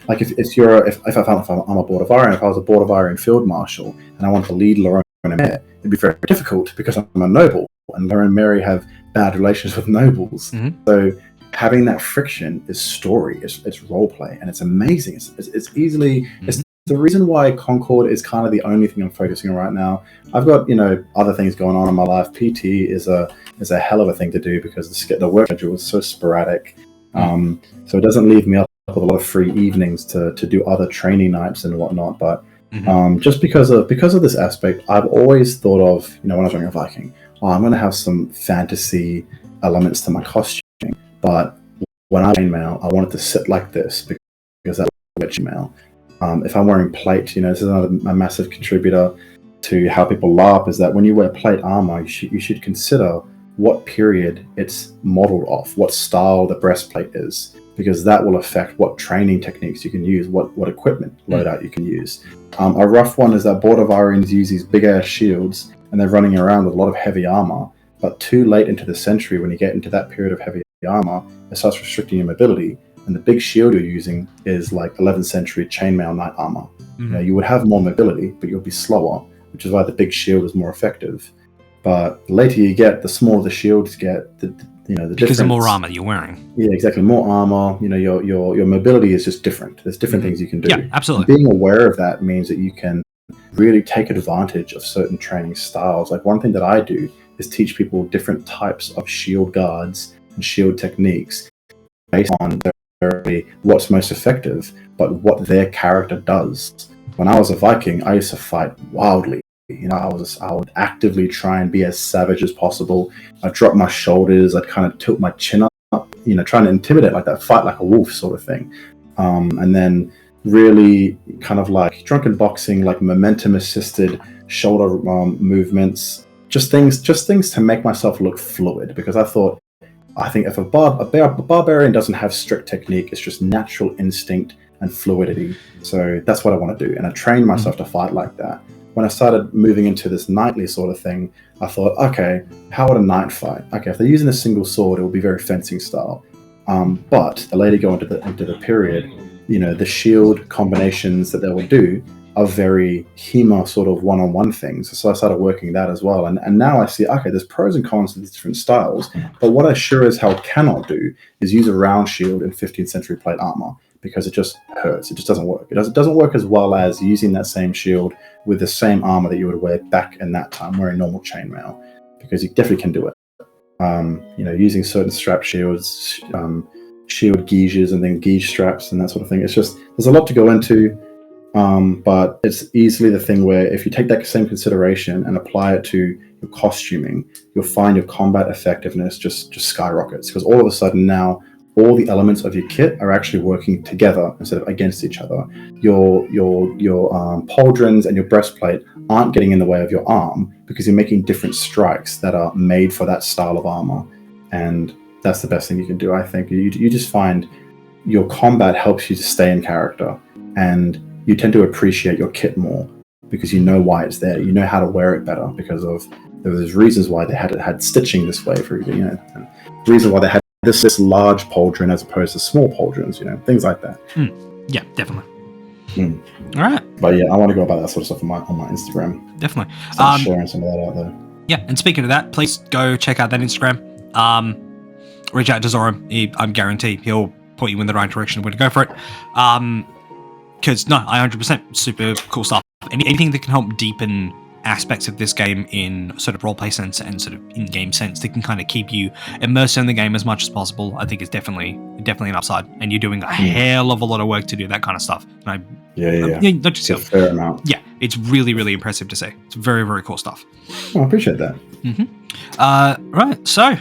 Like if I'm a Border-Varian, if I was a Border-Varian field marshal and I want to lead Laurent and Mary, it'd be very difficult because I'm a noble, and Laurent and Mary have bad relations with nobles. So having that friction is story, it's role play, and it's amazing. It's easily it's the reason why Concord is kind of the only thing I'm focusing on right now. I've got other things going on in my life. PT is a hell of a thing to do because the work schedule is so sporadic. So it doesn't leave me up with a lot of free evenings to do other training nights and whatnot. But just because of this aspect, I've always thought of when I was running a Viking, I'm going to have some fantasy elements to my costuming. But when I chainmail, I want it to sit like this because that's chainmail. If I'm wearing plate, this is a massive contributor to how people LARP, is that when you wear plate armor, you should consider what period it's modeled off, what style the breastplate is, because that will affect what training techniques you can use, what equipment loadout you can use. A rough one is that Border-Varians use these big-ass shields, and they're running around with a lot of heavy armor, but too late into the century, when you get into that period of heavy armor, it starts restricting your mobility. And the big shield you're using is like 11th century chainmail knight armor. You would have more mobility, but you'll be slower, which is why the big shield is more effective. But the later you get, the smaller the shields get. The because the more armor you're wearing. Yeah, exactly. More armor. Your mobility is just different. There's different things you can do. Yeah, absolutely. And being aware of that means that you can really take advantage of certain training styles. Like one thing that I do is teach people different types of shield guards and shield techniques based on what's most effective, but what their character does. When I was a Viking, I used to fight wildly. I would actively try and be as savage as possible. I'd drop my shoulders, I'd kind of tilt my chin up, trying to intimidate, like that, fight like a wolf sort of thing. And then really kind of like drunken boxing, like momentum assisted shoulder movements, just things to make myself look fluid, because I think if a barbarian doesn't have strict technique, it's just natural instinct and fluidity. So that's what I want to do. And I trained myself to fight like that. When I started moving into this knightly sort of thing, I thought, okay, how would a knight fight? Okay, if they're using a single sword, it will be very fencing style. But the later go into the period, the shield combinations that they will do are very HEMA sort of one-on-one things. So I started working that as well. And now I see, okay, there's pros and cons to these different styles. But what I sure as hell cannot do is use a round shield in 15th century plate armor, because it just hurts. It just doesn't work. It doesn't work as well as using that same shield with the same armor that you would wear back in that time wearing normal chainmail, because you definitely can do it. Using certain strap shields, shield gauges and then gauge straps and that sort of thing. It's just, there's a lot to go into. But it's easily the thing where if you take that same consideration and apply it to your costuming, you'll find your combat effectiveness just skyrockets, because all of a sudden now all the elements of your kit are actually working together instead of against each other. Your pauldrons and your breastplate aren't getting in the way of your arm, because you're making different strikes that are made for that style of armor. And that's the best thing you can do, I think. You just find your combat helps you to stay in character, and you tend to appreciate your kit more because you know why it's there. You know how to wear it better because there's reasons why they had stitching this way for you, and reasons why they had this large pauldron as opposed to small pauldrons, things like that. Yeah, definitely. All right. But yeah, I want to go about that sort of stuff on my Instagram. Definitely. Start sharing some of that out there. Yeah, and speaking of that, please go check out that Instagram. Reach out to Zoram. I guarantee he'll point you in the right direction where to go for it. Because no, I 100% super cool stuff. Anything that can help deepen aspects of this game in sort of roleplay sense and sort of in-game sense that can kind of keep you immersed in the game as much as possible, I think is definitely an upside. And you're doing a hell of a lot of work to do that kind of stuff. And not just a fair amount. Yeah, it's really, really impressive to see. It's very, very cool stuff. I appreciate that. Right, so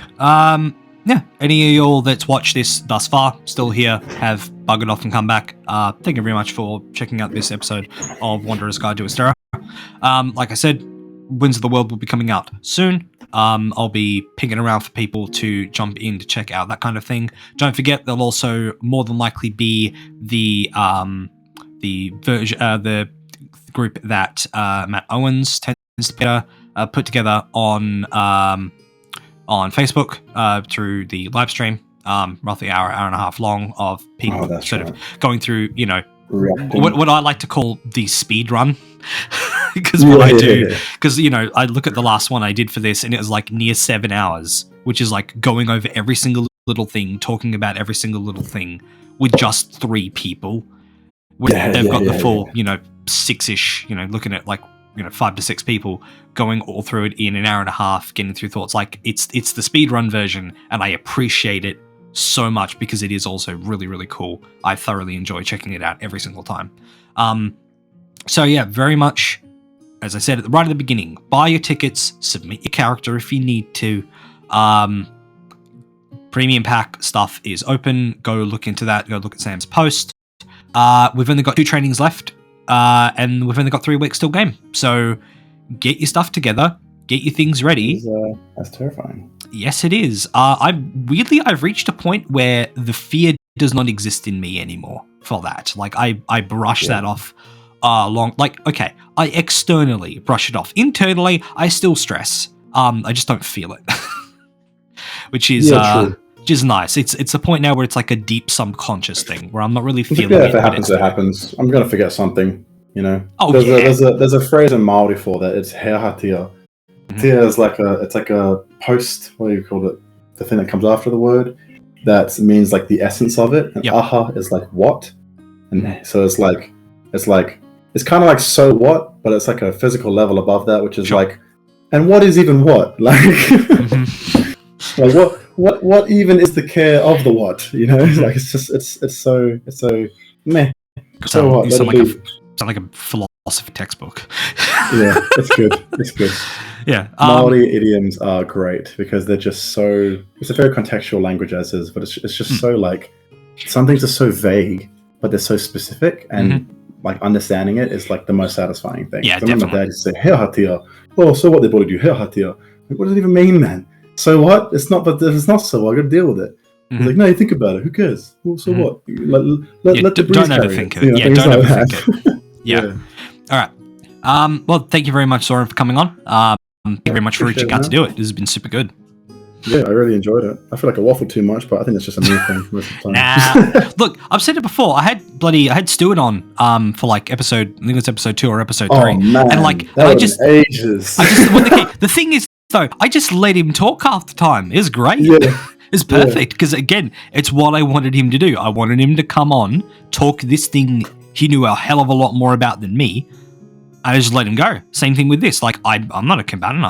any of y'all that's watched this thus far, still here, have buggered off and come back, thank you very much for checking out this episode of Wanderer's Guide to Esterra. Like I said, Winds of the World will be coming out soon. I'll be pinging around for people to jump in to check out that kind of thing. Don't forget, there'll also more than likely be the group that Matt Owens tends to put together on Facebook through the live stream, roughly hour and a half long, of people of going through, what I like to call the speed run. Because I look at the last one I did for this and it was like near 7 hours, which is like going over every single little thing, talking about every single little thing with just 3 people. They've got the full, 6-ish, looking at like, 5 to 6 people going all through it in an hour and a half, getting through thoughts. Like it's the speedrun version, and I appreciate it so much because it is also really, really cool. I thoroughly enjoy checking it out every single time. So yeah, very much, as I said right at the beginning, buy your tickets, submit your character if you need to. Premium pack stuff is open. Go look into that. Go look at Sam's post. We've only got 2 trainings left, and we've only got 3 weeks till game. So get your stuff together, get your things ready. That's terrifying. Yes, it is. I've reached a point where the fear does not exist in me anymore for that. Like I brush that off. I externally brush it off. Internally, I still stress. I just don't feel it, which is nice. It's a point now where it's like a deep subconscious thing where I'm not really feeling it. If it happens, it happens. I'm gonna forget something. Oh, there's a phrase in Maori for that. It's he hatia. Tia is like a post. What do you call it? The thing that comes after the word. That means like the essence of it. And aha is like what, and so it's kind of like so what, but it's like a physical level above that, which is like, and what is even what? Like, like what even is the care of the what? Like it's so meh. So what? You sound like a philosophy textbook. Yeah, it's good. It's good. Yeah, Maori idioms are great because they're just so. It's a very contextual language as is, but it's just so like some things are so vague, but they're so specific and. Like understanding it is like the most satisfying thing. Yeah, I remember my dad used to say, "Hea hatia." Oh, so what? They bought you hea hatia. Like, what does it even mean, man? So what? It's not. But if it's not so, I got to deal with it. He's like, no, you think about it. Who cares? Well, so what? Let the breeze don't overthink it. Yeah, don't overthink it. Yeah. All right. Well, thank you very much, Zoram, for coming on. Thank you very much for reaching out to do it. This has been super good. Yeah, I really enjoyed it. I feel like I waffled too much, but I think it's just a new thing most of the time. Nah. Look, I've said it before. I had Stuart on for like episode 2 or episode 3. Oh man, and like ages. The thing is though, I just let him talk half the time. It was great. Yeah. It's perfect because again, it's what I wanted him to do. I wanted him to come on, talk this thing he knew a hell of a lot more about than me. I just let him go. Same thing with this. Like I'm not a combatant.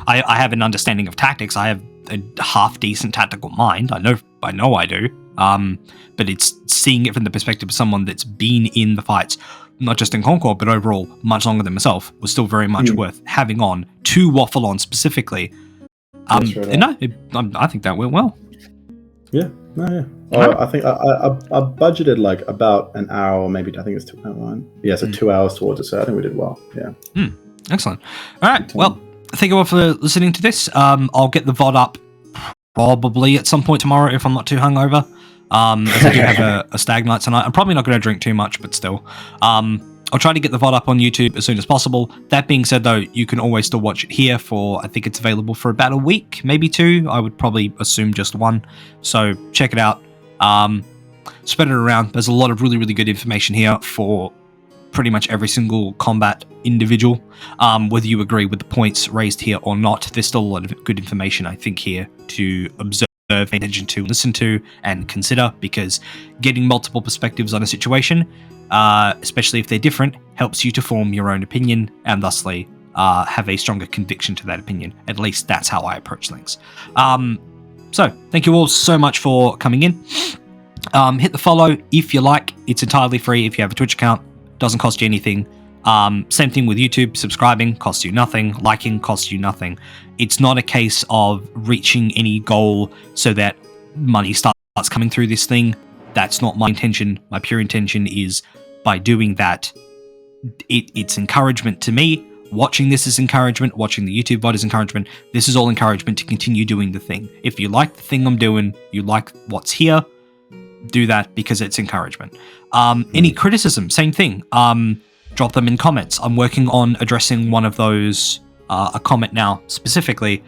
I have an understanding of tactics. I have a half decent tactical mind. I know I do. But it's seeing it from the perspective of someone that's been in the fights, not just in Concord, but overall much longer than myself, was still very much worth having on to waffle on specifically. I think that went well. Yeah. No, yeah. I think I budgeted like about an hour, maybe I think it's 2.1. Yeah, so 2 hours towards it. So I think we did well. Yeah. Excellent. All right. Well, thank you all for listening to this. I'll get the VOD up probably at some point tomorrow if I'm not too hungover. As I do have a stag night tonight. I'm probably not going to drink too much, but still. I'll try to get the VOD up on YouTube as soon as possible. That being said, though, you can always still watch it here for, I think it's available for about a week, maybe 2. I would probably assume just 1. So check it out. Spread it around. There's a lot of really, really good information here for pretty much every single combat individual. Whether you agree with the points raised here or not, there's still a lot of good information, I think, here to observe pay attention to, listen to, and consider, because getting multiple perspectives on a situation, especially if they're different, helps you to form your own opinion and thusly have a stronger conviction to that opinion. At least that's how I approach things. So thank you all so much for coming in. Hit the follow if you like. It's entirely free if you have a Twitch account. Doesn't cost you anything. Same thing with YouTube. Subscribing costs you nothing. Liking costs you nothing. It's not a case of reaching any goal so that money starts coming through this thing. That's not my intention. My pure intention is, by doing that, it's encouragement to me. Watching this is encouragement. Watching the YouTube VOD is encouragement. This is all encouragement to continue doing the thing. If you like the thing I'm doing, you like what's here, do that because it's encouragement. Any criticism, same thing. Drop them in comments. I'm working on addressing one of those, a comment now specifically,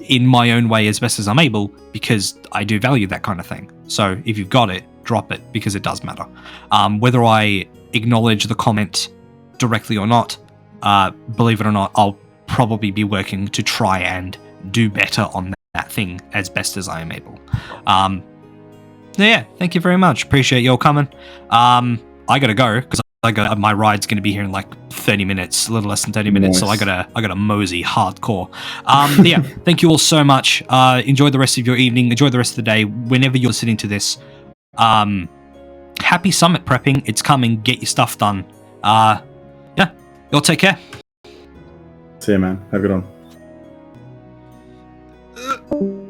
in my own way as best as I'm able, because I do value that kind of thing. So if you've got it, drop it, because it does matter. Whether I acknowledge the comment directly or not, believe it or not, I'll probably be working to try and do better on that thing as best as I am able. Yeah, thank you very much. Appreciate you all coming. I gotta go because my ride's gonna be here in like 30 minutes, a little less than 30 minutes. Nice. So I gotta mosey hardcore. Yeah, thank you all so much. Enjoy the rest of your evening. Enjoy the rest of the day. Whenever you're listening to this, happy summit prepping. It's coming. Get your stuff done. Yeah, y'all take care. See you, man. Have a good one.